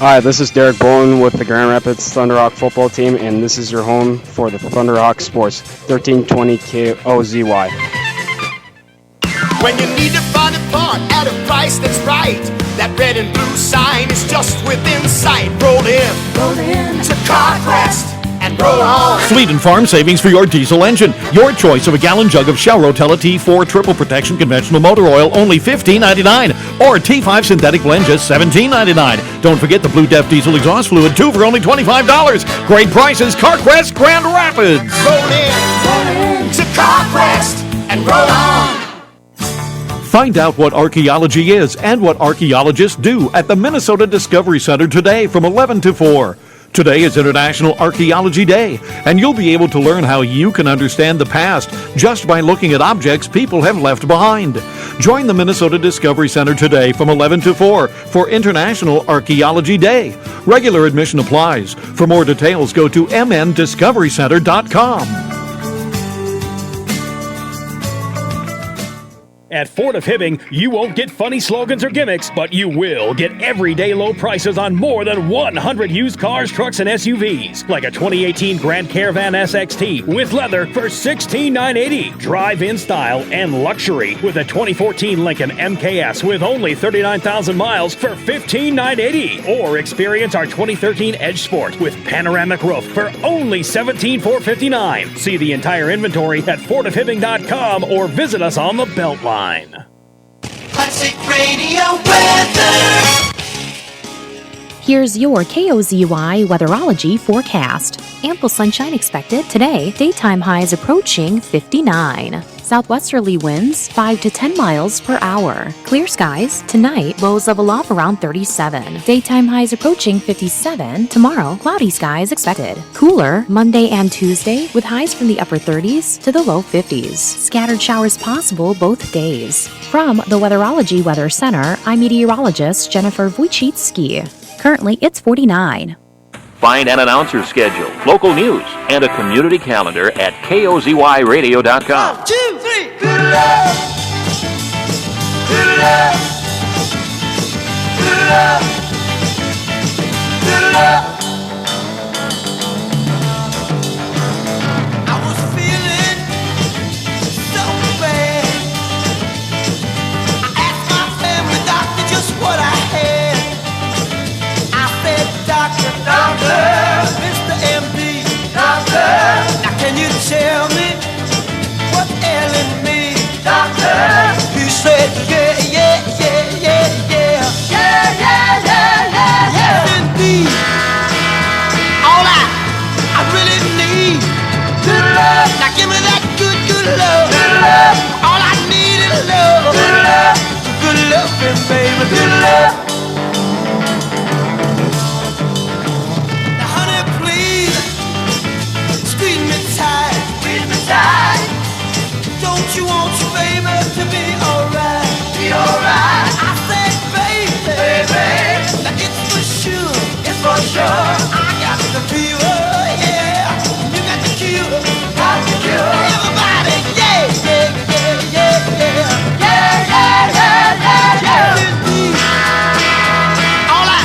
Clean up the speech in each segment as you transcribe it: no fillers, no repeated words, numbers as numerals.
Hi, this is Derek Bowen with the Grand Rapids Thunderhawk football team, and this is your home for the Thunderhawk Sports, 1320 KOZY. When you need to find a part at a price that's right, that red and blue sign is just within sight. Roll in to CarQuest and roll on. Fleet and farm savings for your diesel engine. Your choice of a gallon jug of Shell Rotella T4 triple protection conventional motor oil, only $15.99. Or T5 synthetic blend, just $17.99. Don't forget the Blue Def diesel exhaust fluid, 2 for only $25. Great prices, CarQuest Grand Rapids. Roll in to CarQuest and roll on. Find out what archaeology is and what archaeologists do at the Minnesota Discovery Center today from 11 to 4. Today is International Archaeology Day, and you'll be able to learn how you can understand the past just by looking at objects people have left behind. Join the Minnesota Discovery Center today from 11 to 4 for International Archaeology Day. Regular admission applies. For more details, go to mndiscoverycenter.com. At Ford of Hibbing, you won't get funny slogans or gimmicks, but you will get everyday low prices on more than 100 used cars, trucks, and SUVs. Like a 2018 Grand Caravan SXT with leather for $16,980. Drive-in style and luxury with a 2014 Lincoln MKS with only 39,000 miles for $15,980. Or experience our 2013 Edge Sport with panoramic roof for only $17,459. See the entire inventory at FordofHibbing.com or visit us on the Beltline. Classic Radio weather. Here's your KOZY weatherology forecast. Ample sunshine expected today. Daytime highs approaching 59. Southwesterly winds 5 to 10 miles per hour. Clear skies tonight. Lows level off around 37. Daytime highs approaching 57. Tomorrow, cloudy skies expected. Cooler Monday and Tuesday with highs from the upper 30s to the low 50s. Scattered showers possible both days. From the Weatherology Weather Center, I'm meteorologist Jennifer Wojcicki. Currently, it's 49. Find an announcer schedule, local news, and a community calendar at KOZYradio.com. 1, 2, 3. Good love. Good love. Good love. Good love. I was feeling so bad. I asked my family doctor just what I had. Doctor, Mr. MD, Doctor, now can you tell me what's ailing me, Doctor? He said, yeah, yeah, yeah, yeah, yeah, yeah, yeah, yeah, yeah, yeah. Indeed, all I really need, good love. Now give me that good, good love, good love. All I need is love, good love, good loving, baby, good love. Don't you want your baby to be alright? Be alright. I said, baby, now it's for sure. It's for sure. I got the fever, yeah. You got the cure. Got the cure. Everybody, yeah, yeah, yeah, yeah, yeah, yeah, yeah, yeah, yeah, yeah. Indeed, all I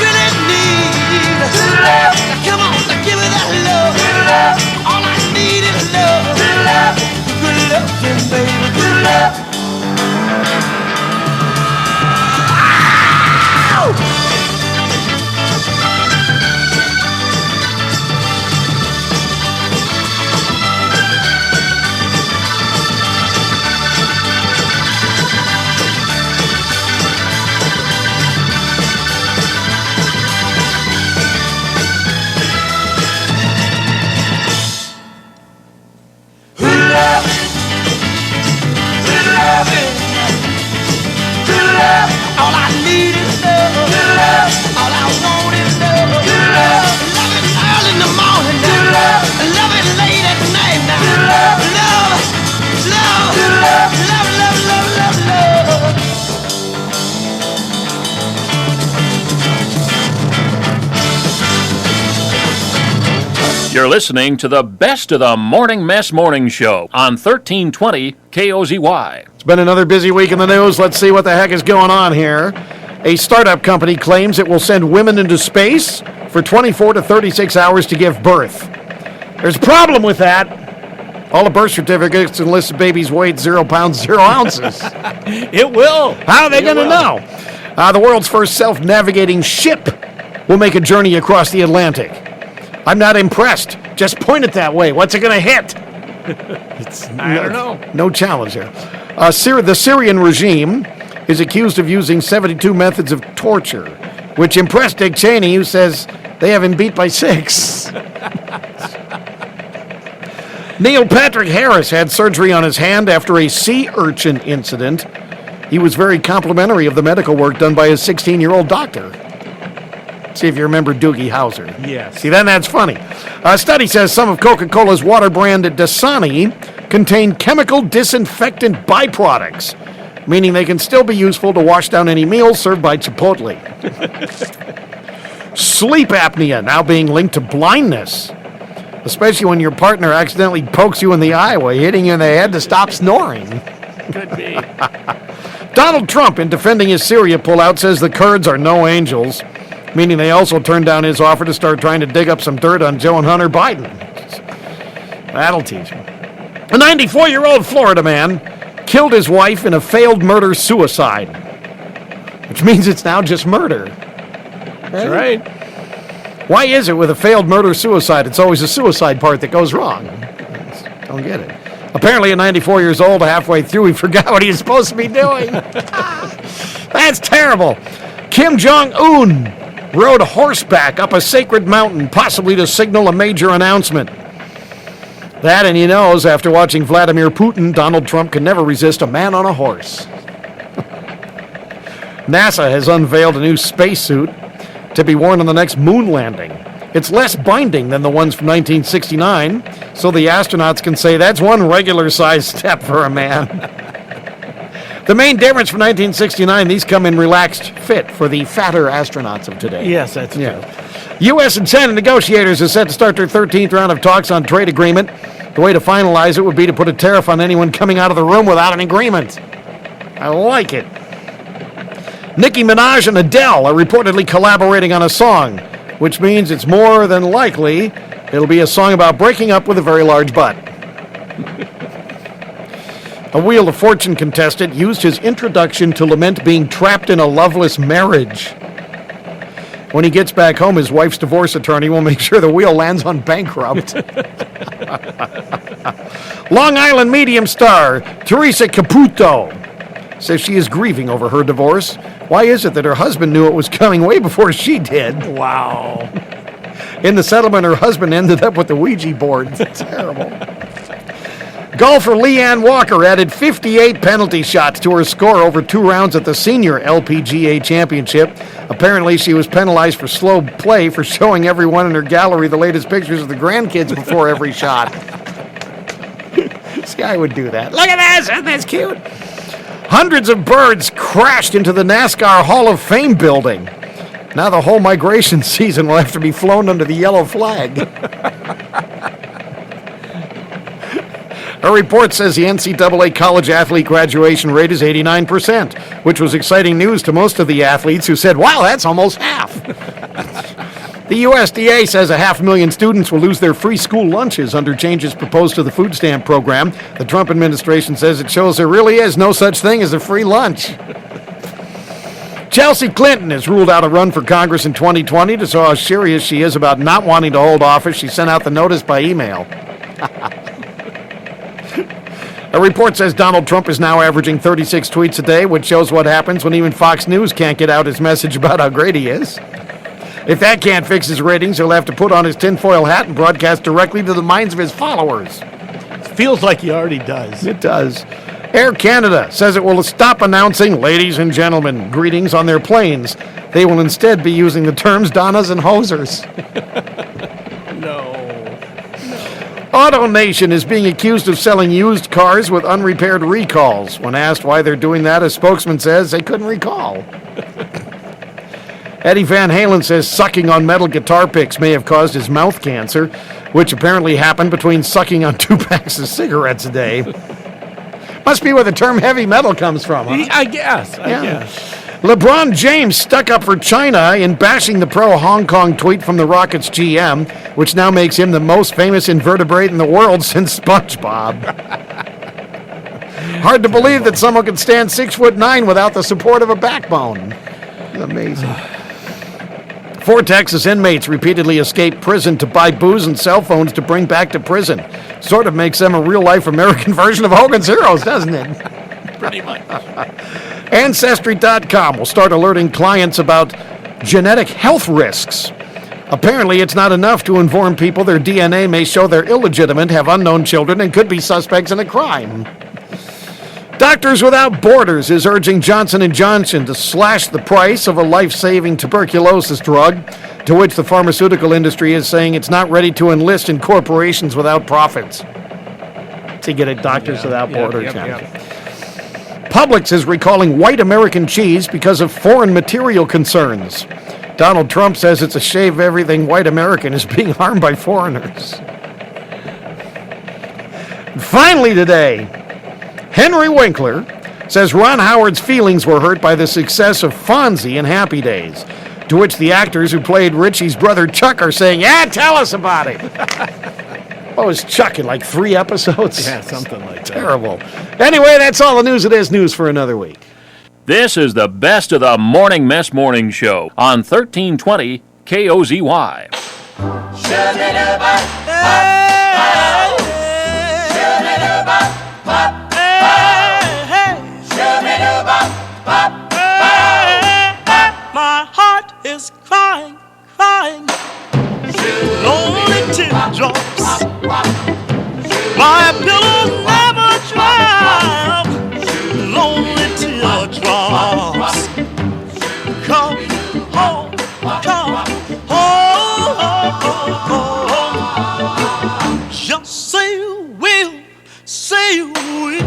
really need is love. Now come on, now give me that love. Love. All I need is love. Love. Good loving, baby, good love. All I need is love. Good love. All I want is love. Good love. Love it early in the morning. Good love. Love it late at night now. Good love. Love. Love. Good love. Love, love, love, love, love. You're listening to the best of the Morning Mess Morning Show on 1320 KOZY. It's been another busy week in the news. Let's see what the heck is going on here. A startup company claims it will send women into space for 24 to 36 hours to give birth. There's a problem with that. All the birth certificates enlist the baby's weight 0 pounds, 0 ounces. It will. How are they going to know? The world's first self-navigating ship will make a journey across the Atlantic. I'm not impressed. Just point it that way. What's it going to hit? I don't know. No challenge there. The Syrian regime is accused of using 72 methods of torture, which impressed Dick Cheney, who says they have him beat by 6. Neil Patrick Harris had surgery on his hand after a sea urchin incident. He was very complimentary of the medical work done by his 16-year-old doctor. See if you remember Doogie Howser. Yes. See, then that's funny. A study says some of Coca-Cola's water brand Dasani contain chemical disinfectant byproducts, meaning they can still be useful to wash down any meal served by Chipotle. Sleep apnea now being linked to blindness, especially when your partner accidentally pokes you in the eye while hitting you in the head to stop snoring. Could be. Donald Trump, in defending his Syria pullout, says the Kurds are no angels, meaning they also turned down his offer to start trying to dig up some dirt on Joe and Hunter Biden. That'll teach him. A 94-year-old Florida man killed his wife in a failed murder-suicide, which means it's now just murder. That's right. Why is it with a failed murder-suicide, it's always the suicide part that goes wrong? Don't get it. Apparently at 94 years old, halfway through, he forgot what he was supposed to be doing. That's terrible. Kim Jong-un rode horseback up a sacred mountain, possibly to signal a major announcement. That, and he knows, after watching Vladimir Putin, Donald Trump can never resist a man on a horse. NASA has unveiled a new spacesuit to be worn on the next moon landing. It's less binding than the ones from 1969, so the astronauts can say that's one regular-sized step for a man. The main difference from 1969, these come in relaxed fit for the fatter astronauts of today. Yes, that's true. U.S. and China negotiators are set to start their 13th round of talks on trade agreement. The way to finalize it would be to put a tariff on anyone coming out of the room without an agreement. I like it. Nicki Minaj and Adele are reportedly collaborating on a song, which means it's more than likely it'll be a song about breaking up with a very large butt. A Wheel of Fortune contestant used his introduction to lament being trapped in a loveless marriage. When he gets back home, his wife's divorce attorney will make sure the wheel lands on bankrupt. Long Island medium star Teresa Caputo says she is grieving over her divorce. Why is it that her husband knew it was coming way before she did? Wow. In the settlement, her husband ended up with the Ouija board. It's terrible. Golfer Leanne Walker added 58 penalty shots to her score over 2 rounds at the Senior LPGA Championship. Apparently, she was penalized for slow play for showing everyone in her gallery the latest pictures of the grandkids before every shot. This guy would do that. Look at this! Isn't this cute? Hundreds of birds crashed into the NASCAR Hall of Fame building. Now the whole migration season will have to be flown under the yellow flag. A report says the NCAA college athlete graduation rate is 89%, which was exciting news to most of the athletes who said, wow, that's almost half. The USDA says 500,000 students will lose their free school lunches under changes proposed to the food stamp program. The Trump administration says it shows there really is no such thing as a free lunch. Chelsea Clinton has ruled out a run for Congress in 2020 to show how serious she is about not wanting to hold office. She sent out the notice by email. A report says Donald Trump is now averaging 36 tweets a day, which shows what happens when even Fox News can't get out his message about how great he is. If that can't fix his ratings, he'll have to put on his tinfoil hat and broadcast directly to the minds of his followers. Feels like he already does. It does. Air Canada says it will stop announcing "ladies and gentlemen" greetings on their planes. They will instead be using the terms "Donnas" and "hosers." No. AutoNation is being accused of selling used cars with unrepaired recalls. When asked why they're doing that, a spokesman says they couldn't recall. Eddie Van Halen says sucking on metal guitar picks may have caused his mouth cancer, which apparently happened between sucking on 2 packs of cigarettes a day. Must be where the term heavy metal comes from, huh? I guess. LeBron James stuck up for China in bashing the pro-Hong Kong tweet from the Rockets GM, which now makes him the most famous invertebrate in the world since SpongeBob. Hard to believe that someone can stand 6'9" without the support of a backbone. Amazing. 4 Texas inmates repeatedly escaped prison to buy booze and cell phones to bring back to prison. Sort of makes them a real-life American version of Hogan's Heroes, doesn't it? Pretty much. Ancestry.com will start alerting clients about genetic health risks. Apparently, it's not enough to inform people their DNA may show they're illegitimate, have unknown children, and could be suspects in a crime. Doctors Without Borders is urging Johnson & Johnson to slash the price of a life-saving tuberculosis drug, to which the pharmaceutical industry is saying it's not ready to enlist in corporations without profits. So you get it, Doctors Without Borders. Publix is recalling white American cheese because of foreign material concerns. Donald Trump says it's a shame everything white American is being harmed by foreigners. And finally today, Henry Winkler says Ron Howard's feelings were hurt by the success of Fonzie in Happy Days, to which the actors who played Richie's brother Chuck are saying, yeah, tell us about it. What was Chuck in, like 3 episodes? Yeah, something like that. Terrible. Anyway, that's all the news it is news for another week. This is the best of the Morning Mess Morning Show on 1320 KOZY. My heart is crying, crying. Lonely teardrops. My pillow never dry. Lonely teardrops. Come home, come home. Just say you will, say you will.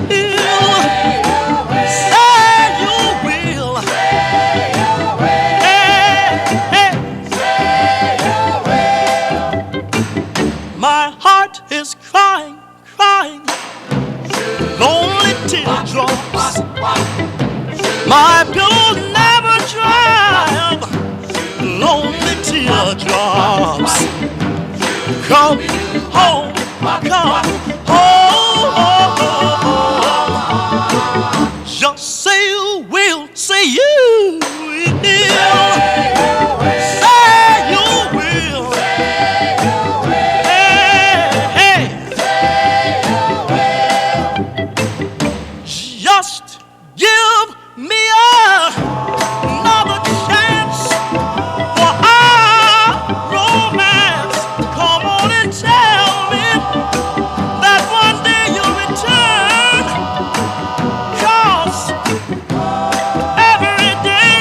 Is crying, crying, lonely teardrops. My pillow never dry. Lonely teardrops. Come home, come home. Just say you will, say you will. Say you will. Just give me another chance for our romance. Come on and tell me that one day you'll return. 'Cause every day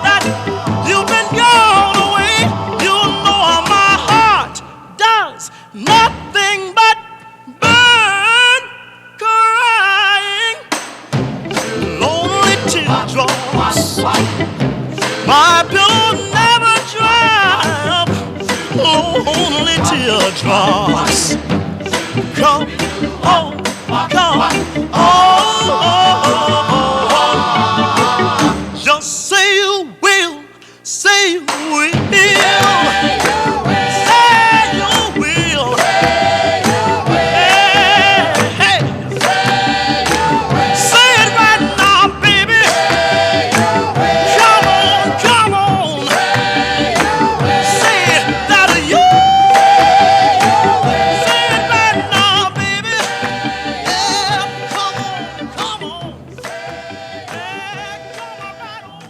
that you've been gone away, you know my heart does nothing but burn, crying. Lonely teardrops. My pillow never dry. Lonely teardrops. Come home, come home. Just say you will, say you will. Say you will. Hey, say it right now, baby. Come on, come on. Say that you. Say it right now, baby. Yeah, come on, come on. Yeah, come on right on.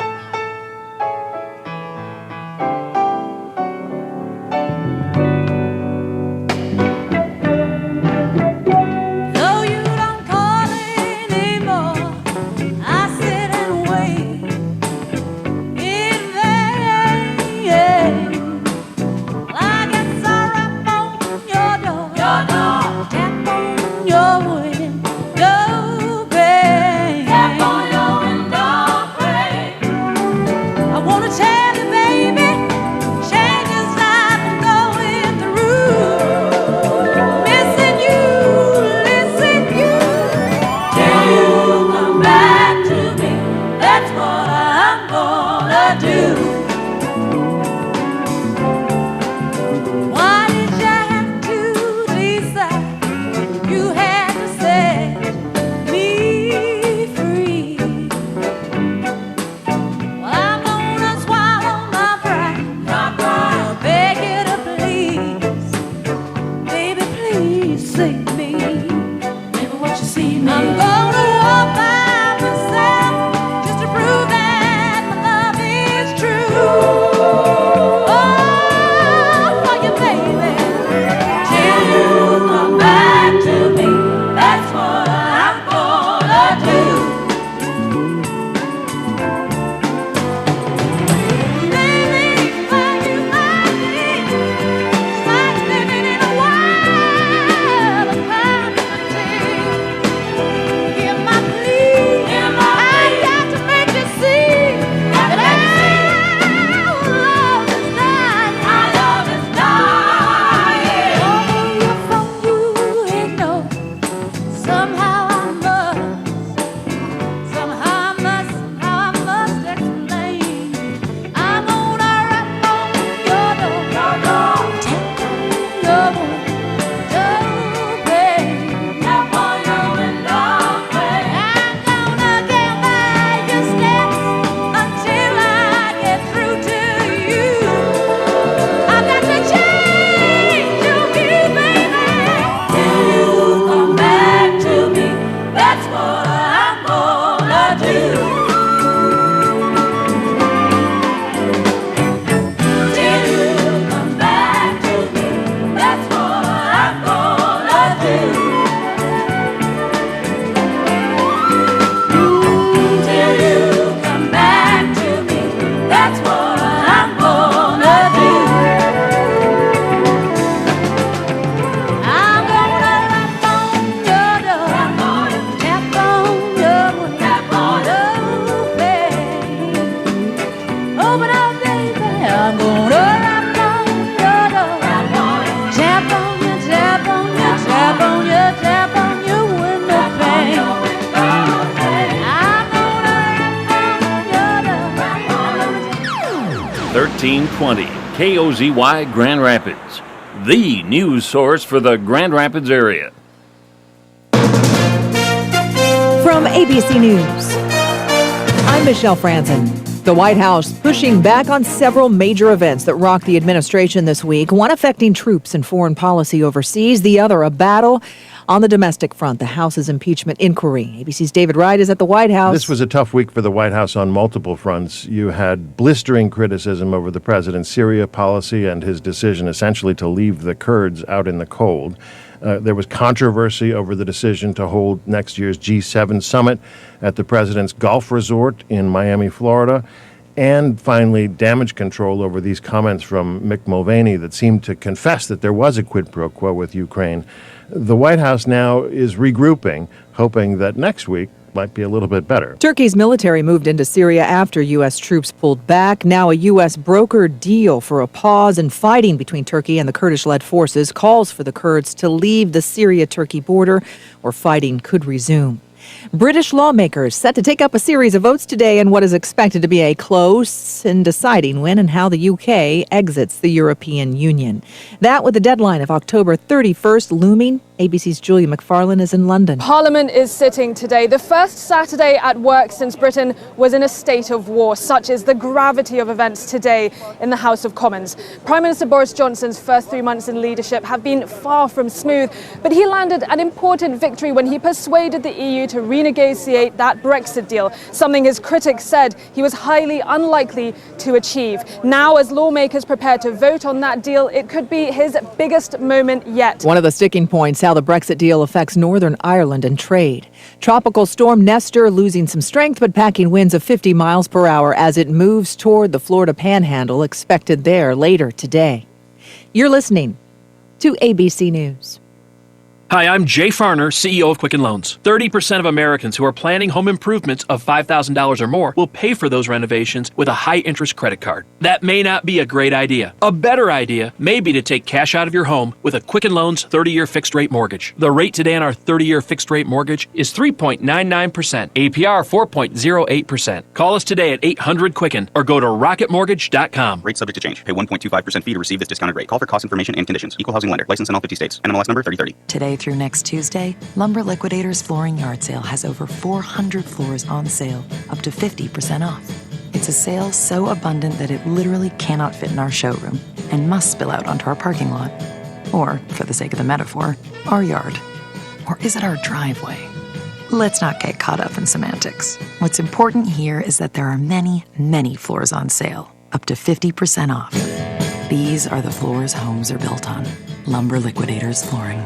1320 KOZY Grand Rapids, the news source for the Grand Rapids area. From ABC News, I'm Michelle Franzen. The White House pushing back on several major events that rocked the administration this week, one affecting troops and foreign policy overseas, the other a battle on the domestic front, the House's impeachment inquiry. ABC's David Wright is at the White House. This was a tough week for the White House on multiple fronts. You had blistering criticism over the president's Syria policy and his decision essentially to leave the Kurds out in the cold. There was controversy over the decision to hold next year's G7 summit at the president's golf resort in Miami, Florida. And finally, damage control over these comments from Mick Mulvaney that seemed to confess that there was a quid pro quo with Ukraine. The White House now is regrouping, hoping that next week might be a little bit better. Turkey's military moved into Syria after U.S. troops pulled back. Now a U.S. brokered deal for a pause in fighting between Turkey and the Kurdish-led forces calls for the Kurds to leave the Syria-Turkey border, or fighting could resume. British lawmakers set to take up a series of votes today in what is expected to be a close and deciding when and how the UK exits the European Union. That with the deadline of October 31st looming. ABC's Julia McFarlane is in London. Parliament is sitting today, the first Saturday at work since Britain was in a state of war. Such is the gravity of events today in the House of Commons. Prime Minister Boris Johnson's first 3 months in leadership have been far from smooth, but he landed an important victory when he persuaded the EU to renegotiate that Brexit deal, something his critics said he was highly unlikely to achieve. Now, as lawmakers prepare to vote on that deal, it could be his biggest moment yet. One of the sticking points, how the Brexit deal affects Northern Ireland and trade. Tropical storm Nestor losing some strength but packing winds of 50 miles per hour as it moves toward the Florida Panhandle, expected there later today. You're listening to ABC News. Hi, I'm Jay Farner, CEO of Quicken Loans. 30% of Americans who are planning home improvements of $5,000 or more will pay for those renovations with a high-interest credit card. That may not be a great idea. A better idea may be to take cash out of your home with a Quicken Loans 30-year fixed-rate mortgage. The rate today on our 30-year fixed-rate mortgage is 3.99%, APR 4.08%. Call us today at 800-QUICKEN or go to rocketmortgage.com. Rate subject to change. Pay 1.25% fee to receive this discounted rate. Call for cost information and conditions. Equal housing lender. License in all 50 states. NMLS number 3030. Today through next Tuesday, Lumber Liquidators Flooring Yard Sale has over 400 floors on sale, up to 50% off. It's a sale so abundant that it literally cannot fit in our showroom and must spill out onto our parking lot. Or, for the sake of the metaphor, our yard. Or is it our driveway? Let's not get caught up in semantics. What's important here is that there are many, many floors on sale, up to 50% off. These are the floors homes are built on. Lumber Liquidators Flooring.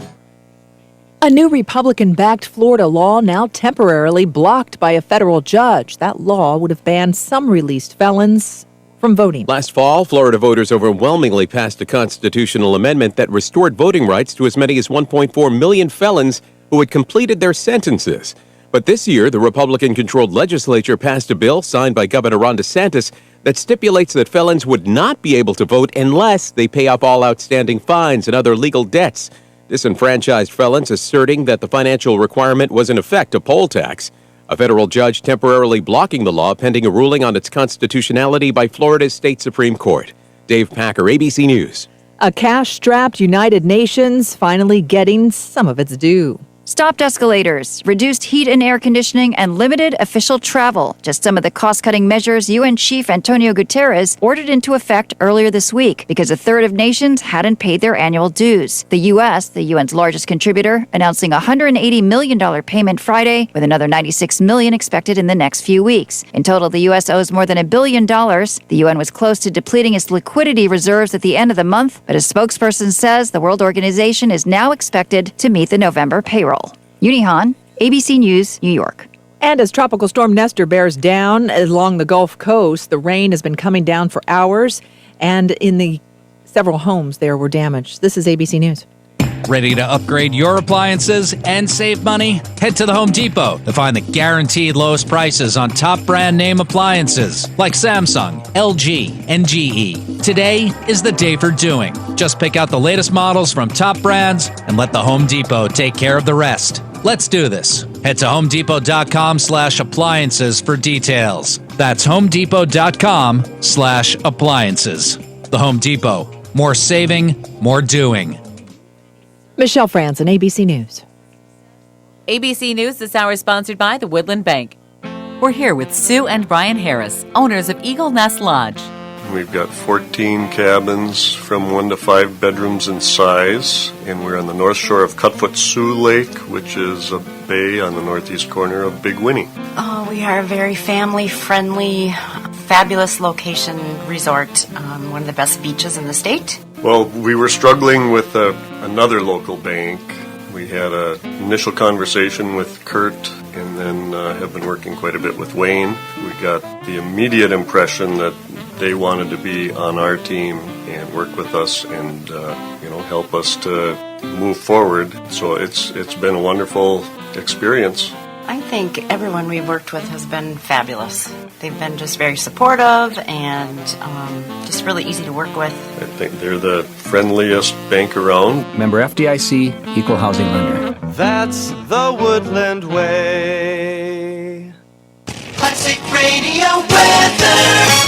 A new Republican-backed Florida law now temporarily blocked by a federal judge. That law would have banned some released felons from voting. Last fall, Florida voters overwhelmingly passed a constitutional amendment that restored voting rights to as many as 1.4 million felons who had completed their sentences. But this year, the Republican-controlled legislature passed a bill signed by Governor Ron DeSantis that stipulates that felons would not be able to vote unless they pay off all outstanding fines and other legal debts. Disenfranchised felons asserting that the financial requirement was in effect a poll tax. A federal judge temporarily blocking the law pending a ruling on its constitutionality by Florida's state Supreme Court. Dave Packer, ABC News. A cash-strapped United Nations finally getting some of its due. Stopped escalators, reduced heat and air conditioning, and limited official travel. Just some of the cost-cutting measures UN Chief Antonio Guterres ordered into effect earlier this week because a third of nations hadn't paid their annual dues. The U.S., the UN's largest contributor, announcing a $180 million payment Friday, with another $96 million expected in the next few weeks. In total, the U.S. owes more than $1 billion. The UN was close to depleting its liquidity reserves at the end of the month, but a spokesperson says the World Organization is now expected to meet the November payroll. Yuni Han, ABC News, New York. And as Tropical Storm Nestor bears down along the Gulf Coast, the rain has been coming down for hours, and in the several homes there were damaged. This is ABC News. Ready to upgrade your appliances and save money? Head to the Home Depot to find the guaranteed lowest prices on top brand name appliances like Samsung, LG, and GE. Today is the day for doing. Just pick out the latest models from top brands and let the Home Depot take care of the rest. Let's do this. Head to HomeDepot.com/appliances for details. That's HomeDepot.com/appliances. The Home Depot. More saving, more doing. Michelle Franzen, ABC News. ABC News this hour is sponsored by the Woodland Bank. We're here with Sue and Brian Harris, owners of Eagle Nest Lodge. We've got 14 cabins from 1 to 5 bedrooms in size, and we're on the north shore of Cutfoot Sioux Lake, which is a bay on the northeast corner of Big Winnie. Oh, we are a very family-friendly, fabulous location resort, one of the best beaches in the state. Well, we were struggling with another local bank. We had an initial conversation with Kurt, and then have been working quite a bit with Wayne. We got the immediate impression that they wanted to be on our team and work with us and help us to move forward. So it's been a wonderful experience. I think everyone we've worked with has been fabulous. They've been just very supportive and just really easy to work with. I think they're the friendliest bank around. Member FDIC, equal housing lender. That's the Woodland way. Classic Radio weather.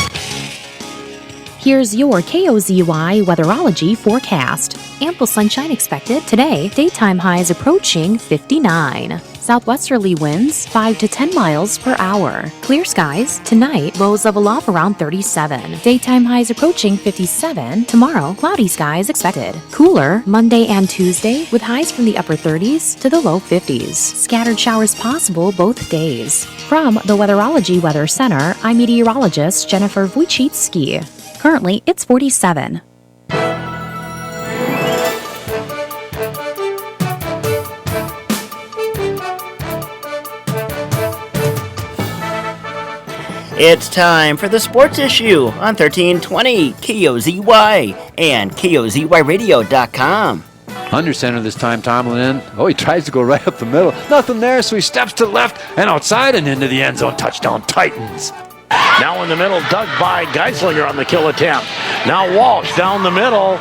Here's your KOZY weatherology forecast. Ample sunshine expected today. Daytime highs approaching 59. Southwesterly winds 5 to 10 miles per hour. Clear skies tonight. Lows level off around 37. Daytime highs approaching 57. Tomorrow, cloudy skies expected. Cooler Monday and Tuesday with highs from the upper 30s to the low 50s. Scattered showers possible both days. From the Weatherology Weather Center, I'm meteorologist Jennifer Wojcicki. Currently, it's 47. It's time for the Sports Issue on 1320 KOZY and KOZYRadio.com. Under center this time, Tomlin. Oh, he tries to go right up the middle. Nothing there, so he steps to the left and outside and into the end zone. Touchdown, Titans. Now in the middle, dug by Geislinger on the kill attempt. Now Walsh down the middle.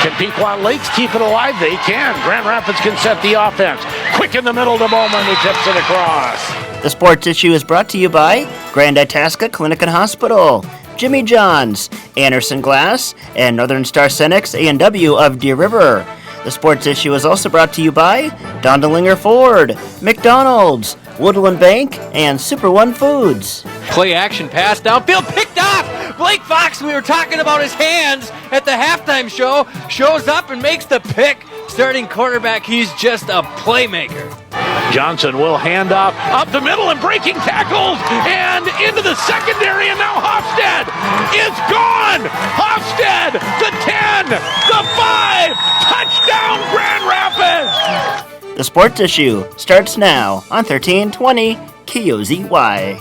Can Pequot Lakes keep it alive? They can. Grand Rapids can set the offense. Quick in the middle to Bowman, who tips it across. The Sports Issue is brought to you by Grand Itasca Clinic and Hospital, Jimmy John's, Anderson Glass, and Northern Star Cenex A&W of Deer River. The Sports Issue is also brought to you by Dondelinger Ford, McDonald's, Woodland Bank, and Super One Foods. Play action pass downfield, picked off! Blake Fox, we were talking about his hands at the halftime show, shows up and makes the pick. Starting quarterback, he's just a playmaker. Johnson will hand off up the middle and breaking tackles and into the secondary, and now Hofstad is gone. Hofstad, the 10, the 5, touchdown Grand Rapids. The Sports Issue starts now on 1320 KOZY.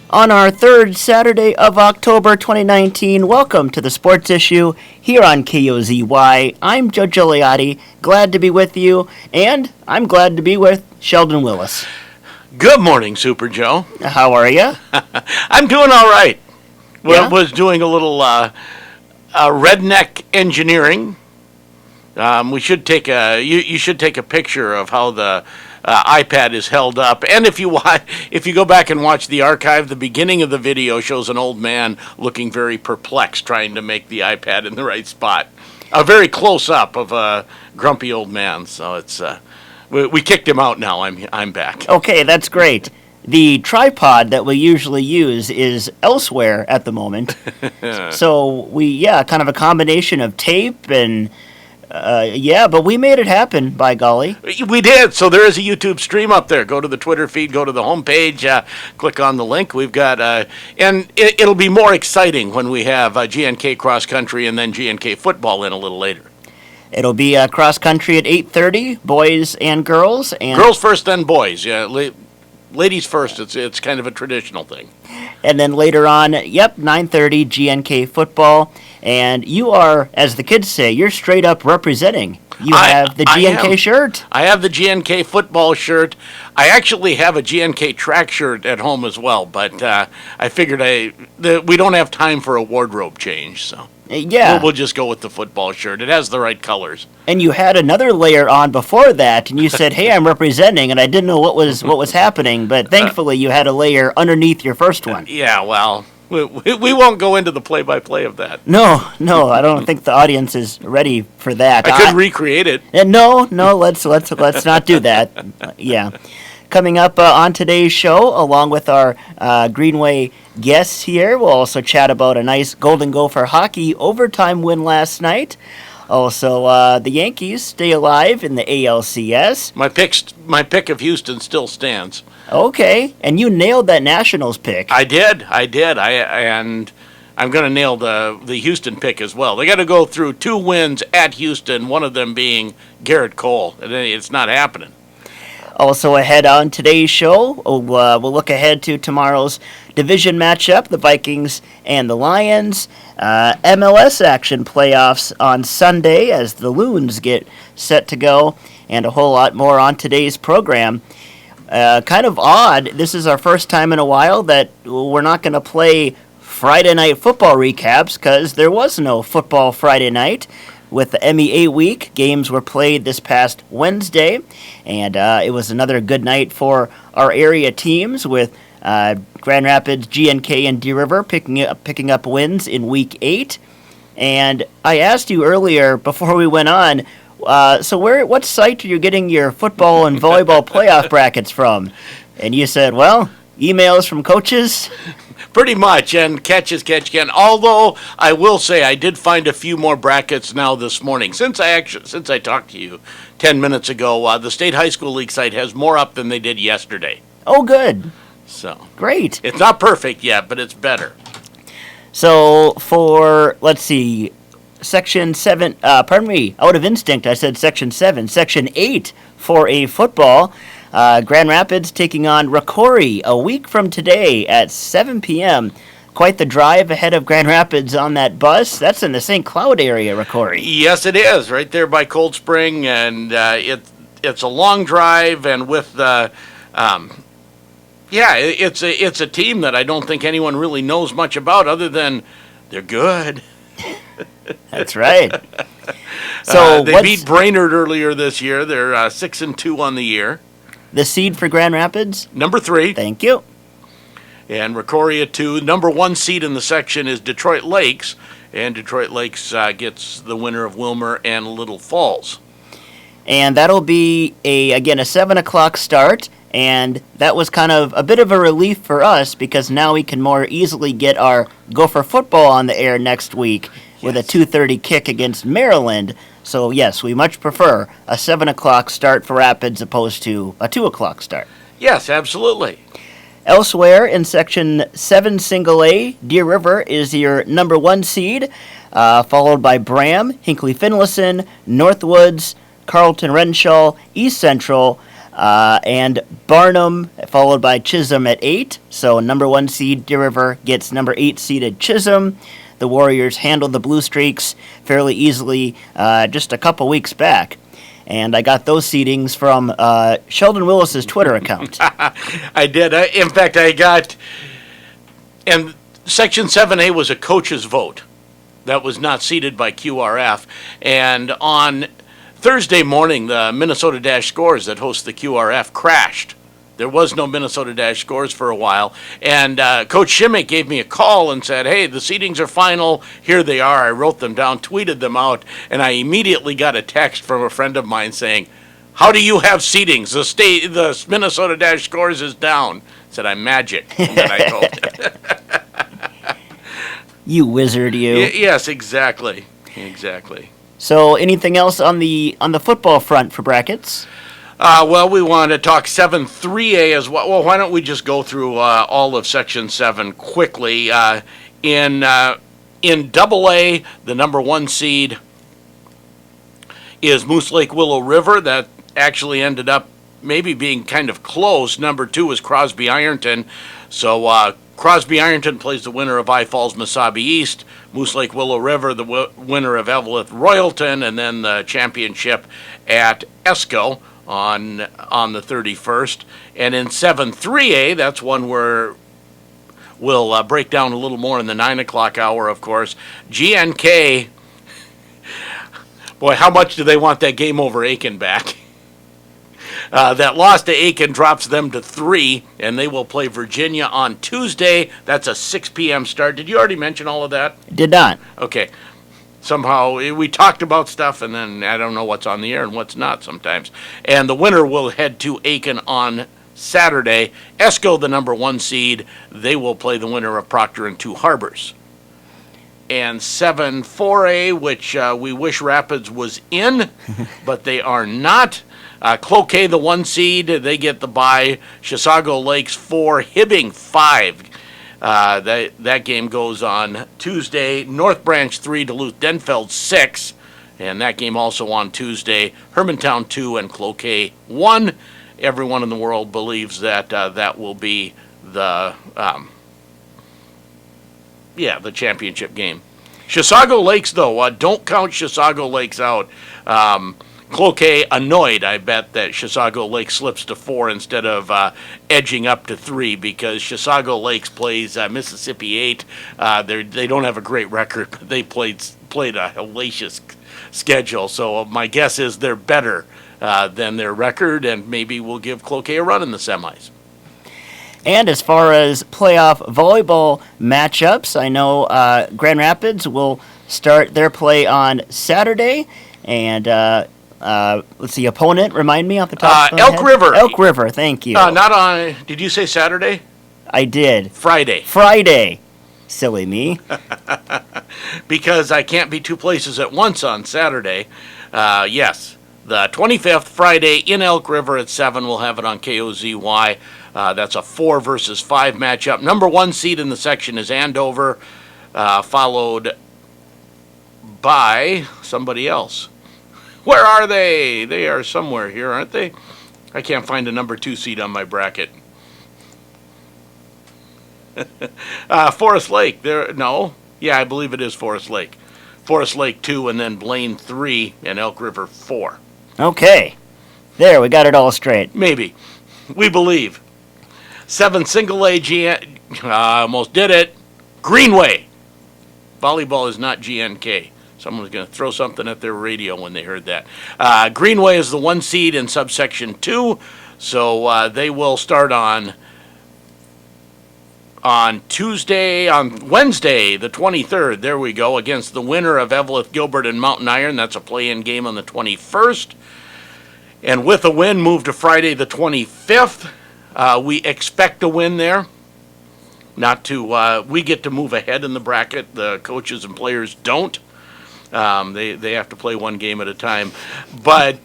On our third Saturday of October 2019, welcome to the Sports Issue here on KOZY. I'm Joe Gigliotti, glad to be with you, and I'm glad to be with Sheldon Willis. Good morning, Super Joe. How are you? I'm doing all right. Yeah? Was doing a little redneck engineering. We should take you should take a picture of how the iPad is held up, and if you go back and watch the archive, the beginning of the video shows an old man looking very perplexed, trying to make the iPad in the right spot. A very close up of a grumpy old man. So it's we kicked him out. Now I'm back. Okay, that's great. The tripod that we usually use is elsewhere at the moment, so we kind of a combination of tape and. But we made it happen, by golly. We did. So there is a YouTube stream up there. Go to the Twitter feed, go to the homepage, click on the link. We've got, and it'll be more exciting when we have GNK cross country and then GNK football in a little later. It'll be cross country at 8:30, boys and girls. And girls first, then boys. Yeah, ladies first. It's kind of a traditional thing. And then later on, 9:30, GNK football. And you are, as the kids say, you're straight up representing. You have the GNK shirt. I have the GNK football shirt. I actually have a GNK track shirt at home as well, but I figured we don't have time for a wardrobe change. So Yeah. We'll just go with the football shirt. It has the right colors. And you had another layer on before that, and you said, "Hey, I'm representing," and I didn't know what was happening, but thankfully you had a layer underneath your first one. Yeah, well, we won't go into the play-by-play of that. No, I don't think the audience is ready for that. I could recreate it. No, let's not do that. Yeah. Coming up on today's show, along with our Greenway guests here, we'll also chat about a nice Golden Gopher hockey overtime win last night. Also, the Yankees stay alive in the ALCS. My pick of Houston still stands. Okay, and you nailed that Nationals pick. I did. And I'm going to nail the Houston pick as well. They got to go through 2 wins at Houston, one of them being Garrett Cole. And it's not happening. Also ahead on today's show, we'll look ahead to tomorrow's division matchup, the Vikings and the Lions. MLS action playoffs on Sunday as the Loons get set to go, and a whole lot more on today's program. Kind of odd, this is our first time in a while that we're not going to play Friday night football recaps because there was no football Friday night. With the MEA week, games were played this past Wednesday, and it was another good night for our area teams with Grand Rapids, GNK, and Deer River picking up wins in Week 8. And I asked you earlier before we went on, so what site are you getting your football and volleyball playoff brackets from? And you said, well, emails from coaches. Pretty much, and catch as catch can. Although I will say I did find a few more brackets now this morning. Since I talked to you 10 minutes ago, the State High School League site has more up than they did yesterday. Oh, good. So great. It's not perfect yet, but it's better. So for Section 7. Out of instinct, I said Section 7. Section 8 for a football. Grand Rapids taking on Rocori a week from today at 7 p.m. Quite the drive ahead of Grand Rapids on that bus. That's in the St. Cloud area, Rocori. Yes, it is, right there by Cold Spring, and it's a long drive, and with it's a team that I don't think anyone really knows much about other than they're good. That's right. So they beat Brainerd earlier this year. They're 6-2 on the year. The seed for Grand Rapids? Number 3. Thank you. And Rocori at 2. Number 1 seed in the section is Detroit Lakes. And Detroit Lakes gets the winner of Wilmer and Little Falls. And that'll be, a 7 o'clock start. And that was kind of a bit of a relief for us because now we can more easily get our Gopher football on the air next week with a 2:30 kick against Maryland. So, yes, we much prefer a 7 o'clock start for Rapids opposed to a 2 o'clock start. Yes, absolutely. Elsewhere in Section 7 Single A, Deer River is your number 1 seed, followed by Bram, Hinkley Finlayson, Northwoods, Carlton Renshaw, East Central, and Barnum, followed by Chisholm at 8. So number 1 seed Deer River gets number 8 seeded Chisholm. The Warriors handled the Blue Streaks fairly easily just a couple weeks back. And I got those seedings from Sheldon Willis's Twitter account. I did. In fact, and Section 7A was a coach's vote. That was not seeded by QRF. And on Thursday morning, the Minnesota Dash Scores that host the QRF crashed. There was no Minnesota Dash Scores for a while. And Coach Shimmick gave me a call and said, hey, the seedings are final. Here they are. I wrote them down, tweeted them out, and I immediately got a text from a friend of mine saying, how do you have seedings? The Minnesota Dash Scores is down. I said, I'm magic. And then I told him. You wizard, you. Yes, exactly. Exactly. So anything else on the football front for brackets? Well, we want to talk 7-3A as well. Well, why don't we just go through all of Section 7 quickly? In Double A, the number 1 seed is Moose Lake Willow River. That actually ended up maybe being kind of close. Number 2 is Crosby Ironton. So Crosby Ironton plays the winner of I Falls Mesabi East. Moose Lake Willow River, the winner of Eveleth Royalton, and then the championship at Esco on the 31st. And in 7-3A, that's one we're We'll break down a little more in the 9 o'clock hour, of course. GNK, boy, how much do they want that game over Aiken back? That loss to Aiken drops them to 3, and they will play Virginia on Tuesday. That's a 6 p.m. start. Did you already mention all of that? Did not. Okay. Somehow we talked about stuff, and then I don't know what's on the air and what's not sometimes. And the winner will head to Aiken on Saturday. ESCO, the number 1 seed, they will play the winner of Proctor and Two Harbors. And 7-4A, which we wish Rapids was in, but they are not. Cloquet, the 1 seed, they get the bye. Chisago Lakes 4, Hibbing 5. That game goes on Tuesday. North Branch 3, Duluth Denfeld 6, and that game also on Tuesday. Hermantown 2 and Cloquet 1. Everyone in the world believes that that will be the championship game. Chisago Lakes, though, don't count Chisago Lakes out. Cloquet annoyed, I bet, that Chisago Lakes slips to 4 instead of edging up to 3, because Chisago Lakes plays Mississippi 8. They don't have a great record, but they played a hellacious schedule. So my guess is they're better than their record, and maybe we'll give Cloquet a run in the semis. And as far as playoff volleyball matchups, I know Grand Rapids will start their play on Saturday, and let's see, opponent, remind me off the top of my Elk head? River. Elk River, thank you. Not on, did you say Saturday? I did. Friday. Silly me. Because I can't be 2 places at once on Saturday. Yes, the 25th, Friday, in Elk River at 7. We'll have it on KOZY. That's a 4 versus 5 matchup. Number 1 seed in the section is Andover, followed by somebody else. Where are they? They are somewhere here, aren't they? I can't find a number 2 seed on my bracket. Forest Lake. I believe it is Forest Lake. Forest Lake 2, and then Blaine 3, and Elk River 4. Okay. There, we got it all straight. Maybe. We believe. 7 single A, almost did it. Greenway. Volleyball is not GNK. Someone's going to throw something at their radio when they heard that. Greenway is the 1 seed in subsection 2, so they will start on Wednesday, the 23rd. There we go, against the winner of Eveleth Gilbert and Mountain Iron. That's a play-in game on the 21st. And with a win, move to Friday, the 25th. We expect a win there. We get to move ahead in the bracket. The coaches and players don't. They have to play 1 game at a time. But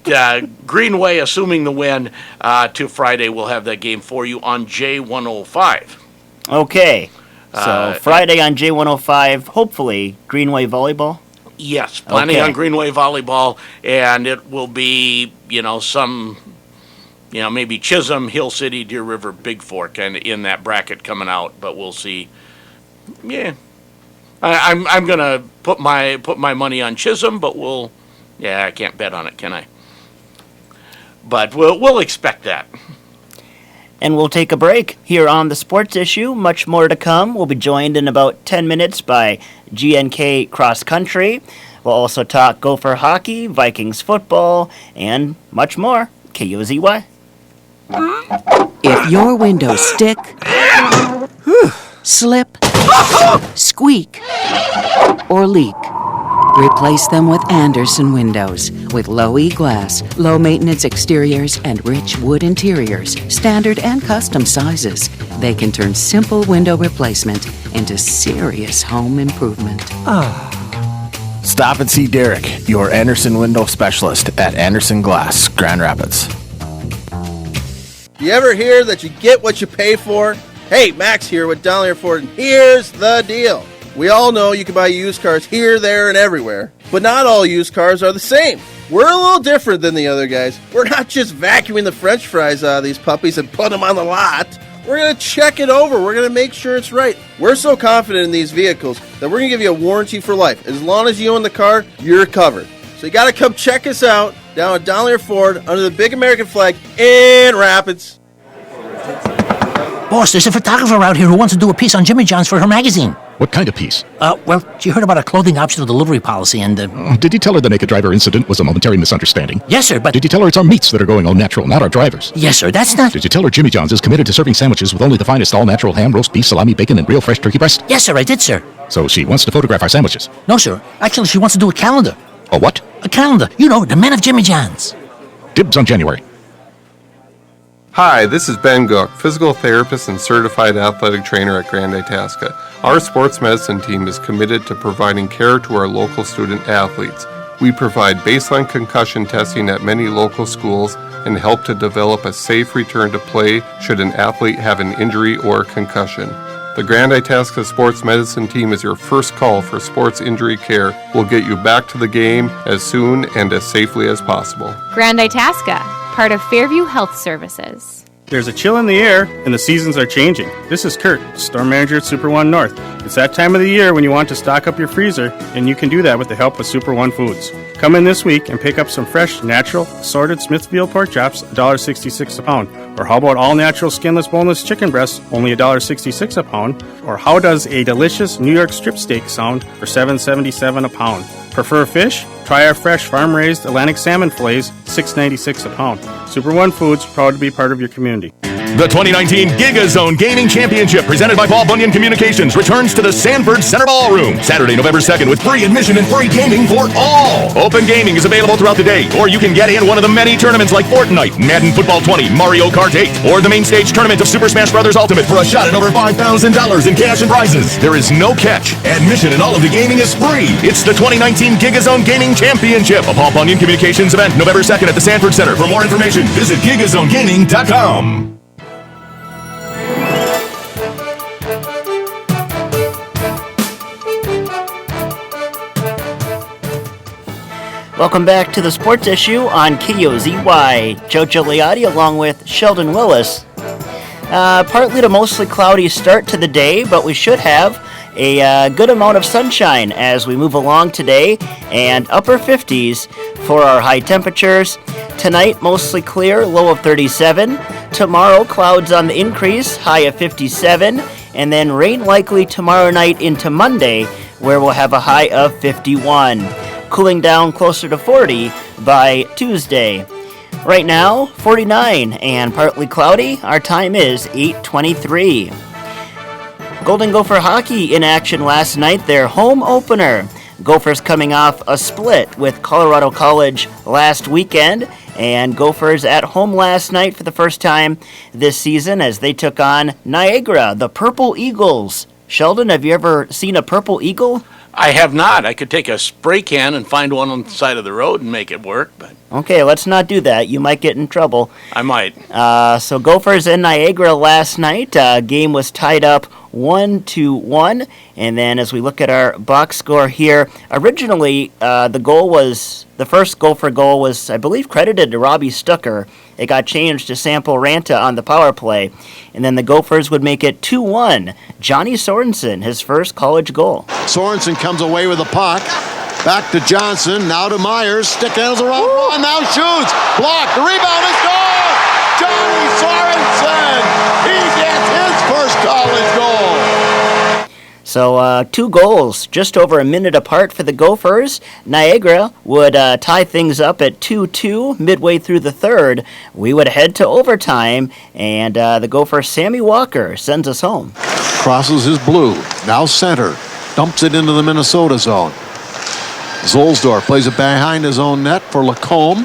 Greenway, assuming the win, to Friday, we'll have that game for you on J105. Okay. So Friday on J105, hopefully, Greenway Volleyball? Yes, planning on Greenway Volleyball, and it will be, maybe Chisholm, Hill City, Deer River, Big Fork, and in that bracket coming out, but we'll see. Yeah. I'm gonna put my money on Chisholm, but I can't bet on it, can I? But we'll expect that. And we'll take a break here on the Sports Issue. Much more to come. We'll be joined in about 10 minutes by GNK Cross Country. We'll also talk Gopher hockey, Vikings football, and much more. KOZY. If your windows stick, slip, squeak, or leak, replace them with Anderson Windows. With low E-glass, low maintenance exteriors, and rich wood interiors, standard and custom sizes, they can turn simple window replacement into serious home improvement. Stop and see Derek, your Anderson window specialist at Anderson Glass, Grand Rapids. You ever hear that you get what you pay for? Hey, Max here with Donlier Ford, and here's the deal. We all know you can buy used cars here, there, and everywhere, but not all used cars are the same. We're a little different than the other guys. We're not just vacuuming the french fries out of these puppies and putting them on the lot. We're going to check it over. We're going to make sure it's right. We're so confident in these vehicles that we're going to give you a warranty for life. As long as you own the car, you're covered. So you got to come check us out down at Donlier Ford under the big American flag in Rapids. Boss, there's a photographer out here who wants to do a piece on Jimmy John's for her magazine. What kind of piece? Well, she heard about a clothing optional delivery policy and... Did you tell her the naked driver incident was a momentary misunderstanding? Yes, sir, but... Did you tell her it's our meats that are going all natural, not our drivers? Yes, sir, that's not... Did you tell her Jimmy John's is committed to serving sandwiches with only the finest all-natural ham, roast beef, salami, bacon, and real fresh turkey breast? Yes, sir, I did, sir. So she wants to photograph our sandwiches? No, sir. Actually, she wants to do a calendar. A what? A calendar. You know, the men of Jimmy John's. Dibs on January. Hi, this is Ben Gook, physical therapist and certified athletic trainer at Grand Itasca. Our sports medicine team is committed to providing care to our local student athletes. We provide baseline concussion testing at many local schools and help to develop a safe return to play should an athlete have an injury or concussion. The Grand Itasca Sports Medicine Team is your first call for sports injury care. We'll get you back to the game as soon and as safely as possible. Grand Itasca, part of Fairview Health Services. There's a chill in the air, and the seasons are changing. This is Kurt, store manager at Super One North. It's that time of the year when you want to stock up your freezer, and you can do that with the help of Super One Foods. Come in this week and pick up some fresh, natural, assorted Smithfield pork chops, $1.66 a pound. Or how about all-natural skinless, boneless chicken breasts, only $1.66 a pound? Or how does a delicious New York strip steak sound for $7.77 a pound? Prefer fish? Try our fresh farm-raised Atlantic salmon fillets, $6.96 a pound. Super One Foods, proud to be part of your community. The 2019 GigaZone Gaming Championship, presented by Paul Bunyan Communications, returns to the Sanford Center Ballroom Saturday, November 2nd, with free admission and free gaming for all. Open gaming is available throughout the day, or you can get in one of the many tournaments like Fortnite, Madden Football 20, Mario Kart 8, or the main stage tournament of Super Smash Bros. Ultimate for a shot at over $5,000 in cash and prizes. There is no catch. Admission and all of the gaming is free. It's the 2019 GigaZone Gaming Championship, a Paul Bunyan Communications event, November 2nd at the Sanford Center. For more information, visit gigazonegaming.com. Welcome back to the Sports Issue on KOZY. Joe Gigliotti along with Sheldon Willis. Partly to mostly cloudy start to the day, but we should have a good amount of sunshine as we move along today, and upper 50s for our high temperatures. Tonight, mostly clear, low of 37. Tomorrow, clouds on the increase, high of 57. And then rain likely tomorrow night into Monday, where we'll have a high of 51. Cooling down closer to 40 by Tuesday. Right now, 49 and partly cloudy. Our time is 8:23. Golden Gopher hockey in action last night, their home opener. Gophers coming off a split with Colorado College last weekend, and Gophers at home last night for the first time this season as they took on Niagara, the Purple Eagles. Sheldon, have you ever seen a purple eagle? I have not. I could take a spray can and find one on the side of the road and make it work, but... Okay, let's not do that. You might get in trouble. I might. So Gophers and Niagara last night. Game was tied up 1-1. And then as we look at our box score here, originally the first Gopher goal was, I believe, credited to Robbie Stucker. It got changed to Sampo Ranta on the power play. And then the Gophers would make it 2-1. Johnny Sorensen, his first college goal. Sorensen comes away with the puck. Back to Johnson, now to Myers. Stick handles around one, now shoots. Blocked, the rebound is gone! Johnny Sorensen! He gets his first college goal! So 2 goals, just over a minute apart for the Gophers. Niagara would tie things up at 2-2 midway through the third. We would head to overtime, and the Gopher Sammy Walker sends us home. Crosses his blue, now center. Dumps it into the Minnesota zone. Zolsdorf plays it behind his own net for Lacombe.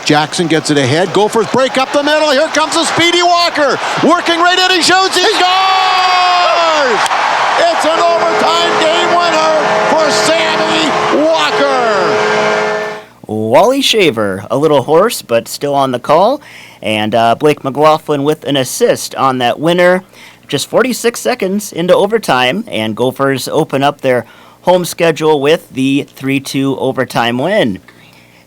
Jackson gets it ahead. Gophers break up the middle. Here comes a speedy Walker. Working right in, he shoots, he scores! It's an overtime game winner for Sammy Walker. Wally Shaver, a little hoarse, but still on the call. And Blake McLaughlin with an assist on that winner. Just 46 seconds into overtime, and Gophers open up their home schedule with the 3-2 overtime win.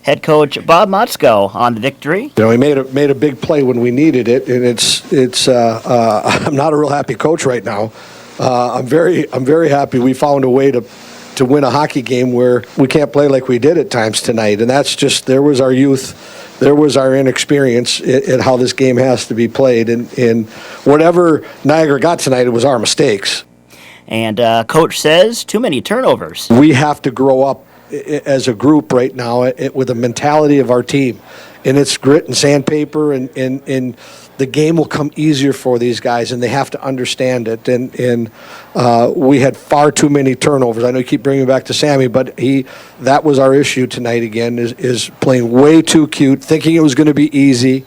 Head coach Bob Motzko on the victory. You know, he made a big play when we needed it, and it's I'm not a real happy coach right now. I'm very happy we found a way to win a hockey game where we can't play like we did at times tonight, and that's just, there was our youth There was our inexperience at how this game has to be played. And whatever Niagara got tonight, it was our mistakes. And Coach says too many turnovers. We have to grow up as a group right now with the mentality of our team. And it's grit and sandpaper, and the game will come easier for these guys, and they have to understand it. And we had far too many turnovers. I know you keep bringing it back to Sammy, but that was our issue tonight again, is playing way too cute, thinking it was going to be easy.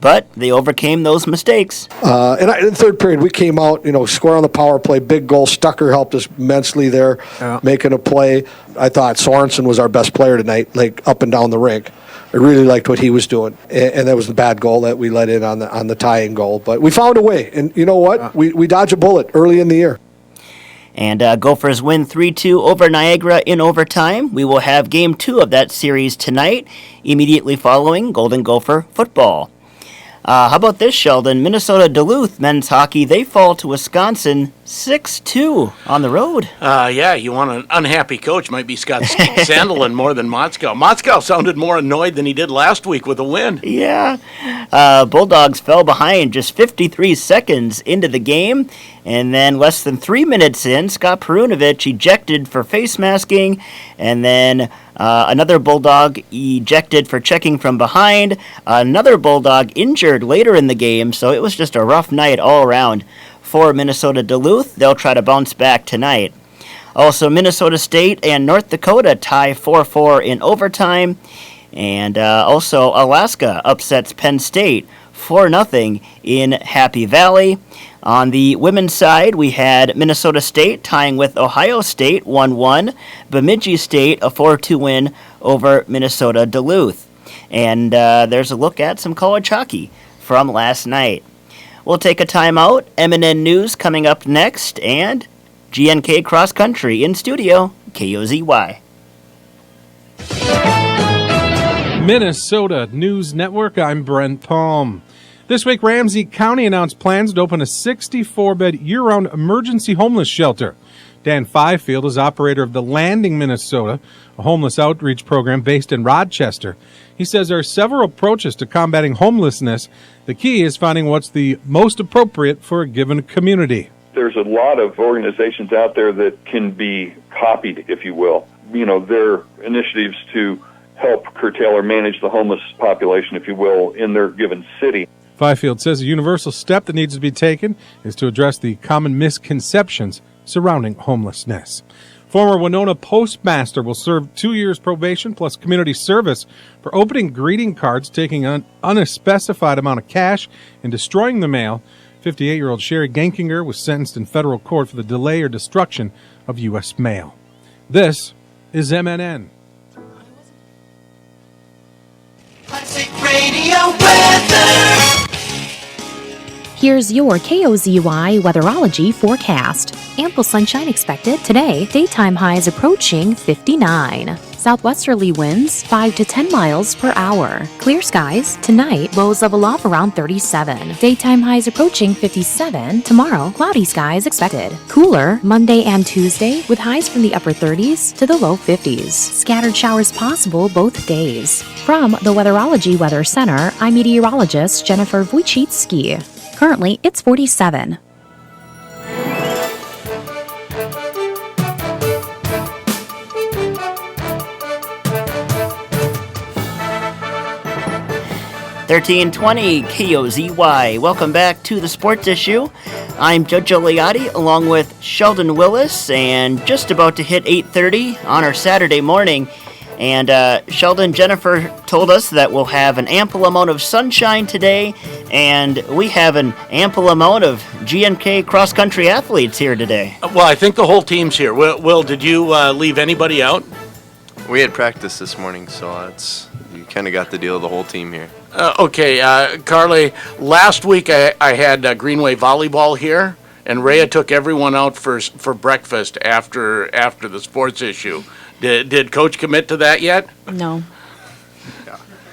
But they overcame those mistakes. And in the third period, we came out, score on the power play, big goal. Stucker helped us immensely there, making a play. I thought Sorensen was our best player tonight, like up and down the rink. I really liked what he was doing, and that was the bad goal that we let in on the tying goal. But we found a way, and you know what? We dodged a bullet early in the year. And Gophers win 3-2 over Niagara in overtime. We will have Game 2 of that series tonight, immediately following Golden Gopher football. How about this, Sheldon? Minnesota Duluth men's hockey, they fall to Wisconsin 6-2 on the road. Yeah, you want an unhappy coach. Might be Scott Sandelin more than Motzkow. Motzkow sounded more annoyed than he did last week with a win. Yeah. Bulldogs fell behind just 53 seconds into the game. And then less than 3 minutes in, Scott Perunovich ejected for face masking. And then another Bulldog ejected for checking from behind. Another Bulldog injured later in the game. So it was just a rough night all around for Minnesota Duluth. They'll try to bounce back tonight. Also, Minnesota State and North Dakota tie 4-4 in overtime. And also, Alaska upsets Penn State 4-0 in Happy Valley. On the women's side, we had Minnesota State tying with Ohio State 1-1. Bemidji State a 4-2 win over Minnesota Duluth. And there's a look at some college hockey from last night. We'll take a timeout. M&N News coming up next, and GNK Cross Country in studio, KOZY. Minnesota News Network, I'm Brent Palm. This week, Ramsey County announced plans to open a 64-bed year-round emergency homeless shelter. Dan Fifield is operator of The Landing, Minnesota, a homeless outreach program based in Rochester. He says there are several approaches to combating homelessness. The key is finding what's the most appropriate for a given community. There's a lot of organizations out there that can be copied, if you will. Their initiatives to help curtail or manage the homeless population, if you will, in their given city. Fifield says a universal step that needs to be taken is to address the common misconceptions surrounding homelessness. Former Winona postmaster will serve 2 years probation plus community service for opening greeting cards, taking an unspecified amount of cash, and destroying the mail. 58-year-old Sherry Genkinger was sentenced in federal court for the delay or destruction of U.S. mail. This is MNN. Classic radio weather. Here's your KOZY weatherology forecast. Ample sunshine expected today. Daytime highs approaching 59. Southwesterly winds 5 to 10 miles per hour. Clear skies tonight. Lows level off around 37. Daytime highs approaching 57. Tomorrow, cloudy skies expected. Cooler Monday and Tuesday with highs from the upper 30s to the low 50s. Scattered showers possible both days. From the Weatherology Weather Center, I'm meteorologist Jennifer Wojcicki. Currently, it's 47. $13:20 KOZY. Welcome back to the Sports Issue. I'm Jojo Leotti along with Sheldon Willis, and just about to hit 8:30 on our Saturday morning. And Sheldon, Jennifer told us that we'll have an ample amount of sunshine today, and we have an ample amount of GNK cross-country athletes here today. Well, I think the whole team's here. Will, did you leave anybody out? We had practice this morning, so you kind of got the deal of the whole team here. Okay, Carly, last week I had Greenway Volleyball here, and Rhea took everyone out for breakfast after the Sports Issue. Did Coach commit to that yet? No.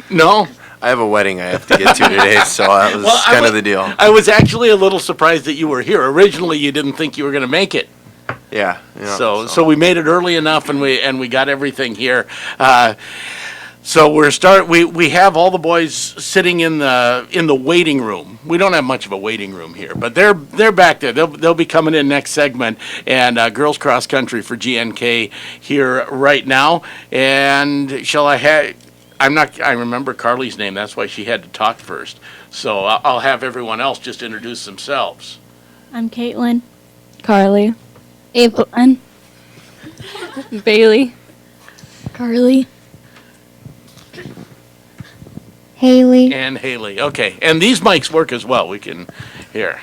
No? I have a wedding I have to get to today, so that was kind of the deal. I was actually a little surprised that you were here. Originally, you didn't think you were going to make it. Yeah. So we made it early enough, and we got everything here. So we have all the boys sitting in the waiting room. We don't have much of a waiting room here, but they're back there. They'll be coming in next segment, and girls cross country for GNK here right now. And I remember Carly's name. That's why she had to talk first. So I'll have everyone else just introduce themselves. I'm Caitlin. Carly. Evelyn. Bailey. Carly. Haley. And Haley. Okay. And these mics work as well. We can hear.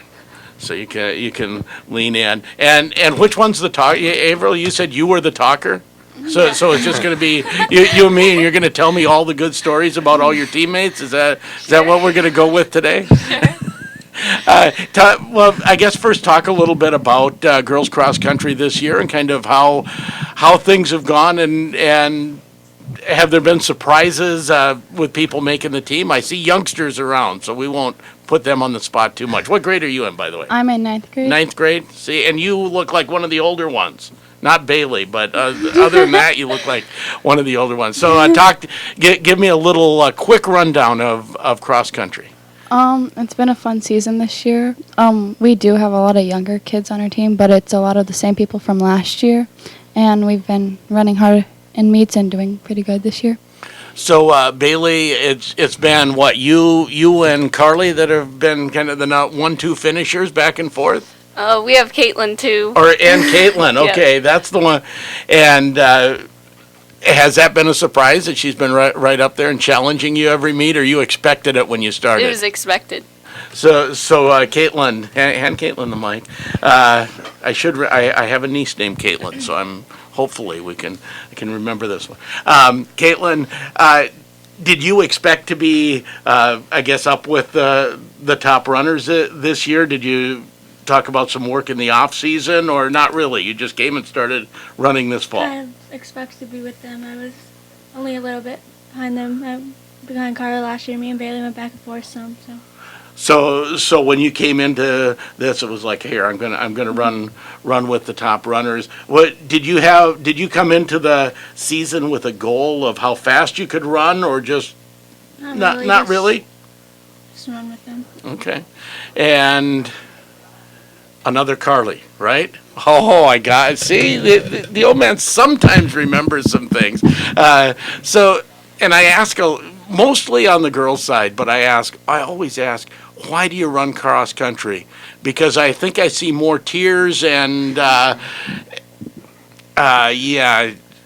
So you can lean in. And which one's the talk? Averill, you said you were the talker? So it's just going to be you and me, and you're going to tell me all the good stories about all your teammates? Is that what we're going to go with today? Well, I guess first talk a little bit about girls cross country this year and kind of how things have gone, and have there been surprises with people making the team? I see youngsters around, so we won't put them on the spot too much. What grade are you in, by the way? I'm in 9th grade. 9th grade? See, and you look like one of the older ones. Not Bailey, but other than that, you look like one of the older ones. So give me a little quick rundown of cross country. It's been a fun season this year. We do have a lot of younger kids on our team, but it's a lot of the same people from last year, and we've been running hard in meets and doing pretty good this year. So Bailey, it's been what, you and Carly that have been kind of the 1-2 finishers back and forth? We have Caitlin too. And Caitlin, okay, yeah. That's the one. And has that been a surprise that she's been right up there and challenging you every meet, or you expected it when you started? It was expected. So Caitlin, hand Caitlin the mic. I have a niece named Caitlin, so hopefully I can remember this one. Caitlin, did you expect to be, I guess, up with the top runners this year? Did you talk about some work in the off season, or not really? You just came and started running this fall. I expect to be with them. I was only a little bit behind them. Behind Carla last year. Me and Bailey went back and forth some. So when you came into this, it was like, here, I'm gonna run with the top runners. What did you come into the season with a goal of how fast you could run, or just not really? Just run with them. Okay. And another Carly, right? Oh, I got it. See, the old man sometimes remembers some things. And I ask mostly on the girls' side, but I always ask, why do you run cross country? Because I think I see more tears and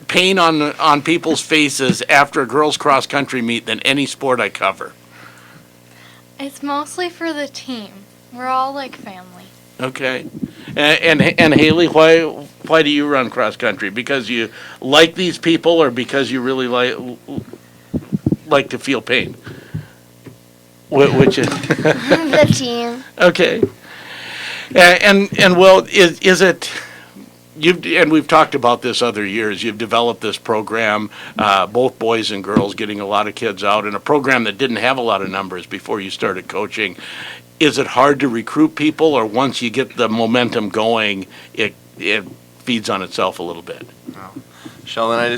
pain on people's faces after a girls' cross country meet than any sport I cover. It's mostly for the team. We're all like family. Okay. And Haley, why do you run cross country? Because you like these people, or because you really like to feel pain? Which is the team. Okay. And well, is it? We've talked about this other years. You've developed this program, both boys and girls, getting a lot of kids out, in a program that didn't have a lot of numbers before you started coaching. Is it hard to recruit people, or once you get the momentum going, it feeds on itself a little bit? No. Sheldon, I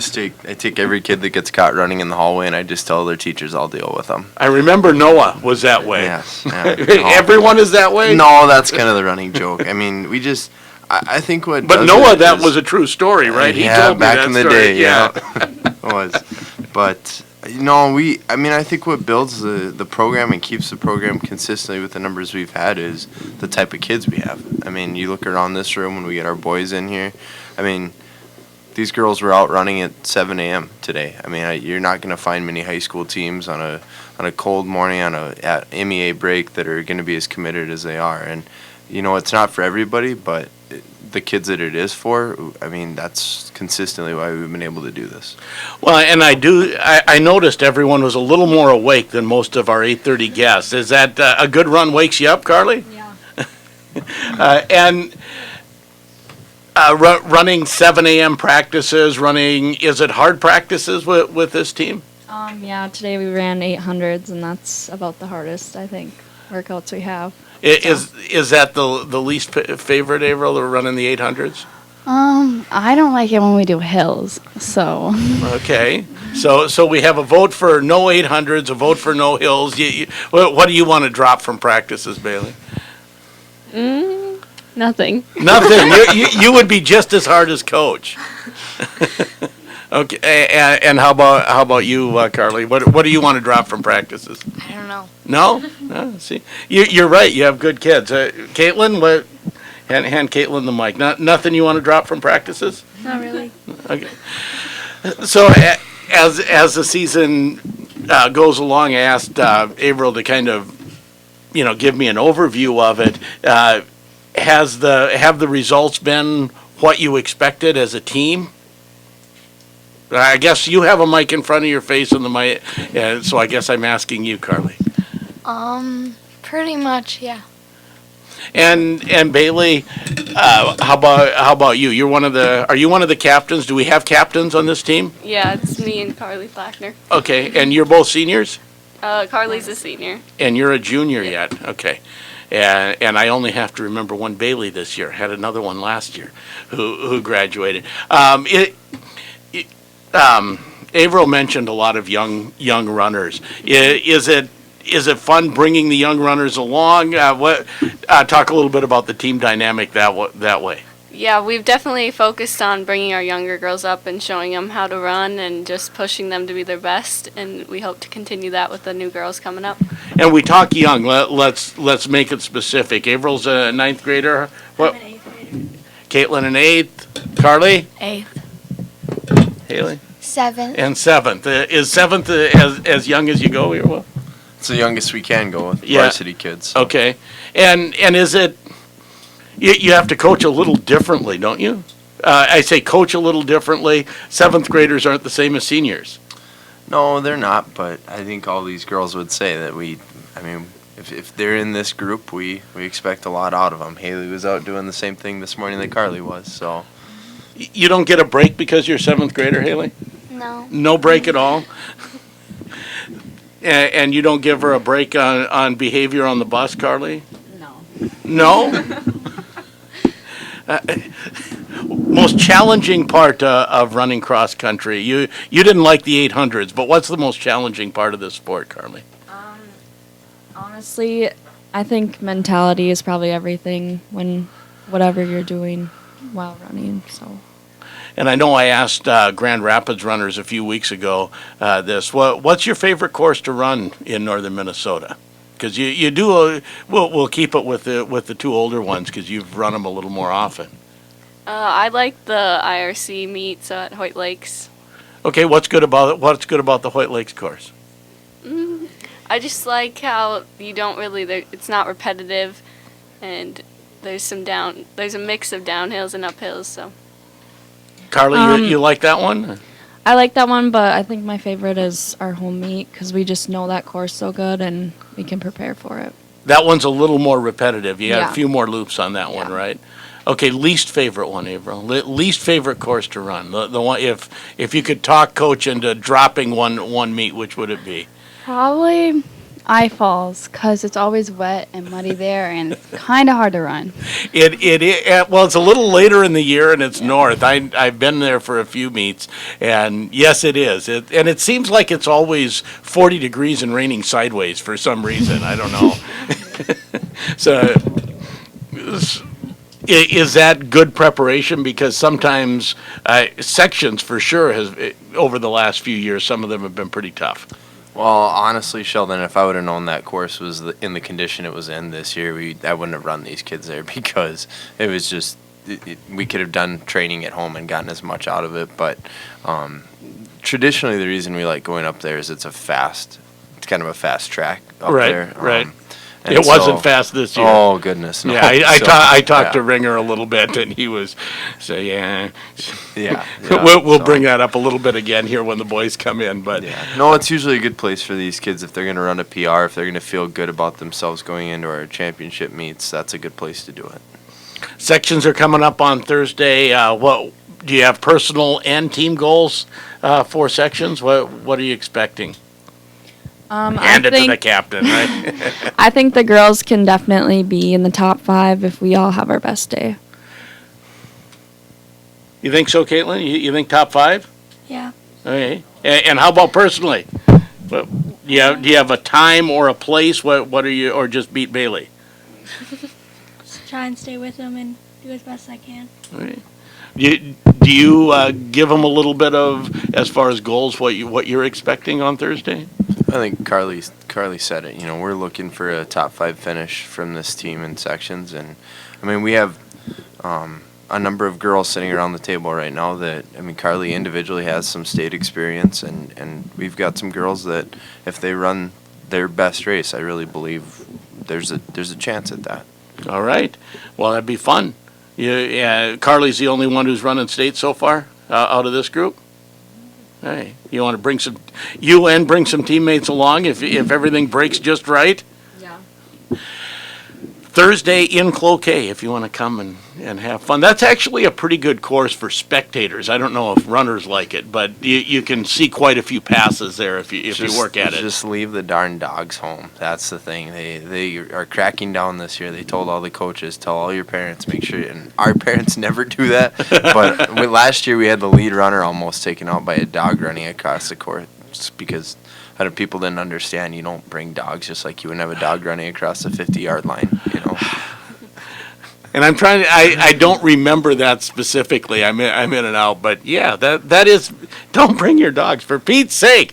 take every kid that gets caught running in the hallway, and I just tell their teachers I'll deal with them. I remember Noah was that way. Yes. Yeah, Everyone is that way? No, that's kind of the running joke. I mean, I think what. But Noah, that was a true story, right? He told me back in the day. Yeah, it was. But I think what builds the program and keeps the program consistently with the numbers we've had is the type of kids we have. I mean, you look around this room when we get our boys in here. I mean, these girls were out running at 7 a.m. today. I mean, you're not going to find many high school teams on a cold morning at MEA break that are going to be as committed as they are. And it's not for everybody, but the kids that it is for, I mean, that's consistently why we've been able to do this. Well, and I noticed everyone was a little more awake than most of our 8:30 guests. Is that a good run wakes you up, Carly? Yeah. Running 7 a.m. practices, is it hard practices with this team? Yeah, today we ran 800s, and that's about the hardest, I think, workouts we have. Is that the least favorite, Averill, or running the 800s? I don't like it when we do hills, so. Okay. So we have a vote for no 800s, a vote for no hills. What do you want to drop from practices, Bailey? Nothing. Nothing. You would be just as hard as coach. Okay. And how about you, Carly? What do you want to drop from practices? I don't know. No? No? See, you're right. You have good kids. Caitlin, what? Hand Caitlin the mic. Nothing you want to drop from practices? Not really. Okay. So as the season goes along, I asked Averill to kind of, give me an overview of it. Have the results been what you expected as a team? I guess you have a mic in front of your face and the mic, so I guess I'm asking you, Carly. Pretty much, yeah. And Bailey, how about you? Are you one of the captains? Do we have captains on this team? Yeah, it's me and Carly Flackner. Okay, and you're both seniors? Carly's a senior. And you're a junior yet? Okay. And I only have to remember one Bailey this year. Had another one last year who graduated. Averill mentioned a lot of young runners. Is it fun bringing the young runners along? Talk a little bit about the team dynamic that way. Yeah, we've definitely focused on bringing our younger girls up and showing them how to run and just pushing them to be their best. And we hope to continue that with the new girls coming up. And we talk young. Let's make it specific. Averill's a 9th grader. What? I'm an 8th grader. Caitlin an 8th. Carly? 8th. Haley? 7th. And 7th. Is 7th as young as you go here? Well, It's the youngest we can go with Yeah. varsity kids. okay. And is it? You have to coach a little differently, don't you? I say coach a little differently. 7th graders aren't the same as seniors. No, they're not, but I think all these girls would say that if they're in this group, we expect a lot out of them. Haley was out doing the same thing this morning that Carly was, so. You don't get a break because you're a 7th grader, Haley? No. No break at all? And you don't give her a break on behavior on the bus, Carly? No. No? Most challenging part of running cross country. You didn't like the 800s, but what's the most challenging part of this sport, Carly? Honestly, I think mentality is probably everything when whatever you're doing while running. So. And I know I asked Grand Rapids runners a few weeks ago this. What's your favorite course to run in northern Minnesota? Because you do. We'll keep it with the two older ones because you've run them a little more often. I like the IRC meets at Hoyt Lakes. Okay, what's good about it? What's good about the Hoyt Lakes course? I just like how you don't really. It's not repetitive, and there's a mix of downhills and uphills. So. Carly, you like that one? I like that one, but I think my favorite is our home meet because we just know that course so good and we can prepare for it. That one's a little more repetitive. You had Yeah. a few more loops on that one, right? Okay, least favorite one, Averill. Least favorite course to run. The one if you could talk coach into dropping one meet, which would it be? Probably I Falls, because it's always wet and muddy there and it's kind of hard to run. Well, it's a little later in the year and it's north. I've been there for a few meets, and yes, it is. And it seems like it's always 40 degrees and raining sideways for some reason. I don't know. So, is that good preparation? Because sometimes sections, for sure, over the last few years, some of them have been pretty tough. Well, honestly, Sheldon, if I would have known that course was in the condition it was in this year, I wouldn't have run these kids there because it was just we could have done training at home and gotten as much out of it. But traditionally, the reason we like going up there is it's kind of a fast track up there. Right. It wasn't fast this year. Oh goodness! No. Yeah, I talked to Ringer a little bit, and he was saying, Yeah. We'll bring that up a little bit again here when the boys come in. But no, it's usually a good place for these kids if they're going to run a PR, if they're going to feel good about themselves going into our championship meets. That's a good place to do it. Sections are coming up on Thursday. What do you have? Personal and team goals for sections? What are you expecting? Hand it to the captain, right? I think the girls can definitely be in the top 5 if we all have our best day. You think so, Caitlin? You think top 5? Yeah. Okay. And how about personally? Do you have a time or a place? What are you, or just beat Bailey? Just try and stay with him and do as best I can. Okay. Do you give them a little bit of, as far as goals, what you're expecting on Thursday? I think Carly said it. We're looking for a top 5 finish from this team in sections, and I mean we have a number of girls sitting around the table right now that, I mean, Carly individually has some state experience, and we've got some girls that if they run their best race, I really believe there's a chance at that. All right. Well, that'd be fun. Carly's the only one who's running state so far out of this group. Hey, you want to bring some teammates along if everything breaks just right? Yeah. Thursday in Cloquet, if you want to come and have fun. That's actually a pretty good course for spectators. I don't know if runners like it, but you can see quite a few passes there if you work at it. Just leave the darn dogs home. That's the thing. They are cracking down this year. They told all the coaches, tell all your parents, make sure. And our parents never do that. But last year we had the lead runner almost taken out by a dog running across the course because people didn't understand. You don't bring dogs just like you wouldn't have a dog running across the 50-yard line. And I'm trying to, I don't remember that specifically. I'm in and out, but yeah, that is, don't bring your dogs, for Pete's sake.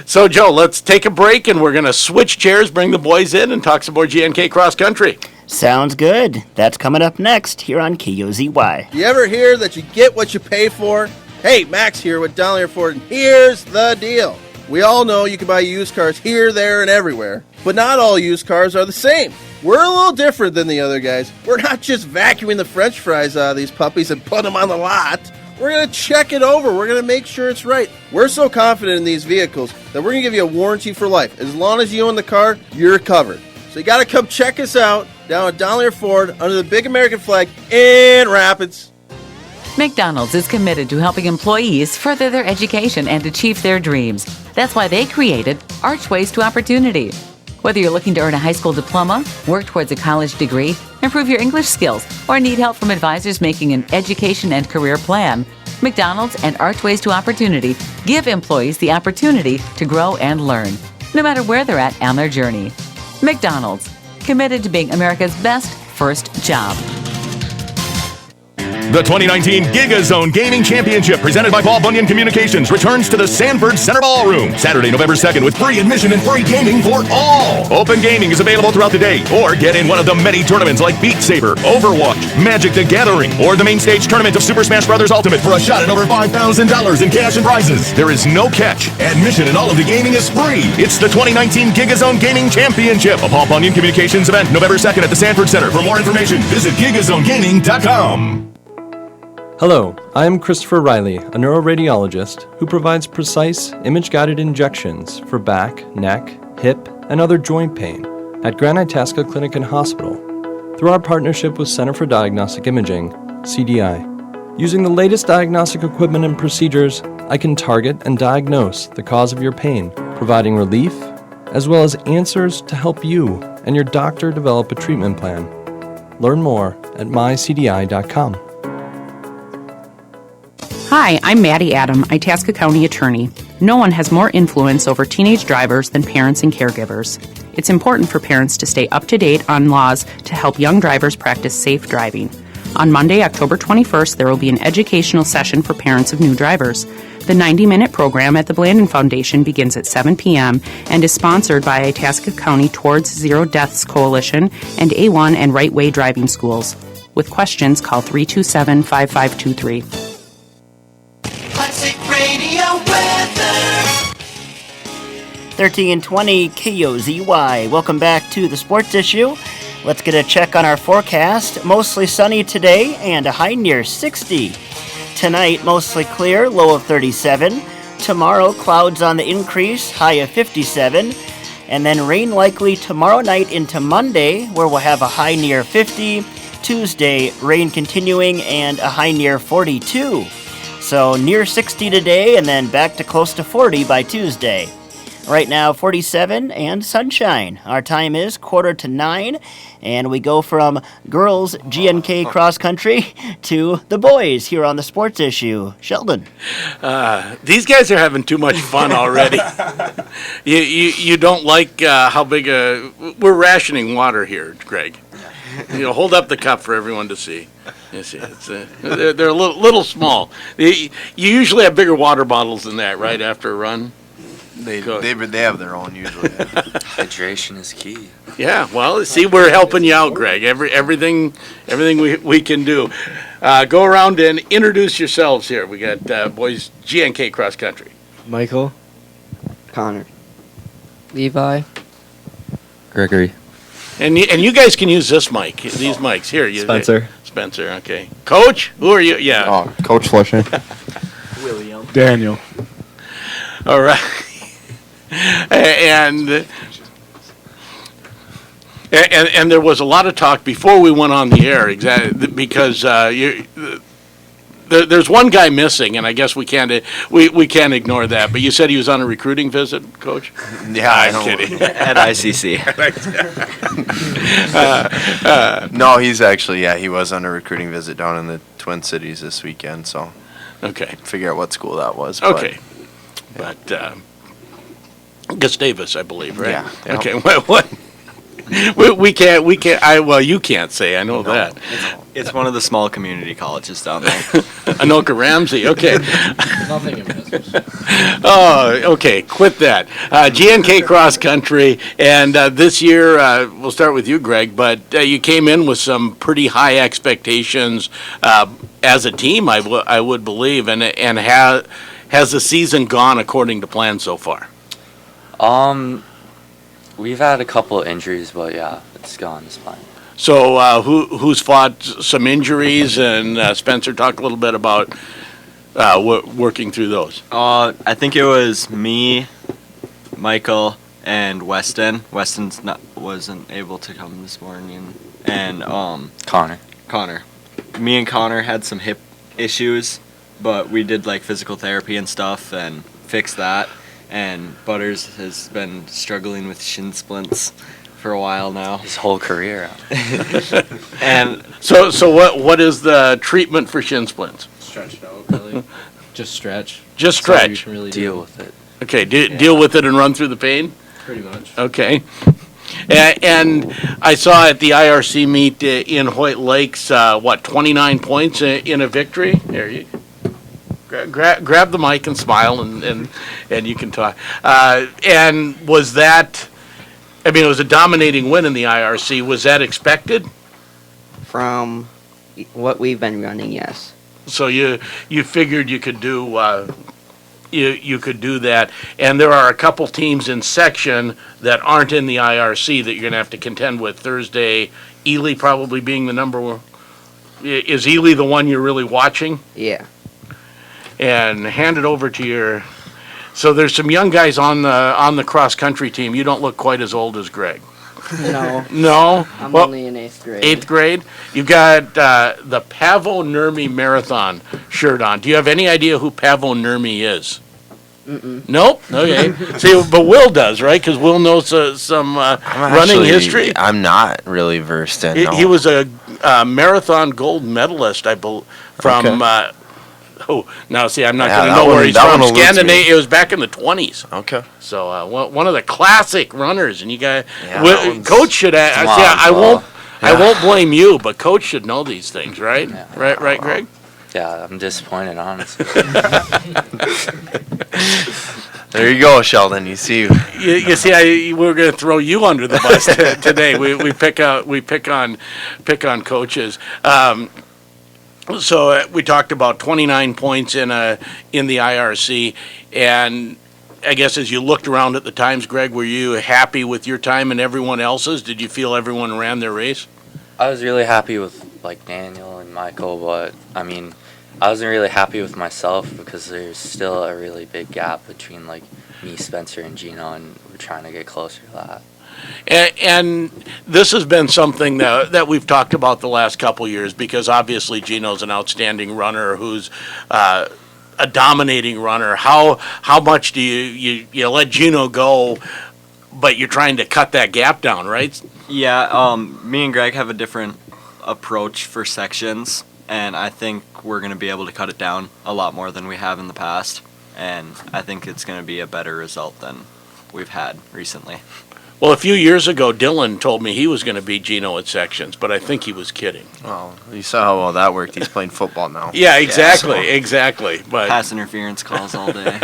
So Joe, let's take a break and we're going to switch chairs, bring the boys in and talk some more GNK cross country. Sounds good. That's coming up next here on KOZY. You ever hear that you get what you pay for? Hey, Max here with Donald Ford, and here's the deal. We all know you can buy used cars here, there, and everywhere, but not all used cars are the same. We're a little different than the other guys. We're not just vacuuming the french fries out of these puppies and putting them on the lot. We're going to check it over. We're going to make sure it's right. We're so confident in these vehicles that we're going to give you a warranty for life. As long as you own the car, you're covered. So you got to come check us out down at Donald Ford under the big American flag in Rapids. McDonald's is committed to helping employees further their education and achieve their dreams. That's why they created Archways to Opportunity. Whether you're looking to earn a high school diploma, work towards a college degree, improve your English skills, or need help from advisors making an education and career plan, McDonald's and Archways to Opportunity give employees the opportunity to grow and learn, no matter where they're at on their journey. McDonald's, committed to being America's best first job. The 2019 GigaZone Gaming Championship, presented by Paul Bunyan Communications, returns to the Sanford Center Ballroom Saturday, November 2nd, with free admission and free gaming for all. Open gaming is available throughout the day, or get in one of the many tournaments like Beat Saber, Overwatch, Magic the Gathering, or the main stage tournament of Super Smash Bros. Ultimate for a shot at over $5,000 in cash and prizes. There is no catch. Admission and all of the gaming is free. It's the 2019 GigaZone Gaming Championship, a Paul Bunyan Communications event, November 2nd at the Sanford Center. For more information, visit gigazonegaming.com. Hello, I am Christopher Riley, a neuroradiologist who provides precise, image-guided injections for back, neck, hip, and other joint pain at Grand Itasca Clinic and Hospital through our partnership with Center for Diagnostic Imaging, CDI. Using the latest diagnostic equipment and procedures, I can target and diagnose the cause of your pain, providing relief as well as answers to help you and your doctor develop a treatment plan. Learn more at mycdi.com. Hi, I'm Maddie Adam, Itasca County Attorney. No one has more influence over teenage drivers than parents and caregivers. It's important for parents to stay up to date on laws to help young drivers practice safe driving. On Monday, October 21st, there will be an educational session for parents of new drivers. The 90-minute program at the Blandon Foundation begins at 7 p.m. and is sponsored by Itasca County Towards Zero Deaths Coalition and A1 and Right Way Driving Schools. With questions, call 327-5523. 1320 KOZY. Welcome back to the Sports Issue. Let's get a check on our forecast. Mostly sunny today and a high near 60. Tonight, mostly clear, low of 37. Tomorrow, clouds on the increase, high of 57. And then rain likely tomorrow night into Monday, where we'll have a high near 50. Tuesday, rain continuing and a high near 42. So near 60 today and then back to close to 40 by Tuesday. Right now, 47 and sunshine. Our time is 8:45, and we go from girls GNK cross country to the boys here on the Sports Issue. Sheldon. These guys are having too much fun already. You don't like how big we're rationing water here, Greg. Hold up the cup for everyone to see. You see, they're a little small. You usually have bigger water bottles than that, right, after a run? They have their own usually. Hydration is key. Yeah, well, see, we're helping you out, Greg. Everything we can do. Go around and introduce yourselves here. We got boys GNK cross country. Michael. Connor. Levi. Gregory. And you guys can use this mic, these mics here. Spencer. Spencer, okay. Coach, who are you? Yeah. Oh, Coach Flushing. William. Daniel. All right. And there was a lot of talk before we went on the air, exactly, because there's one guy missing, and I guess we can't ignore that. But you said he was on a recruiting visit, Coach? Yeah, I'm kidding. At ICC. No, he's actually, he was on a recruiting visit down in the Twin Cities this weekend, so. Okay. Figure out what school that was. Okay. But Gustavus, I believe, right? Yeah. Okay. What? We can't. Well, you can't say. I know that. It's one of the small community colleges down there. Anoka Ramsey. Okay. Nothing in business. Oh, okay. Quit that. GNK cross country, and this year we'll start with you, Greg. But you came in with some pretty high expectations as a team, I would believe, and has the season gone according to plan so far? We've had a couple of injuries, but yeah, it's gone. It's fine. So who's fought some injuries? And Spencer, talk a little bit about working through those. I think it was me, Michael, and Weston. Wasn't able to come this morning, and Connor. Me and Connor had some hip issues, but we did like physical therapy and stuff and fixed that. And Butters has been struggling with shin splints for a while now. His whole career. And so what is the treatment for shin splints? Stretch it out, really. Just stretch. Just That's all stretch. you can really deal with it. Okay, deal with it and run through the pain? Pretty much. Okay. And I saw at the IRC meet in Hoyt Lakes, 29 points in a victory? There you grab the mic and smile, and you can talk. And was that, it was a dominating win in the IRC. Was that expected? From what we've been running, yes. So you figured you could do you could do that, and there are a couple teams in section that aren't in the IRC that you're going to have to contend with Thursday. Ely probably being the number one. Is Ely the one you're really watching? Yeah. And hand it over to your. So there's some young guys on the cross country team. You don't look quite as old as Greg. No. No. I'm only in 8th grade. 8th grade. You got the Pavo Nurmi Marathon shirt on. Do you have any idea who Pavo Nurmi is? Mm-mm. Nope. Okay. See, but Will does, right? Because Will knows some running history. I'm not really versed in. He was a marathon gold medalist, I believe, from. Okay. Now see, I'm not going to know where he's from. Scandinavia. It was back in the 20s. Okay. So one of the classic runners, and you guys, Coach should. I won't blame you, but Coach should know these things, right? Yeah. Right, Greg. Yeah, I'm disappointed, honestly. There you go, Sheldon. You see. You see, we're going to throw you under the bus today. We pick on coaches. So we talked about 29 points in the IRC, and I guess as you looked around at the times, Greg, were you happy with your time and everyone else's? Did you feel everyone ran their race? I was really happy with Daniel and Michael, but I wasn't really happy with myself because there's still a really big gap between me, Spencer, and Gino, and we're trying to get closer to that. And this has been something that we've talked about the last couple years, because obviously Gino's an outstanding runner who's a dominating runner, how much do you let Gino go, but you're trying to cut that gap down, right? Yeah, me and Greg have a different approach for sections, and I think we're going to be able to cut it down a lot more than we have in the past, and I think it's going to be a better result than we've had recently. Well, a few years ago, Dylan told me he was going to beat Gino at sections, but I think he was kidding. Well, you saw how well that worked. He's playing football now. Yeah, exactly, exactly. But pass interference calls all day.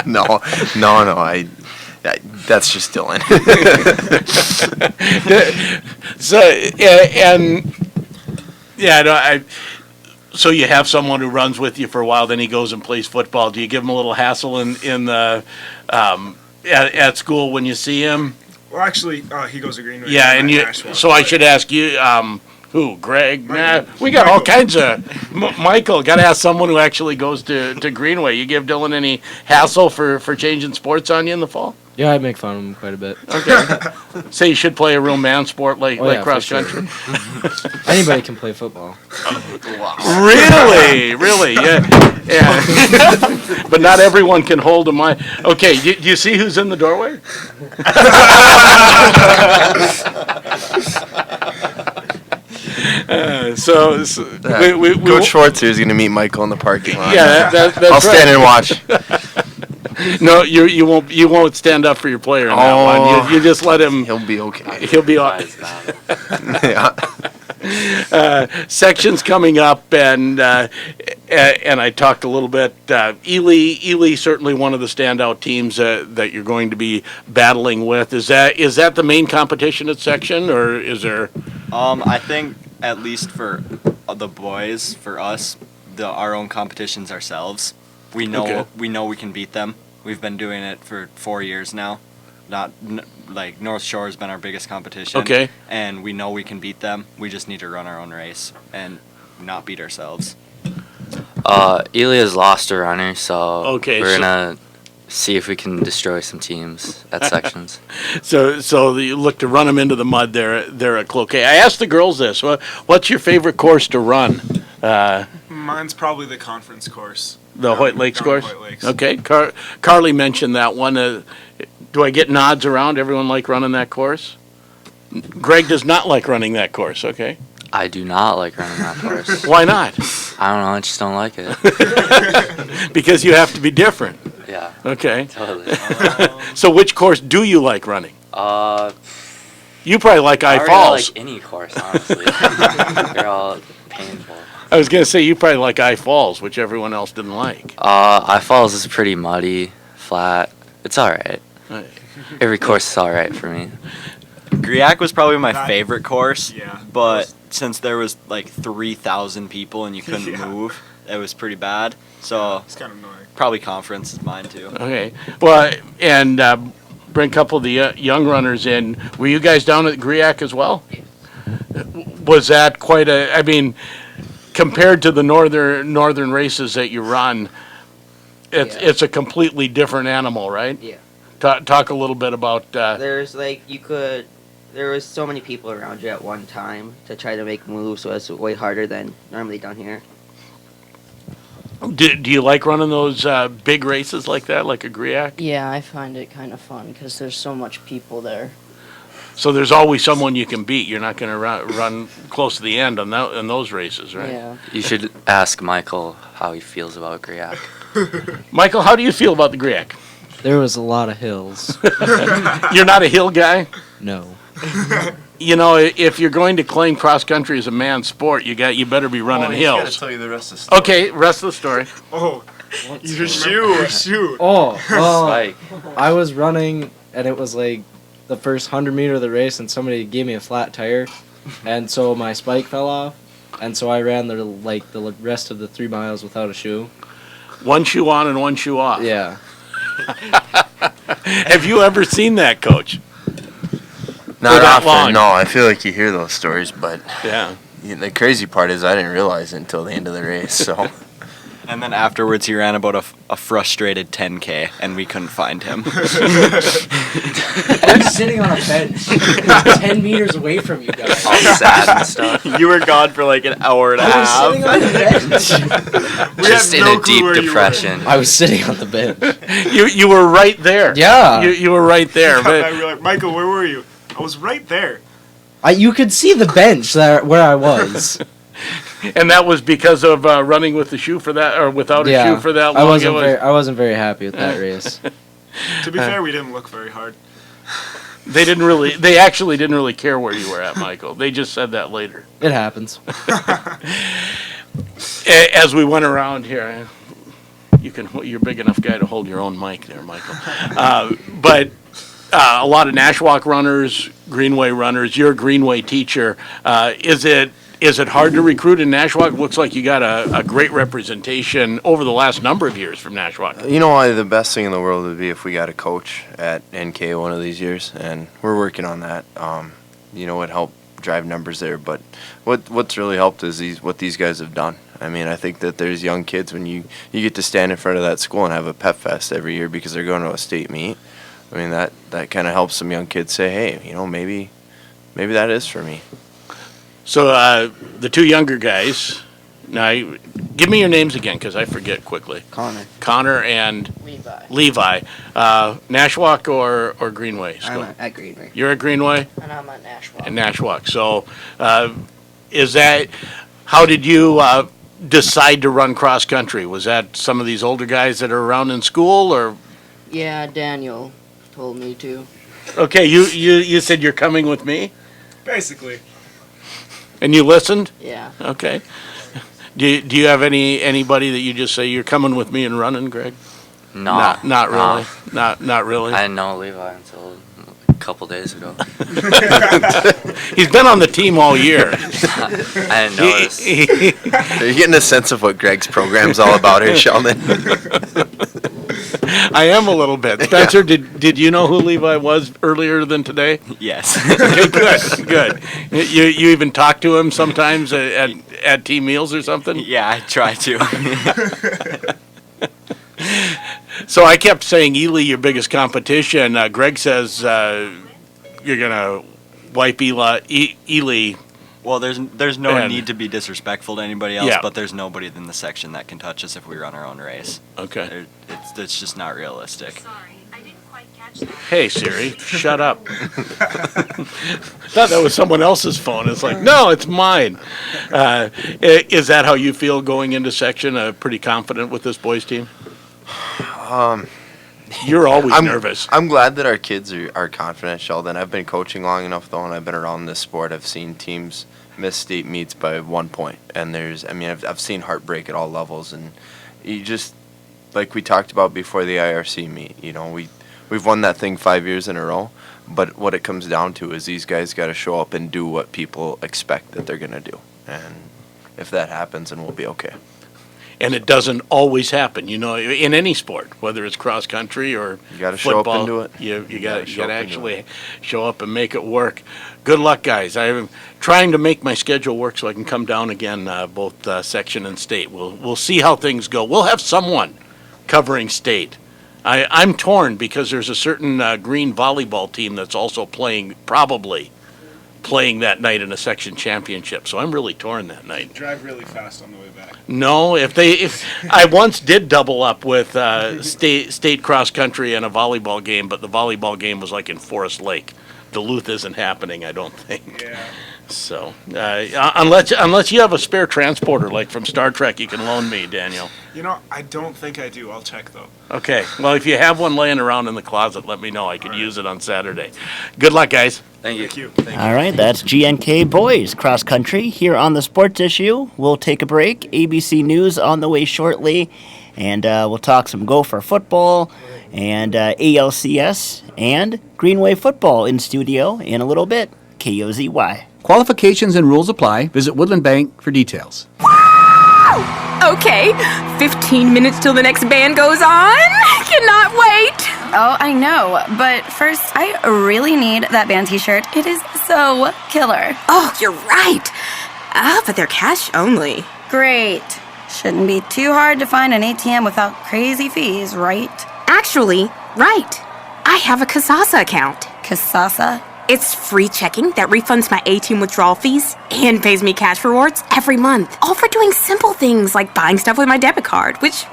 No. That's just Dylan. So so you have someone who runs with you for a while, then he goes and plays football. Do you give him a little hassle in the at school when you see him? Well, actually, he goes to Greenway. Yeah, and so I should ask you, who, Greg? Nah, we got all kinds of. Michael, got to ask someone who actually goes to Greenway. You give Dylan any hassle for changing sports on you in the fall? Yeah, I make fun of him quite a bit. Okay. Say you should play a real man sport like cross country. Sure. Anybody can play football. Really? Yeah. But not everyone can hold a mic. Okay, do you see who's in the doorway? Coach Schwartz here is going to meet Michael in the parking lot. Yeah, that's I'll stand and watch. No, you won't stand up for your player in that one. You just let him. He'll be okay. He'll be all Yeah. Sections coming up, and I talked a little bit. Ely certainly one of the standout teams that you're going to be battling with. Is that the main competition at section, or is there? I think at least for the boys, for us, our own competitions ourselves. We know we can beat them. We've been doing it for 4 years now. Like North Shore has been our biggest competition. Okay. And we know we can beat them. We just need to run our own race and not beat ourselves. Ely has lost a runner, so we're gonna see if we can destroy some teams at sections. So you look to run them into the mud there at Cloquet. I asked the girls this. What's your favorite course to run? Mine's probably the conference course. The Hoyt Lakes course? Hoyt Lakes. Okay. Carly mentioned that one. Do I get nods around? Everyone like running that course? Greg does not like running that course, okay? I do not like running that course. Why not? I don't know, I just don't like it. Because you have to be different. Yeah. Okay. Totally. So which course do you like running? You probably like I I really Falls. like any course, honestly. They're all painful. I was going to say you probably like I Falls, which everyone else didn't like. I Falls is pretty muddy, flat. It's all right. Every course is all right for me. Griac was probably my favorite course, but since there was like 3,000 people and you couldn't move, it was pretty bad. So it's kind of annoying. Probably conference is mine too. Okay. Well, and bring a couple of the young runners in. Were you guys down at Griac as well? Was that quite I mean, compared to the northern races that you run, it's a completely different animal, right? Yeah. Talk a little bit about. There's there was so many people around you at one time to try to make moves, so it's way harder than normally down here. Do you like running those big races like that, like a Griac? Yeah, I find it kind of fun because there's so much people there. So there's always someone you can beat. You're not going to run close to the end on those races, right? Yeah. You should ask Michael how he feels about Griac. Michael, how do you feel about the Griac? There was a lot of hills. You're not a hill guy? No. You know, if you're going to claim cross country as a man's sport, you better be running hills. I got to tell you the rest of the story. Okay, rest of the story. Oh, shoot. Oh, I was running, and it was like the first 100 meter of the race, and somebody gave me a flat tire, and so my spike fell off, and so I ran the rest of the 3 miles without a shoe. One shoe on and one shoe off. Yeah. Have you ever seen that, Coach? Not that often. long? No, I feel like you hear those stories, but yeah. The crazy part is I didn't realize it until the end of the race. So. And then afterwards, he ran about a frustrated 10K, and we couldn't find him. I was sitting on a bench 10 meters away from you guys. All sad and stuff. You were gone for like an hour and a I was half. sitting on the bench. Just in a deep depression. I was sitting on the bench. You were right there. Yeah. You were right there. And But I were like, Michael, where were you? I was right there. You could see the bench where I was. and that was because of running with the shoe for that, or without a shoe for that long. I wasn't very happy with that race. To be fair, we didn't look very hard. They actually didn't really care where you were at, Michael. They just said that later. It happens. As we went around here, you're a big enough guy to hold your own mic there, Michael. But a lot of Nashwauk runners, Greenway runners. You're a Greenway teacher. Is it hard to recruit in Nashwauk? Looks like you got a great representation over the last number of years from Nashwauk. You know, the best thing in the world would be if we got a coach at NK one of these years, and we're working on that. It helped drive numbers there, but what's really helped is what these guys have done. I mean, I think that there's young kids when you get to stand in front of that school and have a pep fest every year because they're going to a state meet. I mean, that kind of helps some young kids say, hey, maybe that is for me. So the two younger guys, now give me your names again because I forget quickly. Connor and Levi. Nashwauk or Greenway school? I'm at Greenway. You're at Greenway? And I'm at Nashwauk. And Nashwauk. So how did you decide to run cross country? Was that some of these older guys that are around in school, or? Yeah, Daniel told me to. Okay, you said you're coming with me? Basically. And you listened? Yeah. Okay. Do you have anybody that you just say you're coming with me and running, Greg? No. Not really. No. Not really. I didn't know Levi until a couple days ago. He's been on the team all year. I didn't notice. Are you getting a sense of what Greg's program's all about here, Sheldon? I am a little bit. Spencer, did you know who Levi was earlier than today? Yes. Okay, good. You even talk to him sometimes at team meals or something? Yeah, I try to. So I kept saying Ely, your biggest competition. Greg says you're gonna wipe Ely. Well, there's no need to be disrespectful to anybody else, Yeah. but there's nobody in the section that can touch us if we run our own race. Okay. It's just not realistic. Hey Siri, shut up. Thought that was someone else's phone. It's like, no, it's mine. Is that how you feel going into section? Pretty confident with this boys team? You're always nervous. I'm glad that our kids are confident, Sheldon. I've been coaching long enough, though, and I've been around this sport. I've seen teams miss state meets by 1 point. And I've seen heartbreak at all levels. And you just, like we talked about before the IRC meet, we've won that thing 5 years in a row. But what it comes down to is these guys got to show up and do what people expect that they're going to do. And if that happens, then we'll be okay. And it doesn't always happen, in any sport, whether it's cross country or you got to show up and do it. You got to actually show up and make it work. Good luck, guys. I'm trying to make my schedule work so I can come down again, both section and state. We'll see how things go. We'll have someone covering state. I'm torn because there's a certain green volleyball team that's also probably playing that night in a section championship. So I'm really torn that night. Drive really fast on the way back. No, if I once did double up with state cross country and a volleyball game, but the volleyball game was like in Forest Lake. Duluth isn't happening, I don't think. Yeah. So unless you have a spare transporter like from Star Trek, you can loan me, Daniel. I don't think I do. I'll check though. Okay. Well, if you have one laying around in the closet, let me know. I could use it on Saturday. Good luck, guys. Thank you. All right, that's GNK Boys Cross Country here on the Sports Issue. We'll take a break. ABC News on the way shortly, and we'll talk some Gopher football and ALCS and Greenway football in studio in a little bit. KOZY. Qualifications and rules apply. Visit Woodland Bank for details. Okay, 15 minutes till the next band goes on. Cannot wait. Oh, I know, but first, I really need that band t-shirt. It is so killer. Oh, you're right. But they're cash only. Great. Shouldn't be too hard to find an ATM without crazy fees, right? Actually, right. I have a Kasasa account. Kasasa? It's free checking that refunds my ATM withdrawal fees and pays me cash rewards every month. All for doing simple things like buying stuff with my debit card, which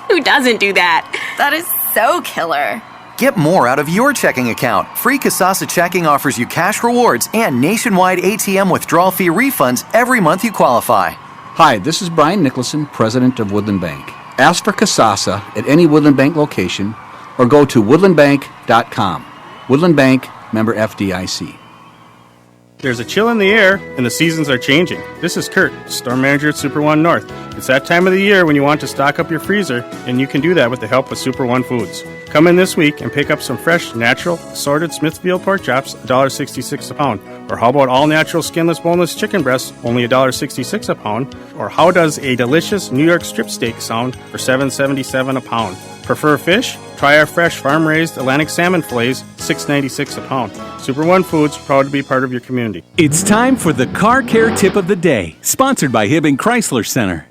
who doesn't do that? That is so killer. Get more out of your checking account. Free Kasasa Checking offers you cash rewards and nationwide ATM withdrawal fee refunds every month you qualify. Hi, this is Brian Nicholson, president of Woodland Bank. Ask for Kasasa at any Woodland Bank location or go to woodlandbank.com. Woodland Bank, member FDIC. There's a chill in the air, and the seasons are changing. This is Kurt, store manager at Super One North. It's that time of the year when you want to stock up your freezer, and you can do that with the help of Super One Foods. Come in this week and pick up some fresh, natural, assorted Smithfield pork chops, $1.66 a pound. Or how about all-natural, skinless, boneless chicken breasts, only $1.66 a pound? Or how does a delicious New York strip steak sound for $7.77 a pound? Prefer fish? Try our fresh farm-raised Atlantic salmon fillets, $6.96 a pound. Super One Foods, proud to be part of your community. It's time for the Car Care Tip of the Day, sponsored by Hibbing Chrysler Center.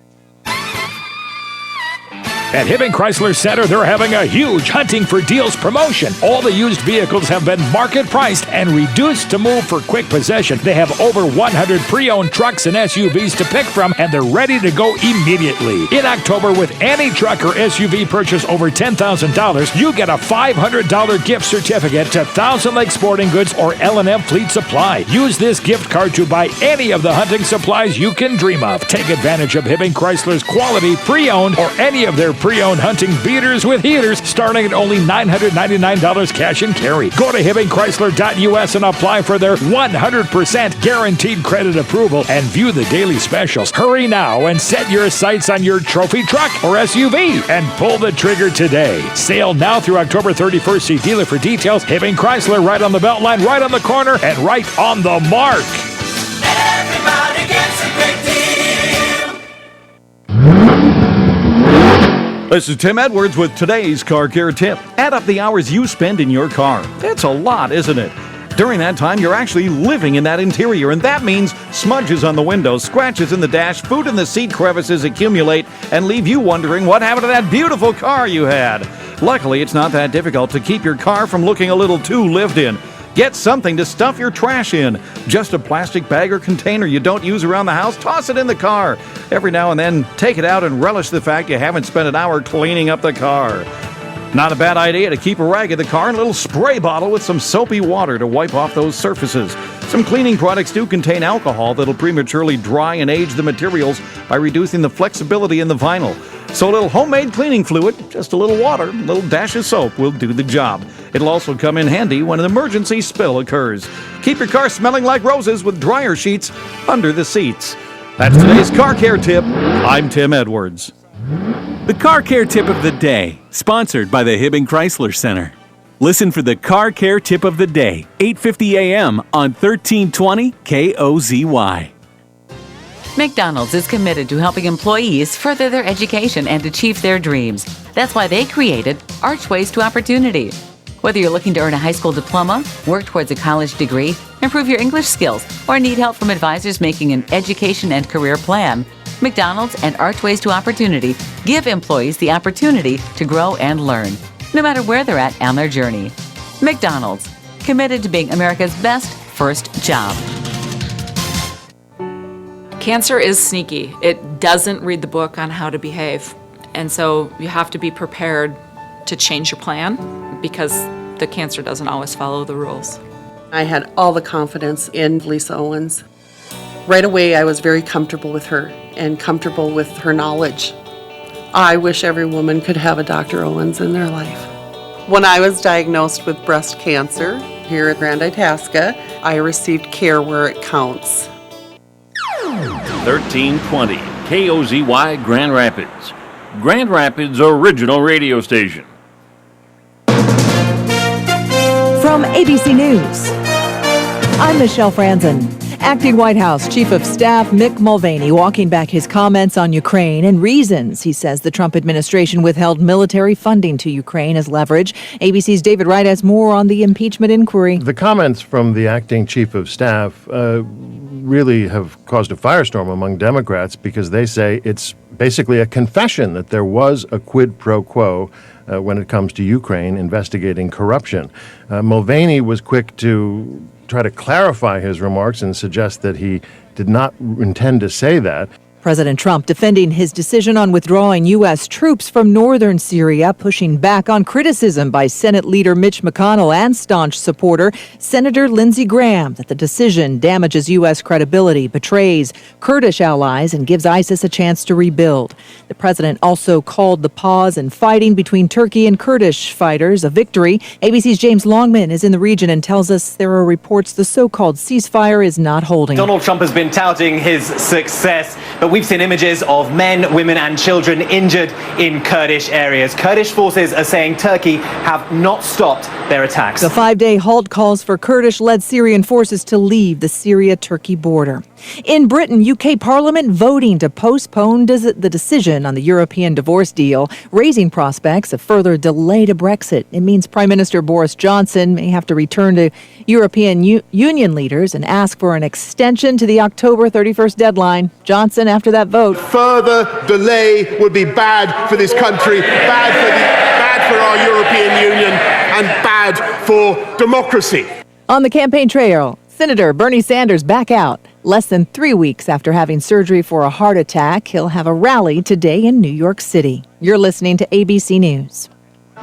At Hibbing Chrysler Center, they're having a huge Hunting for Deals promotion. All the used vehicles have been market priced and reduced to move for quick possession. They have over 100 pre-owned trucks and SUVs to pick from, and they're ready to go immediately. In October, with any truck or SUV purchase over $10,000, you get a $500 gift certificate to Thousand Lake Sporting Goods or L&M Fleet Supply. Use this gift card to buy any of the hunting supplies you can dream of. Take advantage of Hibbing Chrysler's quality pre-owned or any of their pre-owned hunting beaters with heaters starting at only $999 cash and carry. Go to HibbingChrysler.us and apply for their 100% guaranteed credit approval and view the daily specials. Hurry now and set your sights on your trophy truck or SUV and pull the trigger today. Sale now through October 31st. See dealer for details. Hibbing Chrysler, right on the belt line, right on the corner, and right on the mark. Everybody gets a great deal. This is Tim Edwards with today's Car Care Tip. Add up the hours you spend in your car. It's a lot, isn't it? During that time, you're actually living in that interior, and that means smudges on the windows, scratches in the dash, food in the seat crevices accumulate and leave you wondering what happened to that beautiful car you had. Luckily, it's not that difficult to keep your car from looking a little too lived in. Get something to stuff your trash in. Just a plastic bag or container you don't use around the house, toss it in the car. Every now and then, take it out and relish the fact you haven't spent an hour cleaning up the car. Not a bad idea to keep a rag in the car and a little spray bottle with some soapy water to wipe off those surfaces. Some cleaning products do contain alcohol that'll prematurely dry and age the materials by reducing the flexibility in the vinyl. So a little homemade cleaning fluid, just a little water, a little dash of soap will do the job. It'll also come in handy when an emergency spill occurs. Keep your car smelling like roses with dryer sheets under the seats. That's today's Car Care Tip. I'm Tim Edwards. The Car Care Tip of the Day, sponsored by the Hibbing Chrysler Center. Listen for the Car Care Tip of the Day, 8:50 a.m. on 1320 KOZY. McDonald's is committed to helping employees further their education and achieve their dreams. That's why they created Archways to Opportunity. Whether you're looking to earn a high school diploma, work towards a college degree, improve your English skills, or need help from advisors making an education and career plan, McDonald's and Archways to Opportunity give employees the opportunity to grow and learn, no matter where they're at on their journey. McDonald's, committed to being America's best first job. Cancer is sneaky. It doesn't read the book on how to behave. And so you have to be prepared to change your plan because the cancer doesn't always follow the rules. I had all the confidence in Lisa Owens. Right away, I was very comfortable with her and comfortable with her knowledge. I wish every woman could have a Dr. Owens in their life. When I was diagnosed with breast cancer here at Grand Itasca, I received care where it counts. 1320 KOZY Grand Rapids, Grand Rapids' original radio station. From ABC News, I'm Michelle Franzen. Acting White House Chief of Staff Mick Mulvaney walking back his comments on Ukraine and reasons he says the Trump administration withheld military funding to Ukraine as leverage. ABC's David Wright has more on the impeachment inquiry. The comments from the acting Chief of Staff really have caused a firestorm among Democrats because they say it's basically a confession that there was a quid pro quo when it comes to Ukraine investigating corruption. Mulvaney was quick to try to clarify his remarks and suggest that he did not intend to say that. President Trump defending his decision on withdrawing U.S. troops from northern Syria, pushing back on criticism by Senate leader Mitch McConnell and staunch supporter Senator Lindsey Graham that the decision damages U.S. credibility, betrays Kurdish allies, and gives ISIS a chance to rebuild. The president also called the pause in fighting between Turkey and Kurdish fighters a victory. ABC's James Longman is in the region and tells us there are reports the so-called ceasefire is not holding. Donald Trump has been touting his success, but we've seen images of men, women and children injured in Kurdish areas. Kurdish forces are saying Turkey have not stopped their attacks. The 5-day halt calls for Kurdish-led Syrian forces to leave the Syria-Turkey border. In Britain, UK Parliament voting to postpone the decision on the European divorce deal, raising prospects of further delay to Brexit. It means Prime Minister Boris Johnson may have to return to European Union leaders and ask for an extension to the October 31st deadline. Johnson, after that vote. Further delay would be bad for this country, bad for our European Union, and bad for democracy. On the campaign trail, Senator Bernie Sanders back out. Less than 3 weeks after having surgery for a heart attack, he'll have a rally today in New York City. You're listening to ABC News.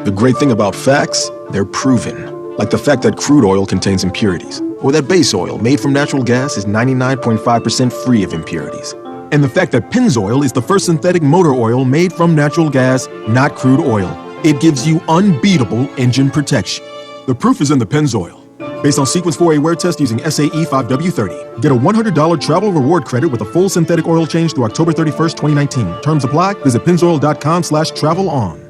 The great thing about facts, they're proven. Like the fact that crude oil contains impurities, or that base oil made from natural gas is 99.5% free of impurities. And the fact that Pennzoil is the first synthetic motor oil made from natural gas, not crude oil. It gives you unbeatable engine protection. The proof is in the Pennzoil. Based on Sequence 4A wear test using SAE 5W30. Get a $100 travel reward credit with a full synthetic oil change through October 31st, 2019. Terms apply. Visit pennzoil.com/travel on.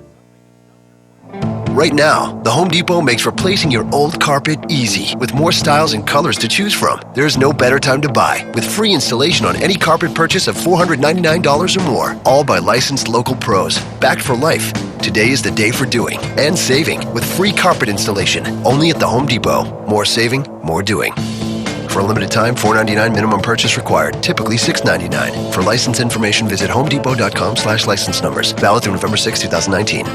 Right now, the Home Depot makes replacing your old carpet easy with more styles and colors to choose from. There's no better time to buy with free installation on any carpet purchase of $499 or more, all by licensed local pros, backed for life. Today is the day for doing and saving with free carpet installation only at the Home Depot. More saving, more doing. For a limited time, $499 minimum purchase required. Typically $699. For license information, visit homedepot.com/license numbers. Valid through November 6, 2019.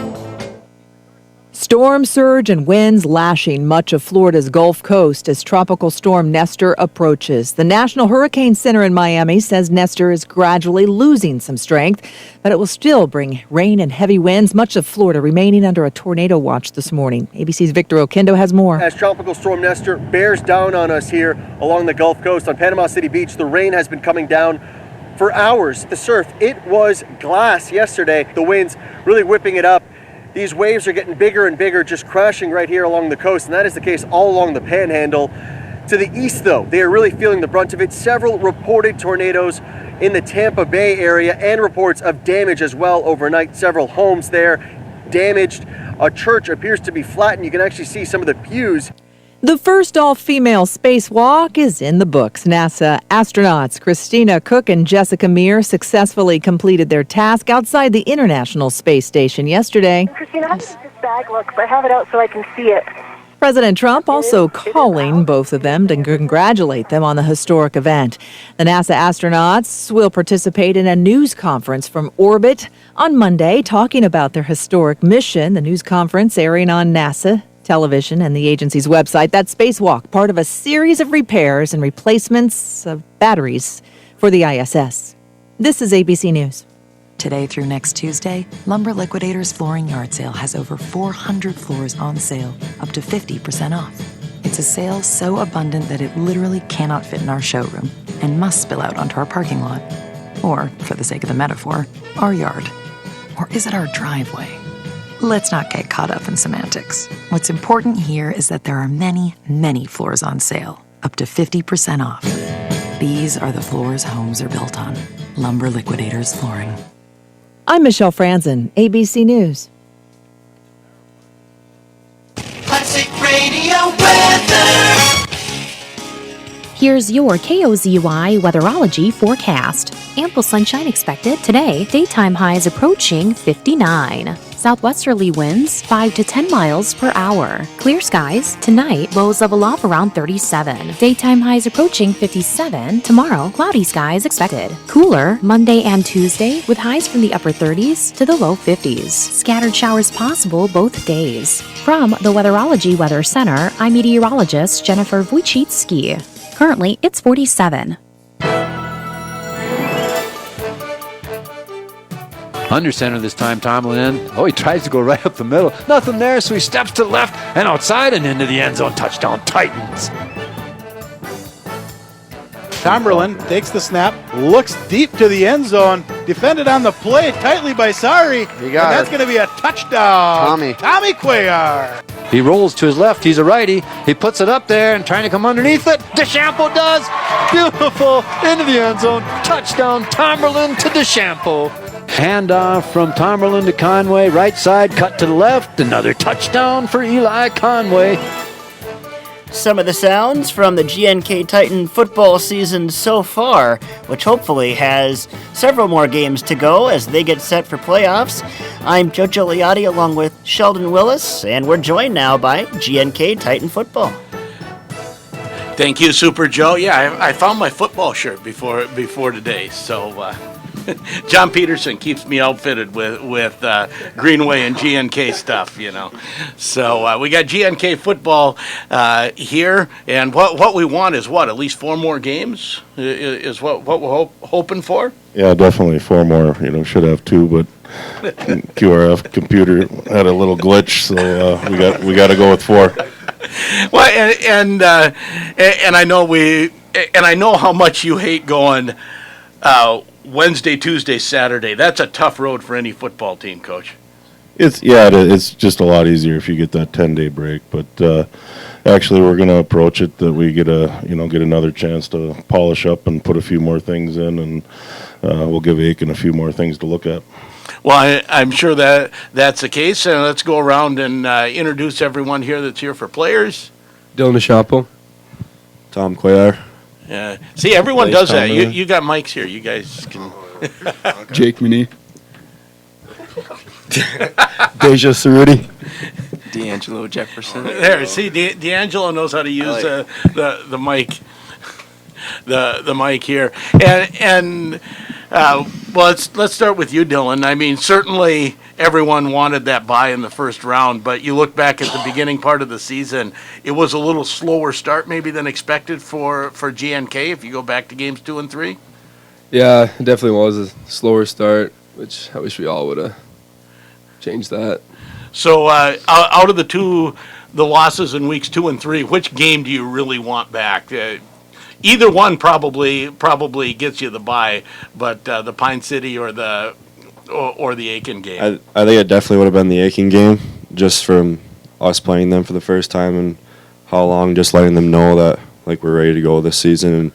Storm surge and winds lashing much of Florida's Gulf Coast as Tropical Storm Nestor approaches. The National Hurricane Center in Miami says Nestor is gradually losing some strength, but it will still bring rain and heavy winds, much of Florida remaining under a tornado watch this morning. ABC's Victor Oquendo has more. As Tropical Storm Nestor bears down on us here along the Gulf Coast on Panama City Beach, the rain has been coming down for hours. The surf, it was glass yesterday. The winds really whipping it up. These waves are getting bigger and bigger, just crashing right here along the coast, and that is the case all along the Panhandle. To the east, though, they are really feeling the brunt of it. Several reported tornadoes in the Tampa Bay area and reports of damage as well overnight. Several homes there damaged. A church appears to be flattened. You can actually see some of the pews. The first all-female spacewalk is in the books. NASA astronauts Christina Cook and Jessica Meir successfully completed their task outside the International Space Station yesterday. Christina, how does this bag look? I have it out so I can see it. President Trump also calling both of them to congratulate them on the historic event. The NASA astronauts will participate in a news conference from orbit on Monday, talking about their historic mission. The news conference airing on NASA television and the agency's website. That spacewalk, part of a series of repairs and replacements of batteries for the ISS. This is ABC News. Today through next Tuesday, Lumber Liquidators Flooring Yard Sale has over 400 floors on sale, up to 50% off. It's a sale so abundant that it literally cannot fit in our showroom and must spill out onto our parking lot. Or, for the sake of the metaphor, our yard. Or is it our driveway? Let's not get caught up in semantics. What's important here is that there are many, many floors on sale, up to 50% off. These are the floors homes are built on. Lumber Liquidators Flooring. I'm Michelle Franzen, ABC News. Classic Radio weather. Here's your KOZY weatherology forecast. Ample sunshine expected today. Daytime highs approaching 59. Southwesterly winds 5 to 10 miles per hour. Clear skies tonight. Lows level off around 37. Daytime highs approaching 57. Tomorrow, cloudy skies expected. Cooler Monday and Tuesday with highs from the upper 30s to the low 50s. Scattered showers possible both days. From the Weatherology Weather Center, I'm meteorologist Jennifer Wojcicki. Currently, it's 47. Under center this time, Tomlin. Oh, he tries to go right up the middle. Nothing there, so he steps to the left and outside and into the end zone. Touchdown, Titans. Tomberlin takes the snap, looks deep to the end zone, defended on the play tightly by Sari. And that's going to be a touchdown. Tommy Cuellar. He rolls to his left. He's a righty. He puts it up there and trying to come underneath it. DeChambeau does. Beautiful. Into the end zone. Touchdown, Tomberlin to DeChambeau. Handoff from Tomberlin to Conway. Right side, cut to the left. Another touchdown for Eli Conway. Some of the sounds from the GNK Titan football season so far, which hopefully has several more games to go as they get set for playoffs. I'm Jojo Liotti along with Sheldon Willis, and we're joined now by GNK Titan football. Thank you, Super Joe. Yeah, I found my football shirt before today, so John Peterson keeps me outfitted with Greenway and GNK stuff, you know. So we got GNK football here, and what we want is at least 4 more games is what we're hoping for. Yeah, definitely 4 more. Should have 2, but QRF computer had a little glitch, so we got to go with 4. Well, and I know how much you hate going Wednesday, Tuesday, Saturday. That's a tough road for any football team, Coach. It's just a lot easier if you get that 10-day break. But actually, we're going to approach it that we get another chance to polish up and put a few more things in, and we'll give Aiken a few more things to look at. Well, I'm sure that's the case. And let's go around and introduce everyone here that's here for players. Dylan DeChambeau. Tom Cuellar. Yeah. See, everyone does that. You got mics here. You guys can. Jake Minnie. Deja Cerruti. D'Angelo Jefferson. There, see, D'Angelo knows how to use the mic. The mic here, and well, let's start with you, Dylan. I mean, certainly everyone wanted that bye in the first round, but you look back at the beginning part of the season, it was a little slower start maybe than expected for GNK if you go back to games 2 and 3. Yeah, it definitely was a slower start, which I wish we all would have changed that. So out of the losses in weeks 2 and 3, which game do you really want back? Either one probably gets you the bye, but the Pine City or the Aiken game. I think it definitely would have been the Aiken game, just from us playing them for the first time and how long, just letting them know that we're ready to go this season and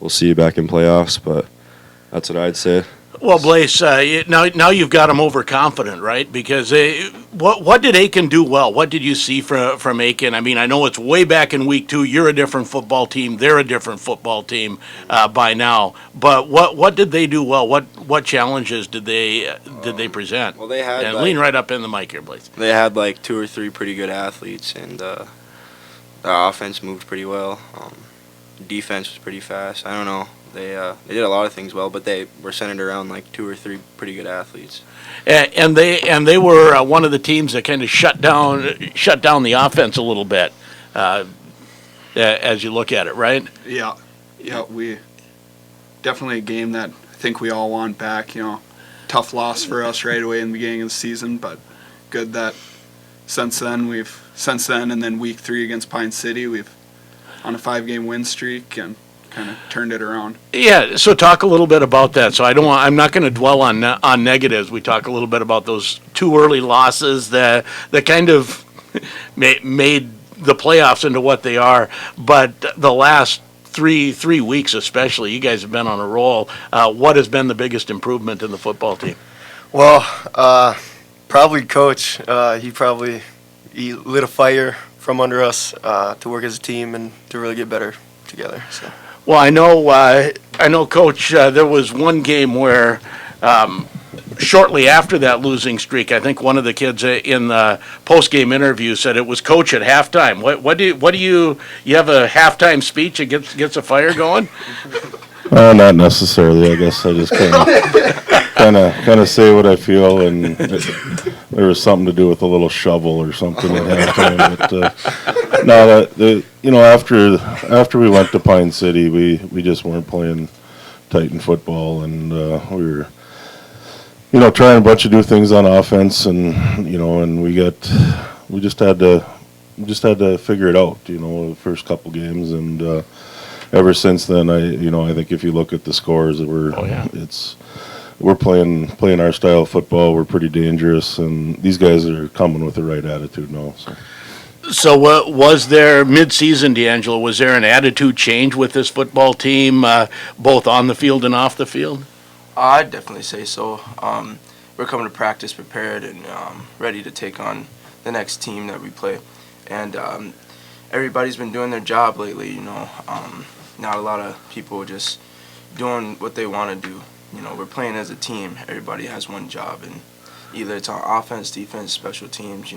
we'll see you back in playoffs. But that's what I'd say. Well, Blaze, now you've got them overconfident, right? Because what did Aiken do well? What did you see from Aiken? I mean, I know it's way back in week 2. You're a different football team. They're a different football team by now. But what did they do well? What challenges did they present? Well, they had. And lean right up in the mic here, Blaze. They had 2 or 3 pretty good athletes, and the offense moved pretty well. Defense was pretty fast. I don't know. They did a lot of things well, but they were centered around 2 or 3 pretty good athletes. And they were one of the teams that kind of shut down the offense a little bit, as you look at it, right? Yeah, we definitely a game that I think we all want back. Tough loss for us right away in the beginning of the season, but good that since then and then week 3 against Pine City, we've on a 5-game win streak and kind of turned it around. Yeah, so talk a little bit about that. So I'm not going to dwell on negatives. We talk a little bit about those 2 early losses that kind of made the playoffs into what they are. But the last three weeks especially, you guys have been on a roll. What has been the biggest improvement in the football team? Well, probably Coach. He lit a fire from under us to work as a team and to really get better together. So. Well, I know, Coach. There was one game where, shortly after that losing streak, I think one of the kids in the post-game interview said it was Coach at halftime. What do you have a halftime speech that gets a fire going? Not necessarily. I guess I just kind of say what I feel, and there was something to do with a little shovel or something at halftime. But no, after we went to Pine City, we just weren't playing Titan football, and we were, trying a bunch of new things on offense, and and we just had to figure it out, the first couple games, and ever since then, I think if you look at the scores, we're playing our style of football. We're pretty dangerous, and these guys are coming with the right attitude now. So was there mid-season, D'Angelo? Was there an attitude change with this football team, both on the field and off the field? I'd definitely say so. We're coming to practice prepared and ready to take on the next team that we play, and everybody's been doing their job lately. Not a lot of people just doing what they want to do. We're playing as a team. Everybody has one job, and either it's on offense, defense, special teams.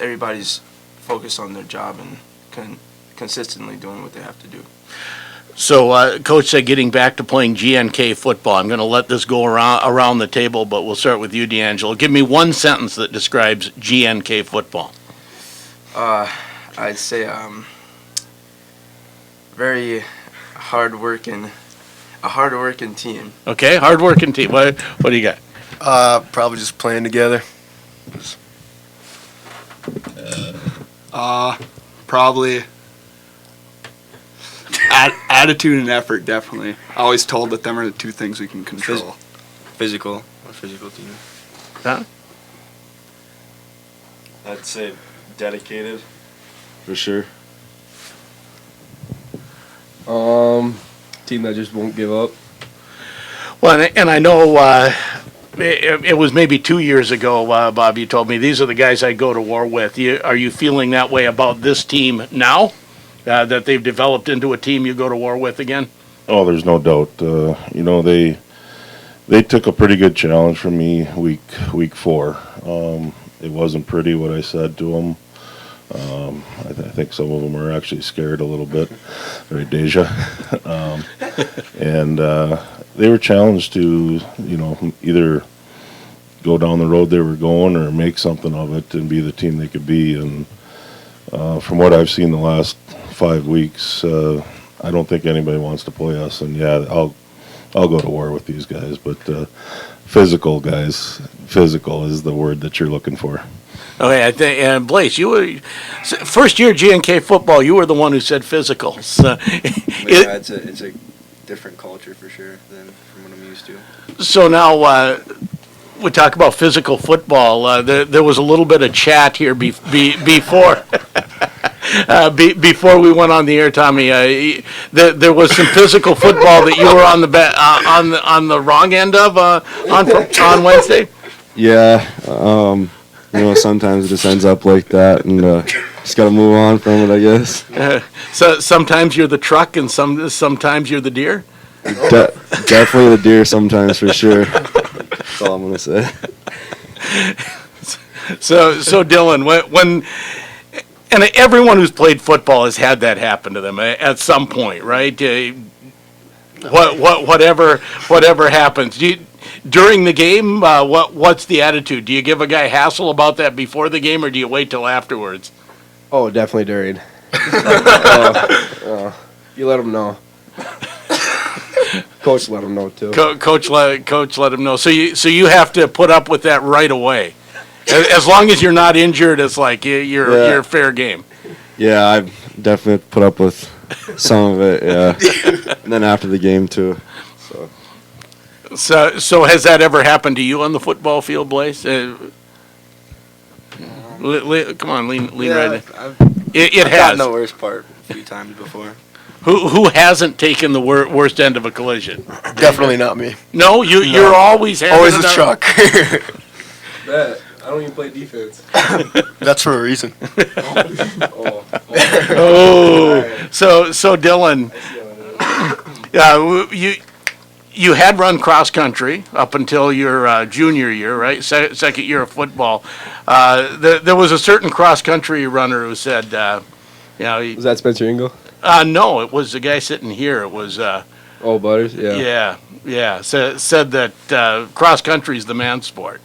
Everybody's focused on their job and consistently doing what they have to do. So, Coach said getting back to playing GNK football. I'm going to let this go around the table, but we'll start with you, D'Angelo. Give me one sentence that describes GNK football. I'd say very hard-working team. Okay, hard-working team. What do you got? Probably just playing together. Probably attitude and effort, definitely. I always told that them are the two things we can control. Physical team. Huh? I'd say dedicated, for sure. Team that just won't give up. Well, and I know it was maybe 2 years ago, Bob, you told me these are the guys I go to war with. Are you feeling that way about this team now, that they've developed into a team you go to war with again? Oh, there's no doubt. They took a pretty good challenge from me week 4. It wasn't pretty what I said to them. I think some of them are actually scared a little bit, right, Deja? And they were challenged to, either go down the road they were going or make something of it and be the team they could be. And from what I've seen the last 5 weeks, I don't think anybody wants to play us. And yeah, I'll go to war with these guys. But physical guys, physical is the word that you're looking for. Okay, and Blaze, you were first year GNK football. You were the one who said physical. So, it's a different culture for sure than from what I'm used to. So now we talk about physical football. There was a little bit of chat here before. Before we went on the air, Tommy, there was some physical football that you were on the wrong end of on Wednesday. Yeah. Sometimes it just ends up like that, and just got to move on from it, I guess. So sometimes you're the truck, and sometimes you're the deer? Definitely the deer sometimes, for sure. That's all I'm going to say. So Dylan, when and everyone who's played football has had that happen to them at some point, right? Whatever happens. During the game, what's the attitude? Do you give a guy hassle about that before the game, or do you wait till afterwards? Oh, definitely during. You let him know. Coach let him know too. Coach let him know. So you have to put up with that right away. As long as you're not injured, it's like you're fair game. Yeah, I've definitely put up with some of it. Yeah, and then after the game too. So has that ever happened to you on the football field, Blaze? Come on, lean right in. It has. I've gotten the worst part a few times before. Who hasn't taken the worst end of a collision? Definitely not me. No, you're always always a truck. I don't even play defense. That's for a reason. So Dylan, You had run cross country up until your junior year, right? Second year of football. There was a certain cross country runner who said, was that Spencer Ingle? No, it was the guy sitting here. It was. Oh, Butters. Yeah. Yeah. Said that cross country is the man's sport.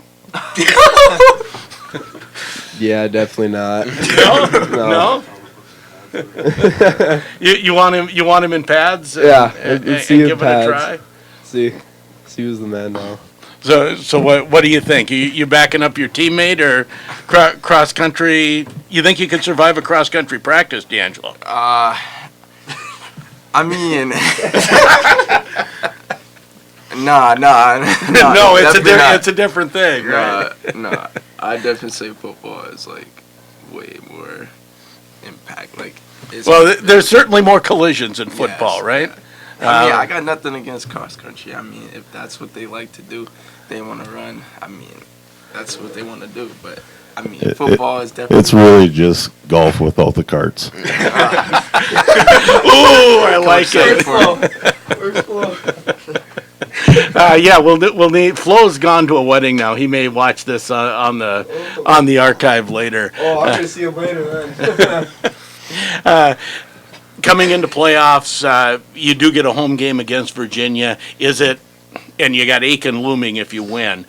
Yeah, definitely not. No. You want him? You want him in pads? And give it a try. See who's the man now. So what do you think? You backing up your teammate or cross country? You think you could survive a cross country practice, D'Angelo? I mean, nah. No, it's a different thing, right? Nah. I definitely say football is like way more impact. Like, there's certainly more collisions in football, right? I mean, I got nothing against cross country. I mean, if that's what they like to do, they want to run. I mean, that's what they want to do. But I mean, football is definitely. It's really just golf without the carts. Ooh, I like it. Where's Flo? Yeah, we'll need. Flo's gone to a wedding now. He may watch this on the archive later. Oh, I'm gonna see him later then. Coming into playoffs, you do get a home game against Virginia. And you got Aiken looming if you win.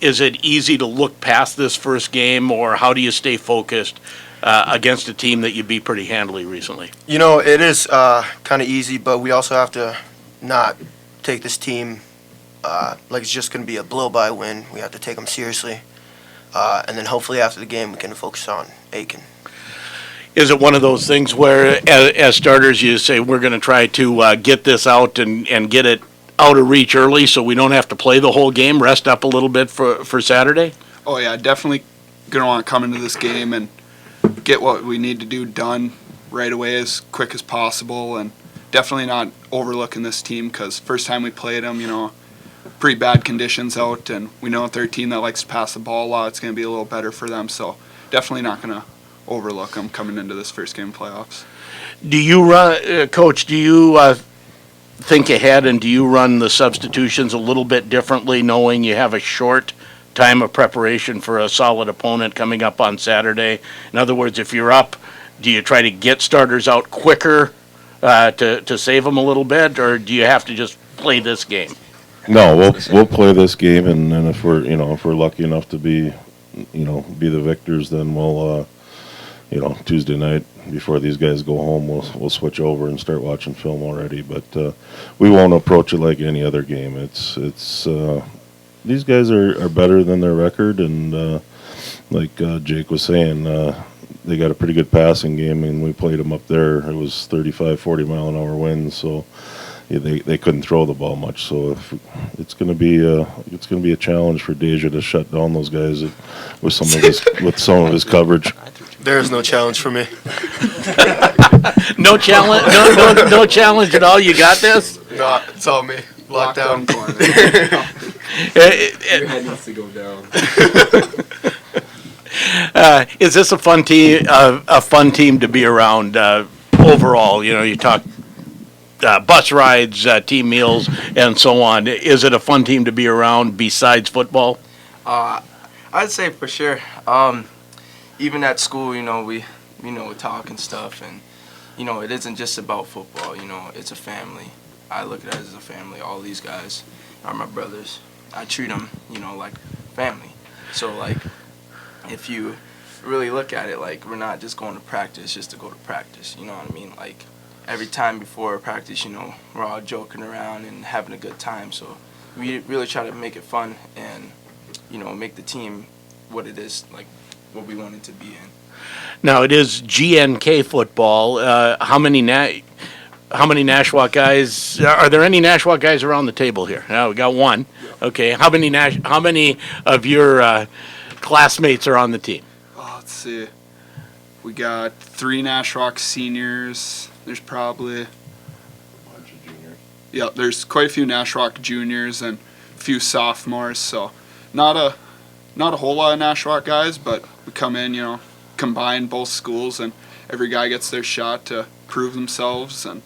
Is it easy to look past this first game, or how do you stay focused against a team that you beat pretty handily recently? You know, it is kind of easy, but we also have to not take this team like it's just going to be a blow-by win. We have to take them seriously. And then hopefully after the game we can focus on Aiken. Is it one of those things where, as starters, you say, we're going to try to get this out and get it out of reach early so we don't have to play the whole game, rest up a little bit for Saturday? Oh, yeah, definitely going to want to come into this game and get what we need to do done right away as quick as possible, and definitely not overlooking this team because first time we played them, you know, pretty bad conditions out, and we know if they're a team that likes to pass the ball a lot, it's going to be a little better for them, so definitely not going to overlook them coming into this first game of playoffs. Do you run, Coach, do you think ahead and do you run the substitutions a little bit differently knowing you have a short time of preparation for a solid opponent coming up on Saturday? In other words, if you're up, do you try to get starters out quicker to save them a little bit, or do you have to just play this game? No, we'll play this game, and then if we're lucky enough to be the victors, then we'll Tuesday night before these guys go home, we'll switch over and start watching film already. But we won't approach it like any other game. It's these guys are better than their record, and like Jake was saying, they got a pretty good passing game, and we played them up there. It was 35, 40 mile an hour winds, so they couldn't throw the ball much. So it's going to be a challenge for Deja to shut down those guys with some of his coverage. There is no challenge for me. No challenge. No challenge at all. You got this. No, it's all me. Locked down. Your head needs to go down. Is this a fun team? A fun team to be around overall. You talk bus rides, team meals, and so on. Is it a fun team to be around besides football? I'd say for sure. Even at school, we talk and stuff, and it isn't just about football. It's a family. I look at it as a family. All these guys are my brothers. I treat them, like family. So like, if you really look at it, like, we're not just going to practice just to go to practice. You know what I mean? Like, every time before practice, we're all joking around and having a good time. So we really try to make it fun and make the team what it is, like what we want it to be in. Now it is GNK football. How many Nashwauk guys? Are there any Nashwauk guys around the table here? No, we got one. Okay. How many of your classmates are on the team? Let's see. We got 3 Nashwauk seniors. There's probably a bunch of juniors. Yeah, there's quite a few Nashwauk juniors and a few sophomores. So not a whole lot of Nashwauk guys, but we come in, combine both schools, and every guy gets their shot to prove themselves and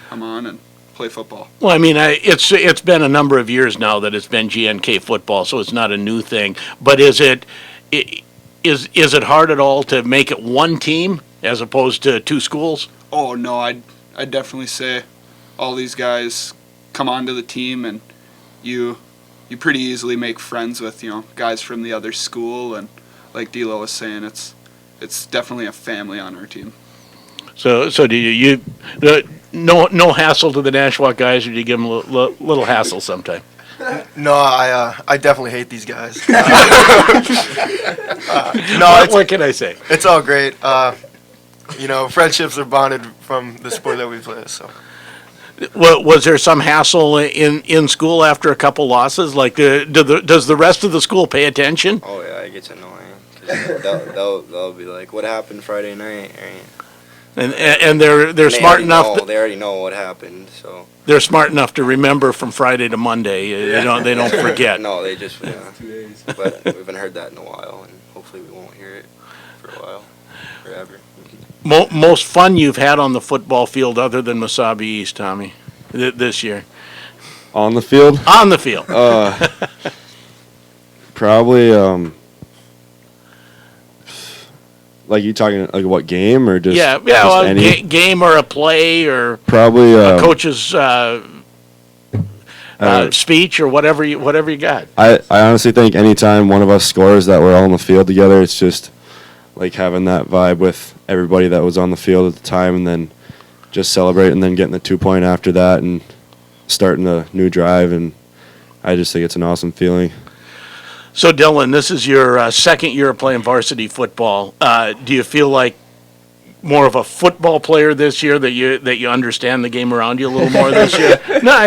come on and play football. Well, I mean, it's been a number of years now that it's been GNK football, so it's not a new thing. But is it hard at all to make it one team as opposed to two schools? Oh no, I'd definitely say all these guys come onto the team, and you pretty easily make friends with guys from the other school, and like D'Lo was saying, it's definitely a family on our team. So do you no hassle to the Nashwauk guys, or do you give them a little hassle sometime? No, I definitely hate these guys. What can I say? It's all great. Friendships are bonded from the sport that we play. So, was there some hassle in school after a couple losses? Like, does the rest of the school pay attention? Oh yeah, it gets annoying. 'Cause they'll be like, "What happened Friday night?" And they're smart enough. They already know what happened, so they're smart enough to remember from Friday to Monday. They don't forget. No, they just 2 days. But we haven't heard that in a while, and hopefully we won't hear it for a while, forever. Most fun you've had on the football field, other than Mesabi East, Tommy, this year? On the field? On the field. Probably. Like you talking like what game or just any? Game or a play or probably a coach's speech or whatever you got. I honestly think anytime one of us scores that we're all on the field together, it's just like having that vibe with everybody that was on the field at the time, and then just celebrate, and then getting the 2-point after that and starting a new drive, and I just think it's an awesome feeling. So, Dylan, this is your second year of playing varsity football. Do you feel like more of a football player this year, that you understand the game around you a little more this year? No,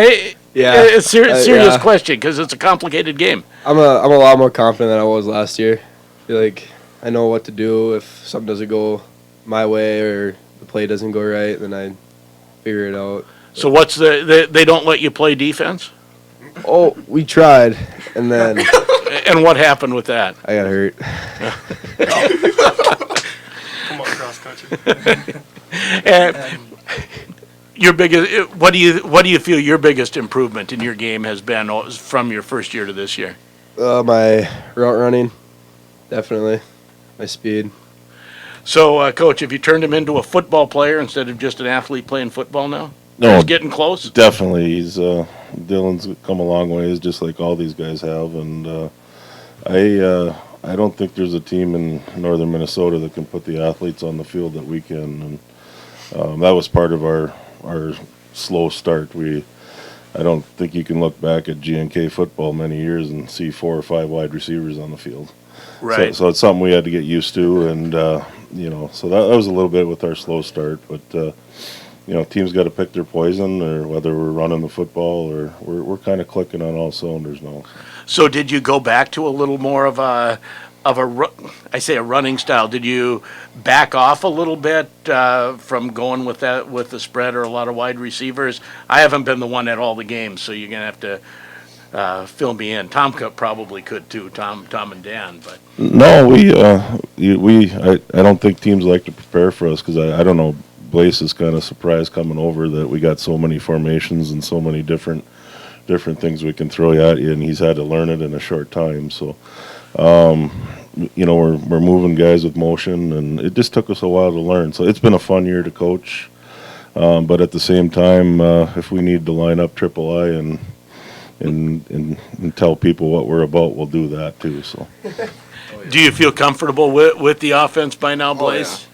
it's a serious question because it's a complicated game. I'm a lot more confident than I was last year. I feel like I know what to do if something doesn't go my way or the play doesn't go right, then I figure it out. So what's they don't let you play defense? Oh, we tried, and then... And what happened with that? I got hurt. Come on, cross country. And your biggest, what do you feel your biggest improvement in your game has been from your first year to this year? My route running, definitely. My speed. So, Coach, have you turned him into a football player instead of just an athlete playing football now? No, he's getting close. Definitely, Dylan's come a long ways, just like all these guys have, and I don't think there's a team in northern Minnesota that can put the athletes on the field that we can, and that was part of our slow start. I don't think you can look back at GNK football many years and see 4 or 5 wide receivers on the field. Right. So it's something we had to get used to, and so that was a little bit with our slow start, but. Teams got to pick their poison, or whether we're running the football, or we're kind of clicking on all cylinders now. So did you go back to a little more of a running style? Did you back off a little bit from going with the spread or a lot of wide receivers? I haven't been the one at all the games, so you're gonna have to fill me in. Tom probably could too. Tom and Dan, but no, I don't think teams like to prepare for us because I don't know. Blaise is kind of surprised coming over that we got so many formations and so many different things we can throw at you, and he's had to learn it in a short time. So, we're moving guys with motion, and it just took us a while to learn. So it's been a fun year to coach, but at the same time, if we need to line up III and tell people what we're about, we'll do that too. So, do you feel comfortable with the offense by now, Blaise?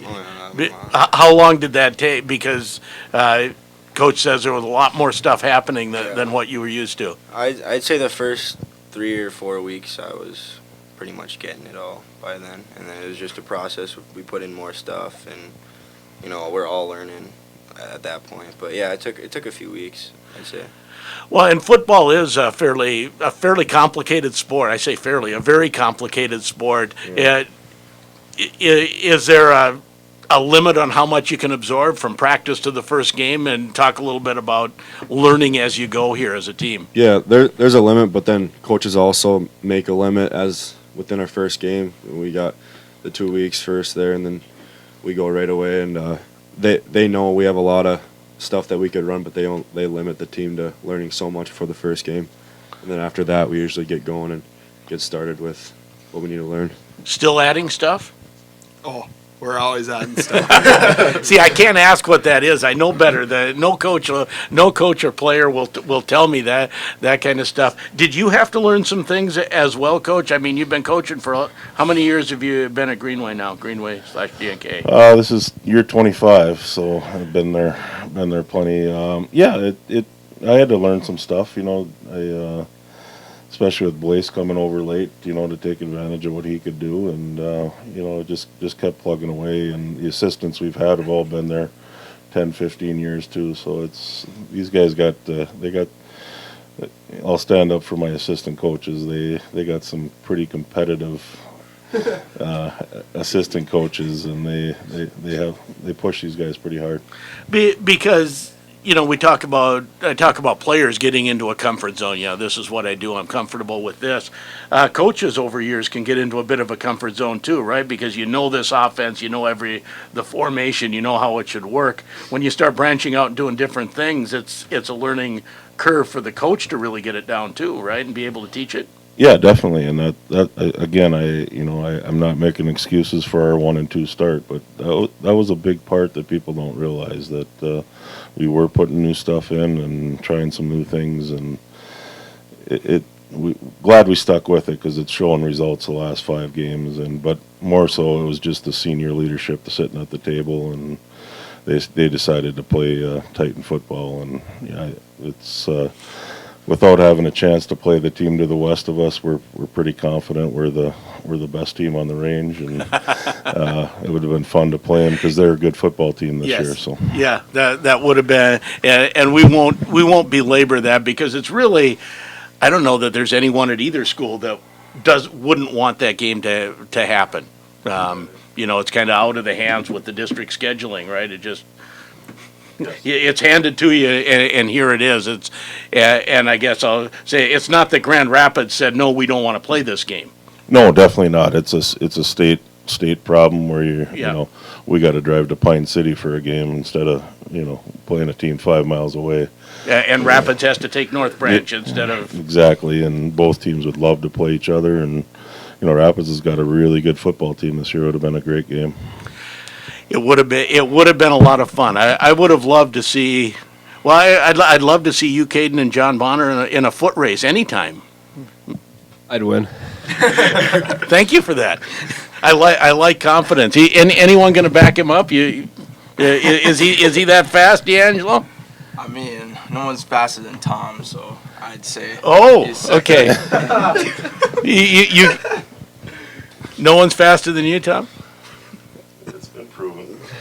Oh, How long did that take? Because Coach says there was a lot more stuff happening than what you were used to. I'd say the first 3 or 4 weeks I was pretty much getting it all by then, and then it was just a process. We put in more stuff, and we're all learning at that point. But yeah, it took a few weeks, I'd say. Well, and football is a fairly complicated sport. I say fairly, a very complicated sport. Yeah. Is there a limit on how much you can absorb from practice to the first game? And talk a little bit about learning as you go here as a team. Yeah, there's a limit, but then coaches also make a limit as within our first game. We got the 2 weeks first there, and then we go right away, and they know we have a lot of stuff that we could run, but they limit the team to learning so much for the first game. And then after that, we usually get going and get started with what we need to learn. Still adding stuff? Oh, we're always adding stuff. See, I can't ask what that is. I know better. No coach or player will tell me that kind of stuff. Did you have to learn some things as well, Coach? I mean, you've been coaching for how many years have you been at Greenway now? Greenway/GNK. This is year 25, so I've been there plenty. I had to learn some stuff. Especially with Blaise coming over late, to take advantage of what he could do, and just kept plugging away. And the assistants we've had have all been there 10, 15 years too. So these guys I'll stand up for my assistant coaches. They got some pretty competitive assistant coaches, and they push these guys pretty hard. Because I talk about players getting into a comfort zone. This is what I do. I'm comfortable with this. Coaches over years can get into a bit of a comfort zone too, right? Because this offense, the formation, how it should work. When you start branching out and doing different things, it's a learning curve for the coach to really get it down too, right? And be able to teach it. Yeah, definitely, and that again, I'm not making excuses for our 1 and 2 start, but that was a big part that people don't realize, that we were putting new stuff in and trying some new things, and we glad we stuck with it because it's showing results the last 5 games, but more so it was just the senior leadership sitting at the table, and they decided to play Titan football, and it's. Without having a chance to play the team to the west of us, we're pretty confident we're the best team on the range, and it would have been fun to play them because they're a good football team this year. So yeah, that would have been, and we won't belabor that because it's really, I don't know that there's anyone at either school that wouldn't want that game to happen. It's kind of out of the hands with the district scheduling, right? It's handed to you, and here it is. And I guess I'll say it's not that Grand Rapids said no, we don't want to play this game. No, definitely not. It's a state problem where we got to drive to Pine City for a game instead of playing a team 5 miles away. And Rapids has to take North Branch instead of exactly. And both teams would love to play each other, and Rapids has got a really good football team this year. It would have been a great game. It would have been a lot of fun. I would have loved to see. Well, I'd love to see you, Caden, and John Bonner in a foot race anytime. I'd win. Thank you for that. I like confidence. Anyone going to back him up? Is he that fast, D'Angelo? I mean, no one's faster than Tom, so I'd say. Oh, okay. you no one's faster than you, Tom?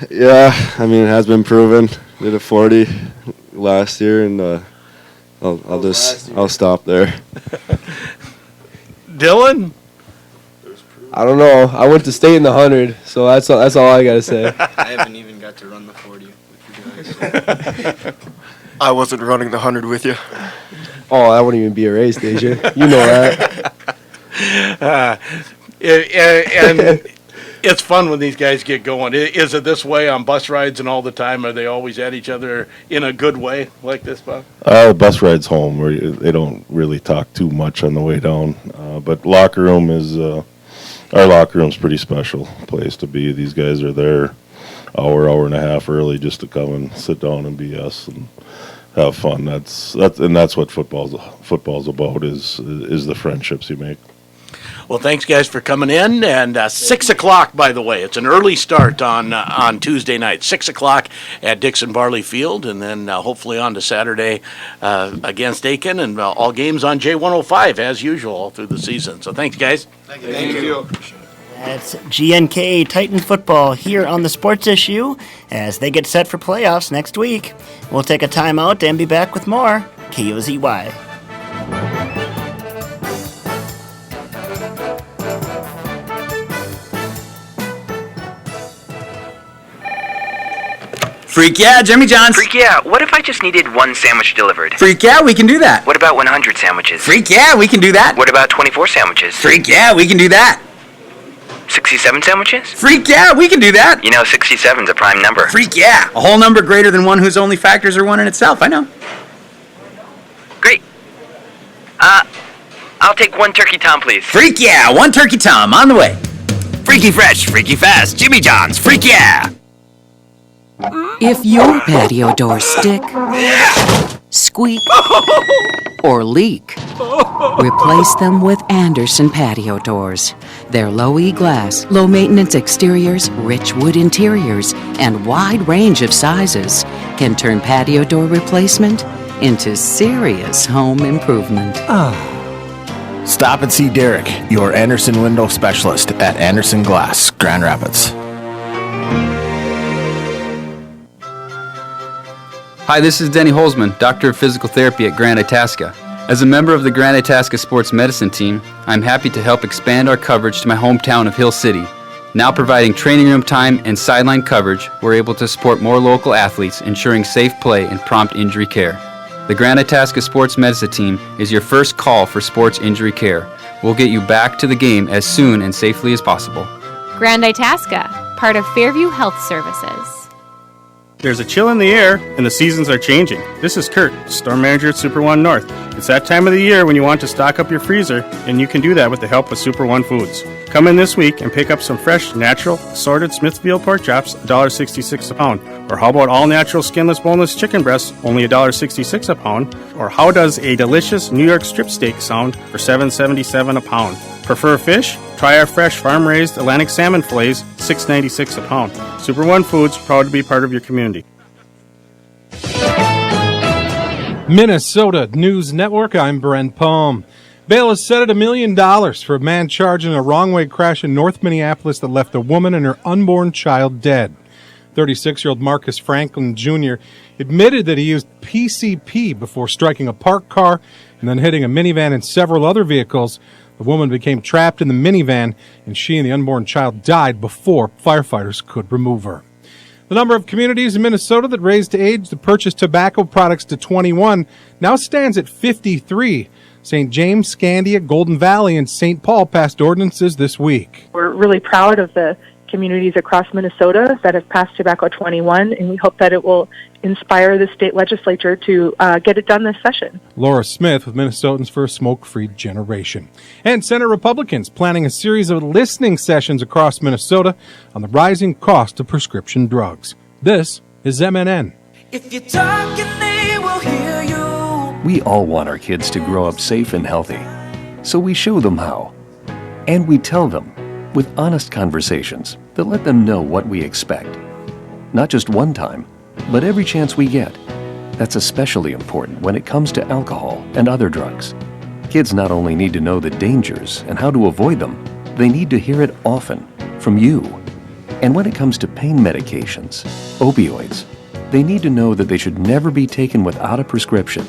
Yeah, I mean, it has been proven. Did a 40 last year, and I'll stop there. Dylan? I don't know. I went to state in the 100, so that's all I gotta say. I haven't even got to run the 40 with you guys. I wasn't running the 100 with you. Oh, that wouldn't even be a race, Deja. You know that. And it's fun when these guys get going. Is it this way on bus rides and all the time? Are they always at each other in a good way like this, Bob? The bus rides home where they don't really talk too much on the way down. But locker room our locker room's pretty special place to be. These guys are there hour and a half early just to come and sit down and BS and have fun. That's what football's about is the friendships you make. Well, thanks, guys, for coming in. And 6 o'clock, by the way. It's an early start on Tuesday night, 6 o'clock at Dixon Barley Field, and then hopefully on to Saturday against Aiken, and all games on J105, as usual, all through the season. So thanks, guys. Thank you. That's GNK Titan football here on the Sports Issue as they get set for playoffs next week. We'll take a timeout and be back with more KOZY. Freak yeah, Jimmy John's. Freak yeah, what if I just needed 1 sandwich delivered? Freak yeah, we can do that. What about 100 sandwiches? Freak yeah, we can do that. What about 24 sandwiches? Freak yeah, we can do that. 67 sandwiches? Freak yeah, we can do that. You know, 67's a prime number. Freak yeah, a whole number greater than one whose only factors are one in itself. I know. Great. I'll take 1 turkey tom, please. Freak yeah, 1 turkey tom on the way. Freaky fresh, freaky fast, Jimmy John's, freak yeah! If your patio doors stick, squeak, or leak, replace them with Anderson patio doors. Their low E-glass, low-maintenance exteriors, rich wood interiors, and wide range of sizes can turn patio door replacement into serious home improvement. Stop and see Derek, your Anderson window specialist at Anderson Glass, Grand Rapids. Hi, this is Denny Holzman, Doctor of Physical Therapy at Grand Itasca. As a member of the Grand Itasca Sports Medicine team, I'm happy to help expand our coverage to my hometown of Hill City. Now providing training room time and sideline coverage, we're able to support more local athletes, ensuring safe play and prompt injury care. The Grand Itasca Sports Medicine team is your first call for sports injury care. We'll get you back to the game as soon and safely as possible. Grand Itasca, part of Fairview Health Services. There's a chill in the air, and the seasons are changing. This is Kurt, store manager at Super One North. It's that time of the year when you want to stock up your freezer, and you can do that with the help of Super One Foods. Come in this week and pick up some fresh, natural, assorted Smithfield pork chops, $1.66 a pound. Or how about all-natural, skinless, boneless chicken breasts, only $1.66 a pound? Or how does a delicious New York strip steak sound for $7.77 a pound? Prefer fish? Try our fresh farm-raised Atlantic salmon fillets, $6.96 a pound. Super One Foods, proud to be part of your community. Minnesota News Network, I'm Brent Palm. Bail is set at $1 million for a man charged in a wrong-way crash in North Minneapolis that left a woman and her unborn child dead. 36-year-old Marcus Franklin Jr. admitted that he used PCP before striking a parked car and then hitting a minivan and several other vehicles. The woman became trapped in the minivan, and she and the unborn child died before firefighters could remove her. The number of communities in Minnesota that raised the age to purchase tobacco products to 21 now stands at 53. St. James, Scandia, Golden Valley, and St. Paul passed ordinances this week. We're really proud of the communities across Minnesota that have passed Tobacco 21, and we hope that it will inspire the state legislature to get it done this session. Laura Smith with Minnesotans for a Smoke-Free Generation. And Senate Republicans planning a series of listening sessions across Minnesota on the rising cost of prescription drugs. This is MNN. If you're talking, they will hear you. We all want our kids to grow up safe and healthy, so we show them how. And we tell them with honest conversations that let them know what we expect. Not just one time, but every chance we get. That's especially important when it comes to alcohol and other drugs. Kids not only need to know the dangers and how to avoid them, they need to hear it often from you. And when it comes to pain medications, opioids, they need to know that they should never be taken without a prescription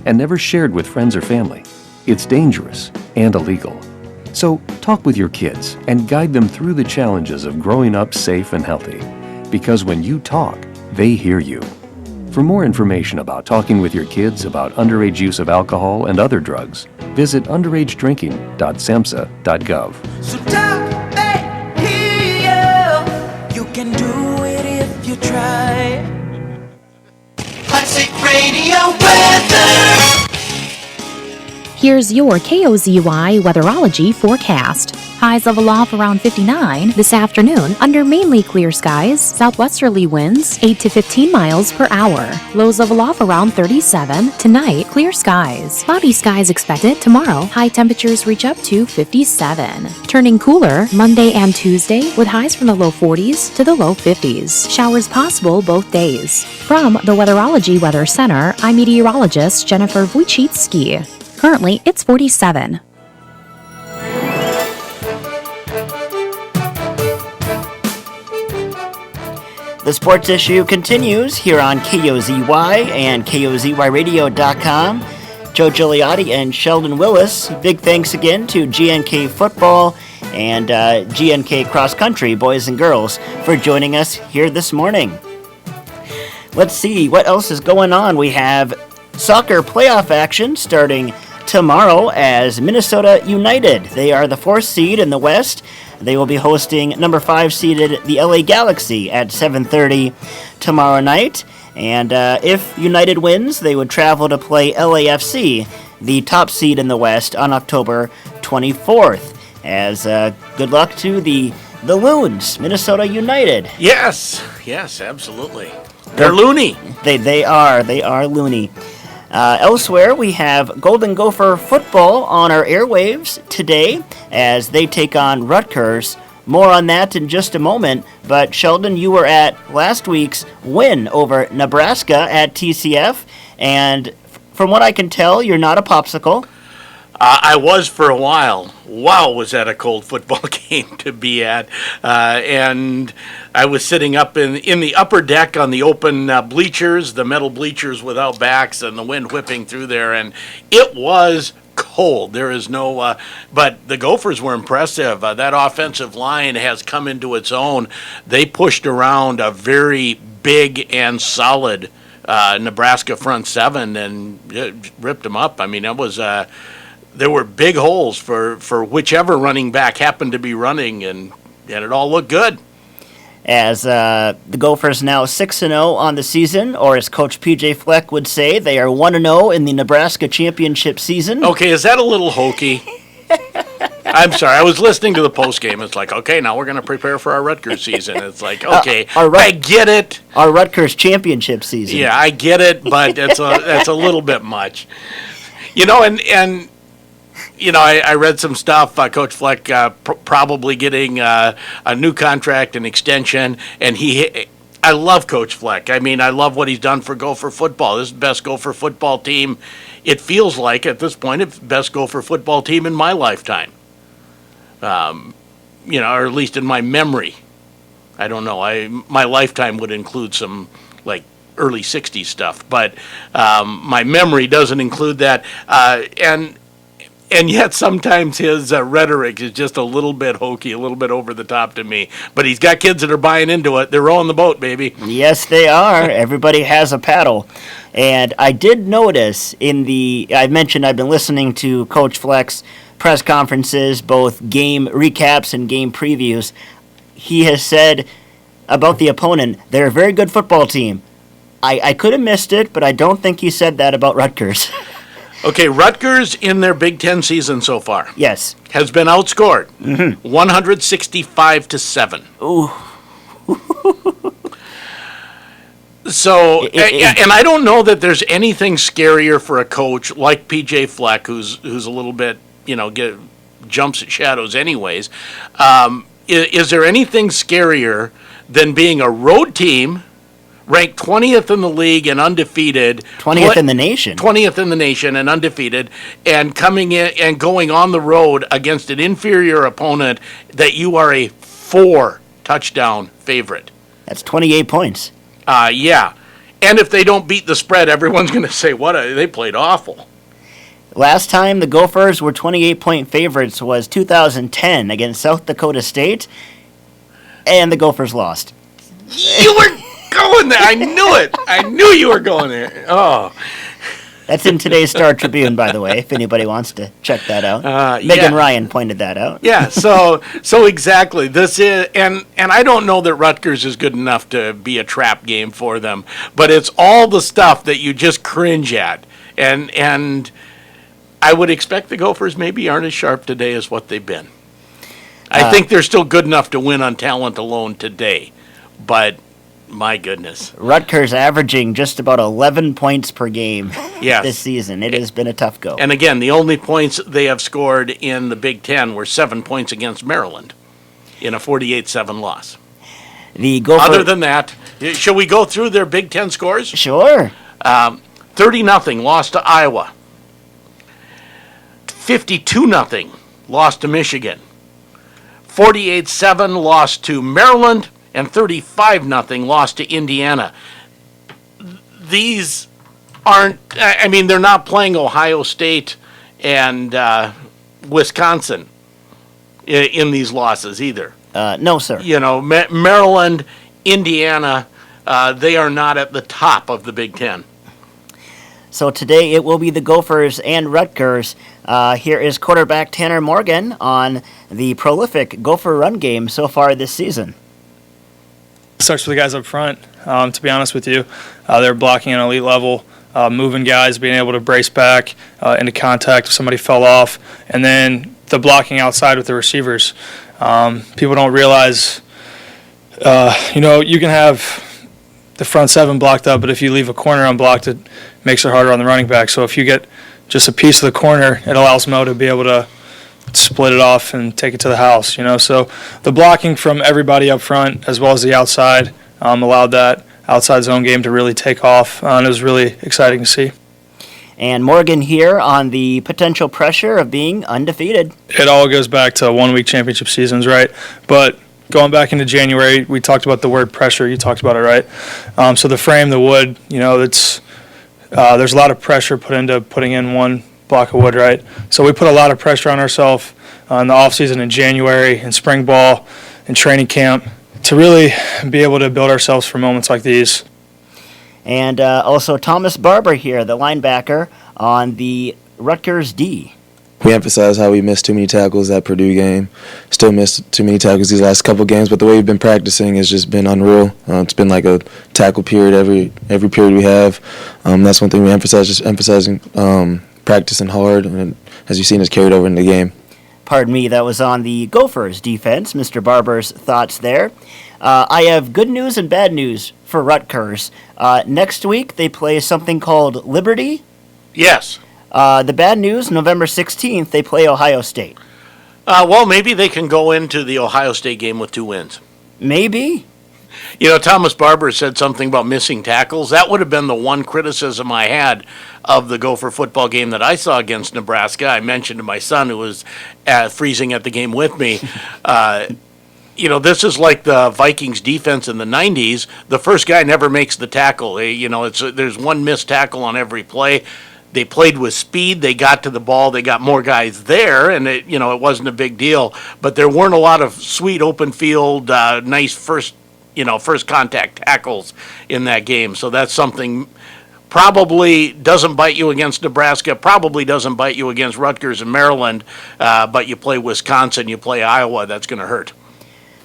and never shared with friends or family. It's dangerous and illegal. So talk with your kids and guide them through the challenges of growing up safe and healthy. Because when you talk, they hear you. For more information about talking with your kids about underage use of alcohol and other drugs, visit underagedrinking.samhsa.gov. So talk, they hear you. You can do it if you try. Classic Radio weather. Here's your KOZY weatherology forecast. Highs level off around 59 this afternoon under mainly clear skies, southwesterly winds 8 to 15 miles per hour. Lows level off around 37. Tonight, clear skies. Cloudy skies expected tomorrow. High temperatures reach up to 57. Turning cooler Monday and Tuesday with highs from the low 40s to the low 50s. Showers possible both days. From the Weatherology Weather Center, I'm meteorologist Jennifer Wojcicki. Currently, it's 47. The sports issue continues here on KOZY and KOZYradio.com. Joe Gigliotti and Sheldon Willis. Big thanks again to GNK Football and GNK Cross Country, boys and girls, for joining us here this morning. Let's see what else is going on. We have soccer playoff action starting tomorrow as Minnesota United. They are the 4th seed in the West. They will be hosting number 5 seeded the LA Galaxy at 7:30 tomorrow night. And if United wins, they would travel to play LAFC, the top seed in the West, on October 24th. As good luck to the Loons, Minnesota United. Yes, absolutely. They're loony. They are loony. Elsewhere, we have Golden Gopher football on our airwaves today as they take on Rutgers. More on that in just a moment. But Sheldon, you were at last week's win over Nebraska at TCF, and from what I can tell, you're not a popsicle. I was for a while. Wow, was that a cold football game to be at. And I was sitting up in the upper deck on the open bleachers, the metal bleachers without backs, and the wind whipping through there. And it was cold. There is no, but the Gophers were impressive. That offensive line has come into its own. They pushed around a very big and solid Nebraska front seven and ripped them up. I mean, it was... there were big holes for whichever running back happened to be running, and it all looked good. As the Gophers now 6-0 on the season, or as Coach P.J. Fleck would say, they are 1-0 in the Nebraska championship season. Okay, is that a little hokey? I'm sorry, I was listening to the postgame. It's like, okay, now we're going to prepare for our Rutgers season. It's like, okay, I get it. Our Rutgers championship season. Yeah, I get it, but that's a little bit much. You know, and you know, I read some stuff. Coach Fleck probably getting a new contract and extension, and I love Coach Fleck. I mean, I love what he's done for Gopher football. This is the best Gopher football team. It feels like at this point, it's the best Gopher football team in my lifetime. You know, or at least in my memory. I don't know. My lifetime would include some like early '60s stuff, but my memory doesn't include that. And yet sometimes his rhetoric is just a little bit hokey, a little bit over the top to me. But he's got kids that are buying into it. They're rowing the boat, baby. Yes, they are. Everybody has a paddle. And I did notice I mentioned I've been listening to Coach Fleck's press conferences, both game recaps and game previews. He has said about the opponent, they're a very good football team. I could have missed it, but I don't think he said that about Rutgers. Okay, Rutgers in their Big Ten season so far. Yes. Has been outscored 165-7. Ooh. So, and I don't know that there's anything scarier for a coach like P.J. Fleck, who's a little bit, you know, jumps at shadows anyways. Is there anything scarier than being a road team ranked 20th in the league and undefeated. 20th in the nation. 20th in the nation and undefeated, and coming in and going on the road against an inferior opponent that you are a 4-touchdown favorite? That's 28 points. Yeah. And if they don't beat the spread, everyone's going to say, they played awful. Last time the Gophers were 28-point favorites was 2010 against South Dakota State, and the Gophers lost. You were going there. I knew it. I knew you were going there. Oh. That's in today's Star Tribune, by the way, if anybody wants to check that out. Megan Ryan pointed that out. Yeah, so exactly. This is, and I don't know that Rutgers is good enough to be a trap game for them, but it's all the stuff that you just cringe at. And I would expect the Gophers maybe aren't as sharp today as what they've been. I think they're still good enough to win on talent alone today, but my goodness. Rutgers averaging just about 11 points per game this season. It has been a tough go. And again, the only points they have scored in the Big Ten were 7 points against Maryland in a 48-7 loss. Other than that, shall we go through their Big Ten scores? Sure. 30-0 loss to Iowa. 52-0 loss to Michigan. 48-7 loss to Maryland. And 35-0 loss to Indiana. These aren't, I mean, they're not playing Ohio State and Wisconsin in these losses either. No, sir. You know, Maryland, Indiana, they are not at the top of the Big Ten. So today it will be the Gophers and Rutgers. Here is quarterback Tanner Morgan on the prolific Gopher run game so far this season. Starts with the guys up front. To be honest with you, they're blocking at an elite level, moving guys, being able to brace back into contact if somebody fell off, and then the blocking outside with the receivers. People don't realize, you can have the front seven blocked up, but if you leave a corner unblocked, it makes it harder on the running back. So if you get just a piece of the corner, it allows Mo to be able to split it off and take it to the house. So the blocking from everybody up front as well as the outside allowed that outside zone game to really take off, and it was really exciting to see. And Morgan here on the potential pressure of being undefeated. It all goes back to 1 week championship seasons, right? But going back into January, we talked about the word pressure. You talked about it, right? So the frame, the wood, there's a lot of pressure put into putting in one block of wood, right? So we put a lot of pressure on ourselves in the offseason in January, in spring ball, in training camp, to really be able to build ourselves for moments like these. And also Thomas Barber here, the linebacker on the Rutgers D. We emphasize how we missed too many tackles that Purdue game. Still missed too many tackles these last couple games, but the way we've been practicing has just been unreal. It's been like a tackle period every period we have. That's one thing we emphasize, just emphasizing practicing hard, and as you've seen, it's carried over in the game. Pardon me, that was on the Gophers defense. Mr. Barber's thoughts there. I have good news and bad news for Rutgers. Next week, they play something called Liberty. Yes. The bad news, November 16th, they play Ohio State. Well, maybe they can go into the Ohio State game with 2 wins. Maybe. Thomas Barber said something about missing tackles. That would have been the one criticism I had of the Gopher football game that I saw against Nebraska. I mentioned to my son, who was freezing at the game with me, this is like the Vikings defense in the 90s. The first guy never makes the tackle. There's one missed tackle on every play. They played with speed. They got to the ball. They got more guys there, and it wasn't a big deal. But there weren't a lot of sweet open field, nice first contact tackles in that game. So that's something probably doesn't bite you against Nebraska, probably doesn't bite you against Rutgers and Maryland, but you play Wisconsin, you play Iowa, that's going to hurt.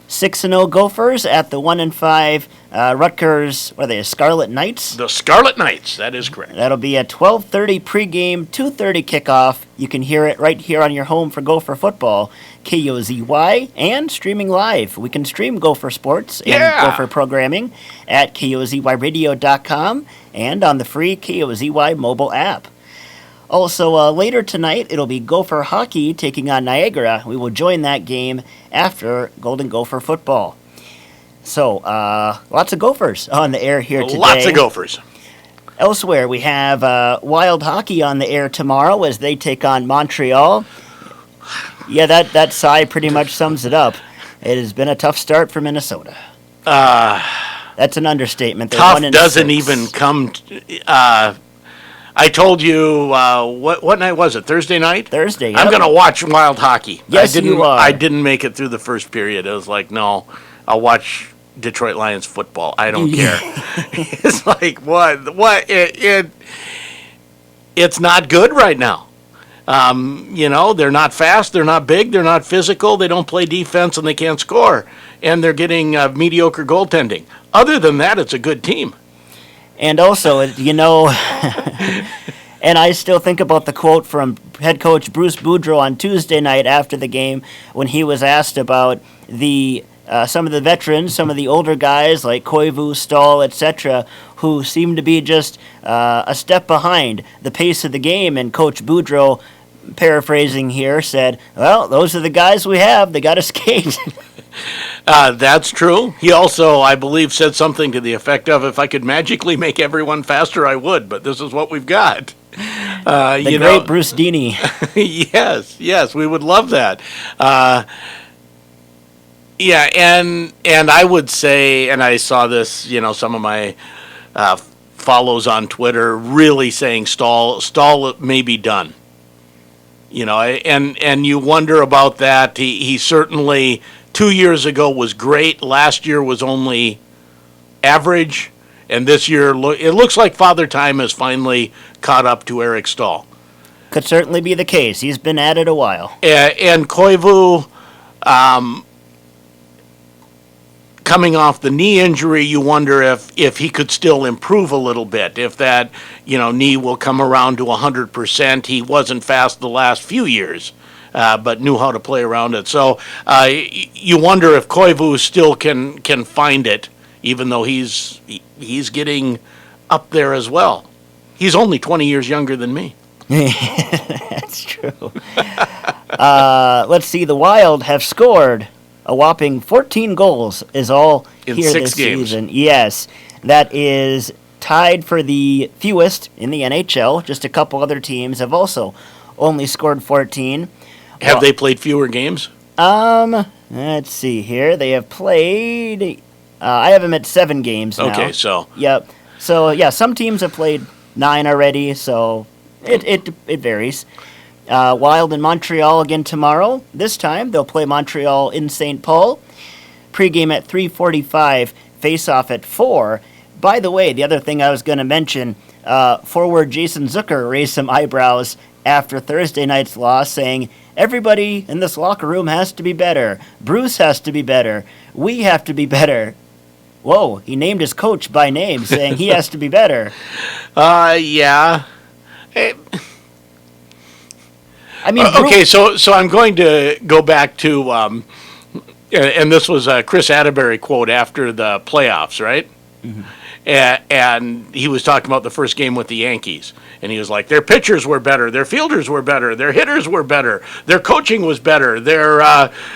6-0 Gophers at the 1-5 Rutgers. What are they? Scarlet Knights. The Scarlet Knights. That is correct. That'll be at 12:30 pregame, 2:30 kickoff. You can hear it right here on your home for Gopher football, KOZY, and streaming live. We can stream Gopher sports and Gopher programming at KOZYRadio.com and on the free KOZY mobile app. Also, later tonight, it'll be Gopher hockey taking on Niagara. We will join that game after Golden Gopher football. So, lots of Gophers on the air here today. Lots of Gophers. Elsewhere, we have Wild Hockey on the air tomorrow as they take on Montreal. Yeah, that sigh pretty much sums it up. It has been a tough start for Minnesota. That's an understatement. They're Tough 1-6. doesn't even come... I told you, what night was it? Thursday night? Thursday, I'm going to watch Wild Hockey. Yes, you are. I didn't make it through the first period. I was like, no, I'll watch Detroit Lions football. I don't care. It's like, what? It's not good right now. They're not fast, they're not big, they're not physical, they don't play defense, and they can't score. And they're getting mediocre goaltending. Other than that, it's a good team. And also, and I still think about the quote from head coach Bruce Boudreau on Tuesday night after the game when he was asked about some of the veterans, some of the older guys like Koivu, Stahl, etc., who seem to be just a step behind the pace of the game. And Coach Boudreau, paraphrasing here, said, well, those are the guys we have. They got to skate. That's true. He also, I believe, said something to the effect of, if I could magically make everyone faster, I would, but this is what we've got. The great Bruce Deeney. Yes, we would love that. And I would say, and I saw this, some of my follows on Twitter really saying Stahl may be done. And you wonder about that. He certainly 2 years ago was great. Last year was only average. And this year, it looks like Father Time has finally caught up to Eric Stahl. Could certainly be the case. He's been at it a while. And Koivu, coming off the knee injury, you wonder if he could still improve a little bit, if that, knee will come around to 100%. He wasn't fast the last few years, but knew how to play around it. So you wonder if Koivu still can find it, even though he's getting up there as well. He's only 20 years younger than me. That's true. Let's see. The Wild have scored a whopping 14 goals is all in here 6 this games. season. Yes, that is tied for the fewest in the NHL. Just a couple other teams have also only scored 14. Have they played fewer games? Let's see here. They have played. I have them at 7 games now. Okay, so. Yep. So yeah, some teams have played 9 already. So it varies. Wild in Montreal again tomorrow. This time they'll play Montreal in St. Paul. Pre-game at 3:45. Face-off at 4. By the way, the other thing I was going to mention, forward Jason Zucker raised some eyebrows after Thursday night's loss, saying, everybody in this locker room has to be better. Bruce has to be better. We have to be better. Whoa, he named his coach by name, saying he has to be better. Yeah. I mean, okay, so I'm going to go back to, and this was a Chris Atterbury quote after the playoffs, right? Mm-hmm. And he was talking about the first game with the Yankees, and he was like, their pitchers were better, their fielders were better, their hitters were better, their coaching was better, their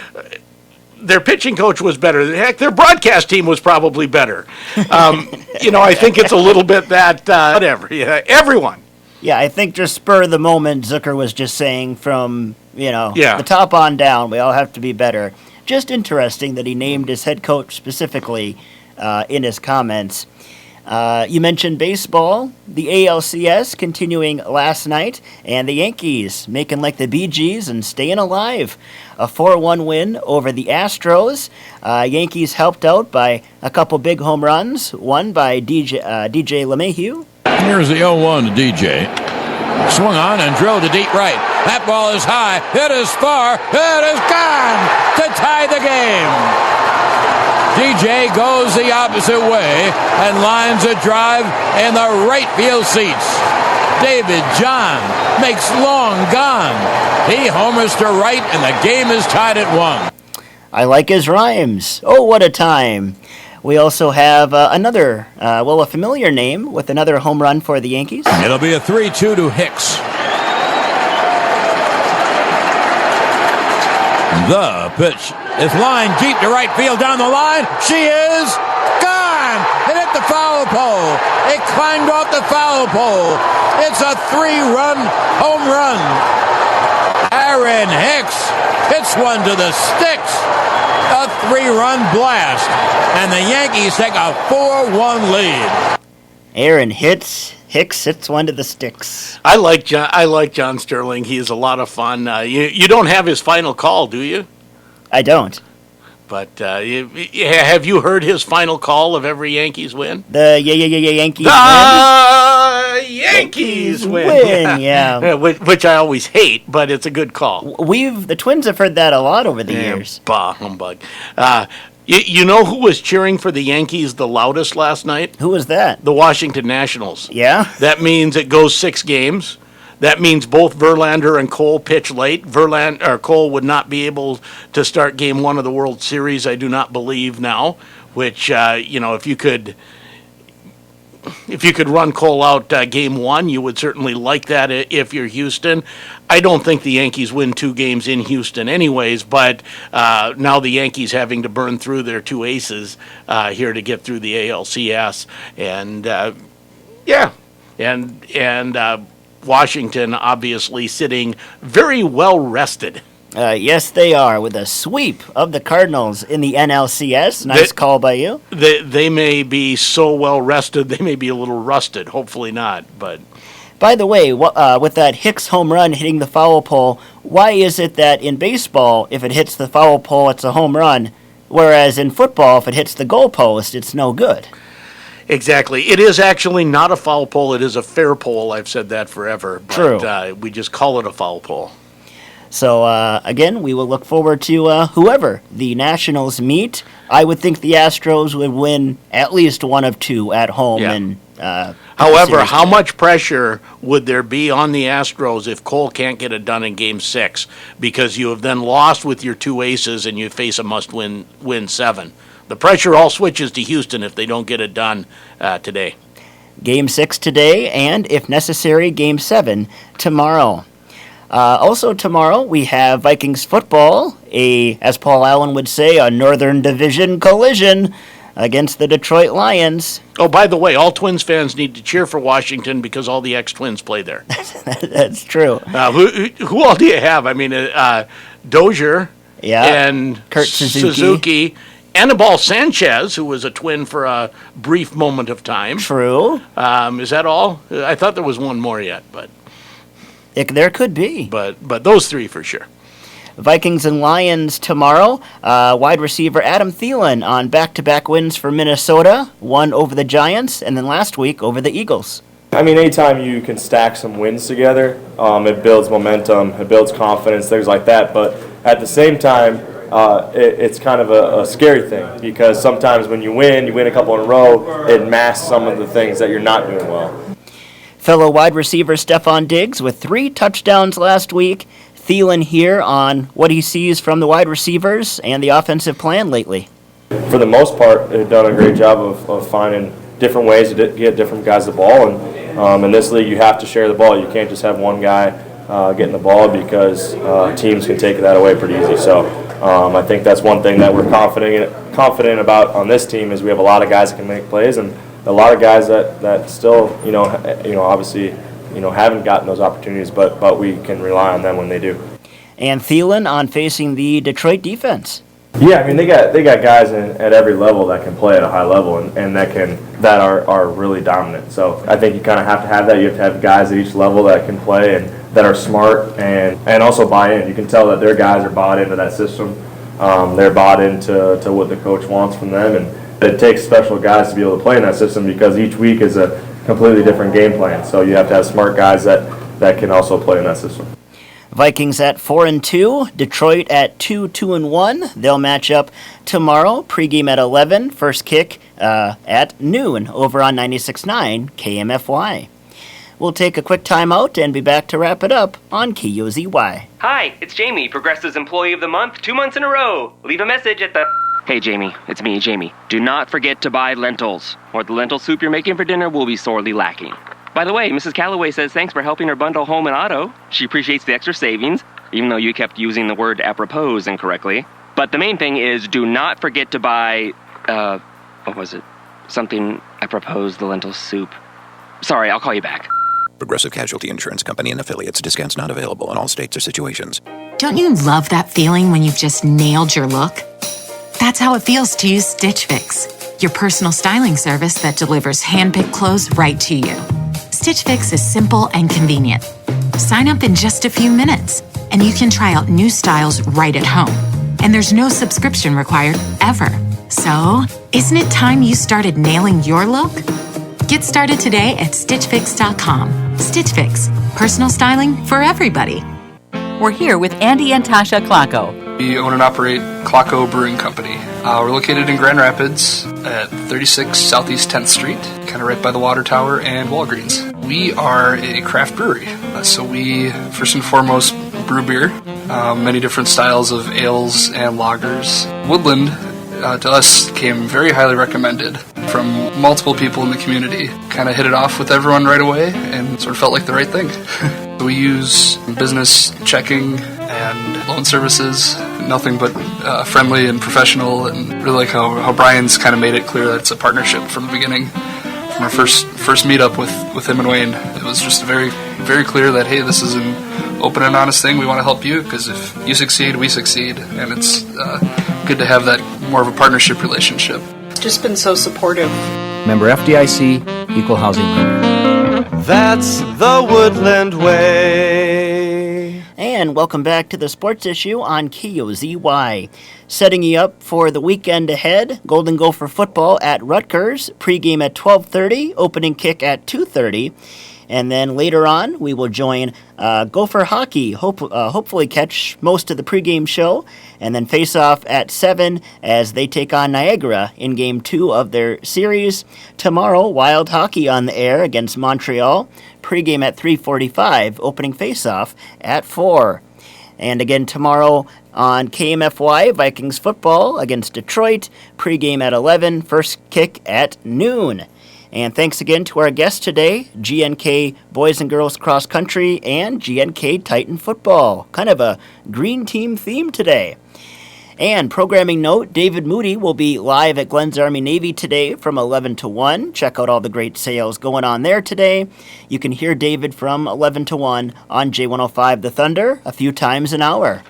pitching coach was better. Heck, their broadcast team was probably better. I think it's a little bit that whatever. Yeah, everyone. Yeah, I think just spur of the moment, Zucker was just saying from, Yeah. the top on down, we all have to be better. Just interesting that he named his head coach specifically in his comments. You mentioned baseball, the ALCS continuing last night, and the Yankees making like the Bee Gees and staying alive. A 4-1 win over the Astros. Yankees helped out by a couple big home runs, one by DJ LeMahieu. Here's the 0-1 to DJ. Swung on and drilled to deep right. That ball is high. It is far. It is gone to tie the game. DJ goes the opposite way and lines a drive in the right field seats. David John makes long gone. He homers to right, and the game is tied at 1. I like his rhymes. Oh, what a time. We also have another, a familiar name with another home run for the Yankees. It'll be a 3-2 to Hicks. The pitch is lined deep to right field down the line. She is gone. It hit the foul pole. It climbed off the foul pole. It's a 3-run home run. Aaron Hicks hits one to the sticks. A 3-run blast. And the Yankees take a 4-1 lead. Aaron Hicks hits one to the sticks. I like John Sterling. He is a lot of fun. You don't have his final call, do you? I don't. But have you heard his final call of every Yankees win? The Yankees win. Yankees win. Yeah. Which I always hate, but it's a good call. The Twins have heard that a lot over the years. Bah humbug. You know who was cheering for the Yankees the loudest last night? Who was that? The Washington Nationals. Yeah? That means it goes 6 games. That means both Verlander and Cole pitch late. Cole would not be able to start Game 1 of the World Series, I do not believe now, which, if you could run Cole out Game 1, you would certainly like that if you're Houston. I don't think the Yankees win 2 games in Houston anyways, but now the Yankees having to burn through their 2 aces here to get through the ALCS. And Washington obviously sitting very well rested. Yes, they are, with a sweep of the Cardinals in the NLCS. Nice call by you. They may be so well rested, they may be a little rusted. Hopefully not, but... By the way, with that Hicks home run hitting the foul pole, why is it that in baseball, if it hits the foul pole, it's a home run, whereas in football, if it hits the goalpost, it's no good? Exactly. It is actually not a foul pole. It is a fair pole. I've said that forever. But, True. We just call it a foul pole. So, again, we will look forward to whoever the Nationals meet. I would think the Astros would win at least one of two at home. Yeah. And However, how much pressure would there be on the Astros if Cole can't get it done in Game 6? Because you have then lost with your two aces and you face a must-win 7. The pressure all switches to Houston if they don't get it done today. Game 6 today, and if necessary, Game 7 tomorrow. Also tomorrow, we have Vikings football, as Paul Allen would say, a Northern Division collision against the Detroit Lions. Oh, by the way, all Twins fans need to cheer for Washington because all the ex-Twins play there. That's true. Who all do you have? I mean, Dozier and Kurt Suzuki. Anibal Sanchez, who was a Twin for a brief moment of time. True. Is that all? I thought there was one more yet, but there could be. But those three for sure. Vikings and Lions tomorrow. Wide receiver Adam Thielen on back-to-back wins for Minnesota. One over the Giants, and then last week over the Eagles. I mean, anytime you can stack some wins together, it builds momentum, it builds confidence, things like that. But at the same time, it's kind of a scary thing because sometimes when you win a couple in a row, it masks some of the things that you're not doing well. Fellow wide receiver Stephon Diggs with 3 touchdowns last week. Thielen here on what he sees from the wide receivers and the offensive plan lately. For the most part, they've done a great job of finding different ways to get different guys the ball. And in this league, you have to share the ball. You can't just have one guy getting the ball because teams can take that away pretty easy. So I think that's one thing that we're confident about on this team is we have a lot of guys that can make plays and a lot of guys that still, obviously, haven't gotten those opportunities, but we can rely on them when they do. And Thielen on facing the Detroit defense. Yeah, I mean they got guys at every level that can play at a high level and that are really dominant. So I think you kind of have to have that. You have to have guys at each level that can play and that are smart and also buy in. You can tell that their guys are bought into that system. They're bought into what the coach wants from them, and it takes special guys to be able to play in that system because each week is a completely different game plan. So you have to have smart guys that can also play in that system. Vikings at 4-2, Detroit at 2-1. They'll match up tomorrow. Pregame at 11, first kick at noon over on 96.9 KMFY. We'll take a quick timeout and be back to wrap it up on KUZY. Hi, it's Jamie, Progressive's Employee of the Month, 2 months in a row. Leave a message at the... Hey, Jamie, it's me, Jamie. Do not forget to buy lentils, or the lentil soup you're making for dinner will be sorely lacking. By the way, Mrs. Calloway says thanks for helping her bundle home and auto. She appreciates the extra savings, even though you kept using the word apropos incorrectly. But the main thing is do not forget to buy, what was it? Something apropos the lentil soup. Sorry, I'll call you back. Progressive Casualty Insurance Company and affiliates. Discounts not available in all states or situations. Don't you love that feeling when you've just nailed your look? That's how it feels to use Stitch Fix, your personal styling service that delivers hand-picked clothes right to you. Stitch Fix is simple and convenient. Sign up in just a few minutes, and you can try out new styles right at home. And there's no subscription required, ever. So, isn't it time you started nailing your look? Get started today at StitchFix.com. Stitch Fix, personal styling for everybody. We're here with Andy and Tasha Klocko. We own and operate Klocko Brewing Company. We're located in Grand Rapids at 36 Southeast 10th Street, kind of right by the Water Tower and Walgreens. We are a craft brewery, so we first and foremost brew beer, many different styles of ales and lagers. Woodland, to us, came very highly recommended from multiple people in the community. Kind of hit it off with everyone right away and sort of felt like the right thing. We use business checking and loan services, nothing but friendly and professional, and really like how Brian's kind of made it clear that it's a partnership from the beginning. From our first meetup with him and Wayne, it was just very, very clear that, hey, this is an open and honest thing. We want to help you because if you succeed, we succeed, and it's good to have that more of a partnership relationship. Just been so supportive. Member FDIC, Equal Housing Lender. That's the Woodland Way. And And welcome back to the Sports Issue on KOZY. Setting you up for the weekend ahead, Golden Gopher football at Rutgers, pregame at 12:30, opening kick at 2:30. And then later on, we will join Gopher hockey, hopefully catch most of the pregame show, and then face off at 7 as they take on Niagara in Game 2 of their series. Tomorrow, Wild hockey on the air against Montreal, pregame at 3:45, opening face-off at 4. And again tomorrow on KMFY, Vikings football against Detroit, pregame at 11, first kick at noon. And thanks again to our guests today, GNK Boys and Girls Cross Country and GNK Titan Football. Kind of a green team theme today. And programming note, David Moody will be live at Glenn's Army Navy today from 11 to 1. Check out all the great sales going on there today. You can hear David from 11 to 1 on J105 The Thunder a few times an hour.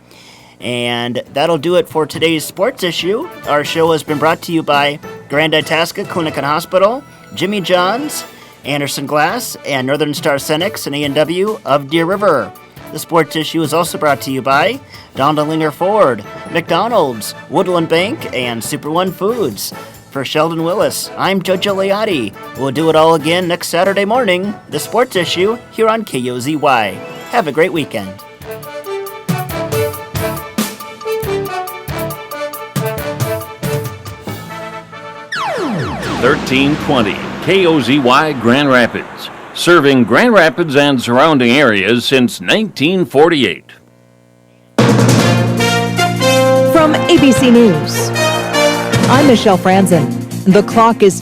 And that'll do it for today's Sports Issue. Our show has been brought to you by Grand Itasca Clinic and Hospital, Jimmy John's, Anderson Glass, and Northern Star Cenex and A&W of Deer River. The Sports Issue is also brought to you by Donaldlinger Ford, McDonald's, Woodland Bank, and Super One Foods. For Sheldon Willis, I'm Jojo Leotti. We'll do it all again next Saturday morning, The Sports Issue, here on KOZY. Have a great weekend. 1320 KOZY Grand Rapids, serving Grand Rapids and surrounding areas since 1948. From ABC News, I'm Michelle Franzen. The clock is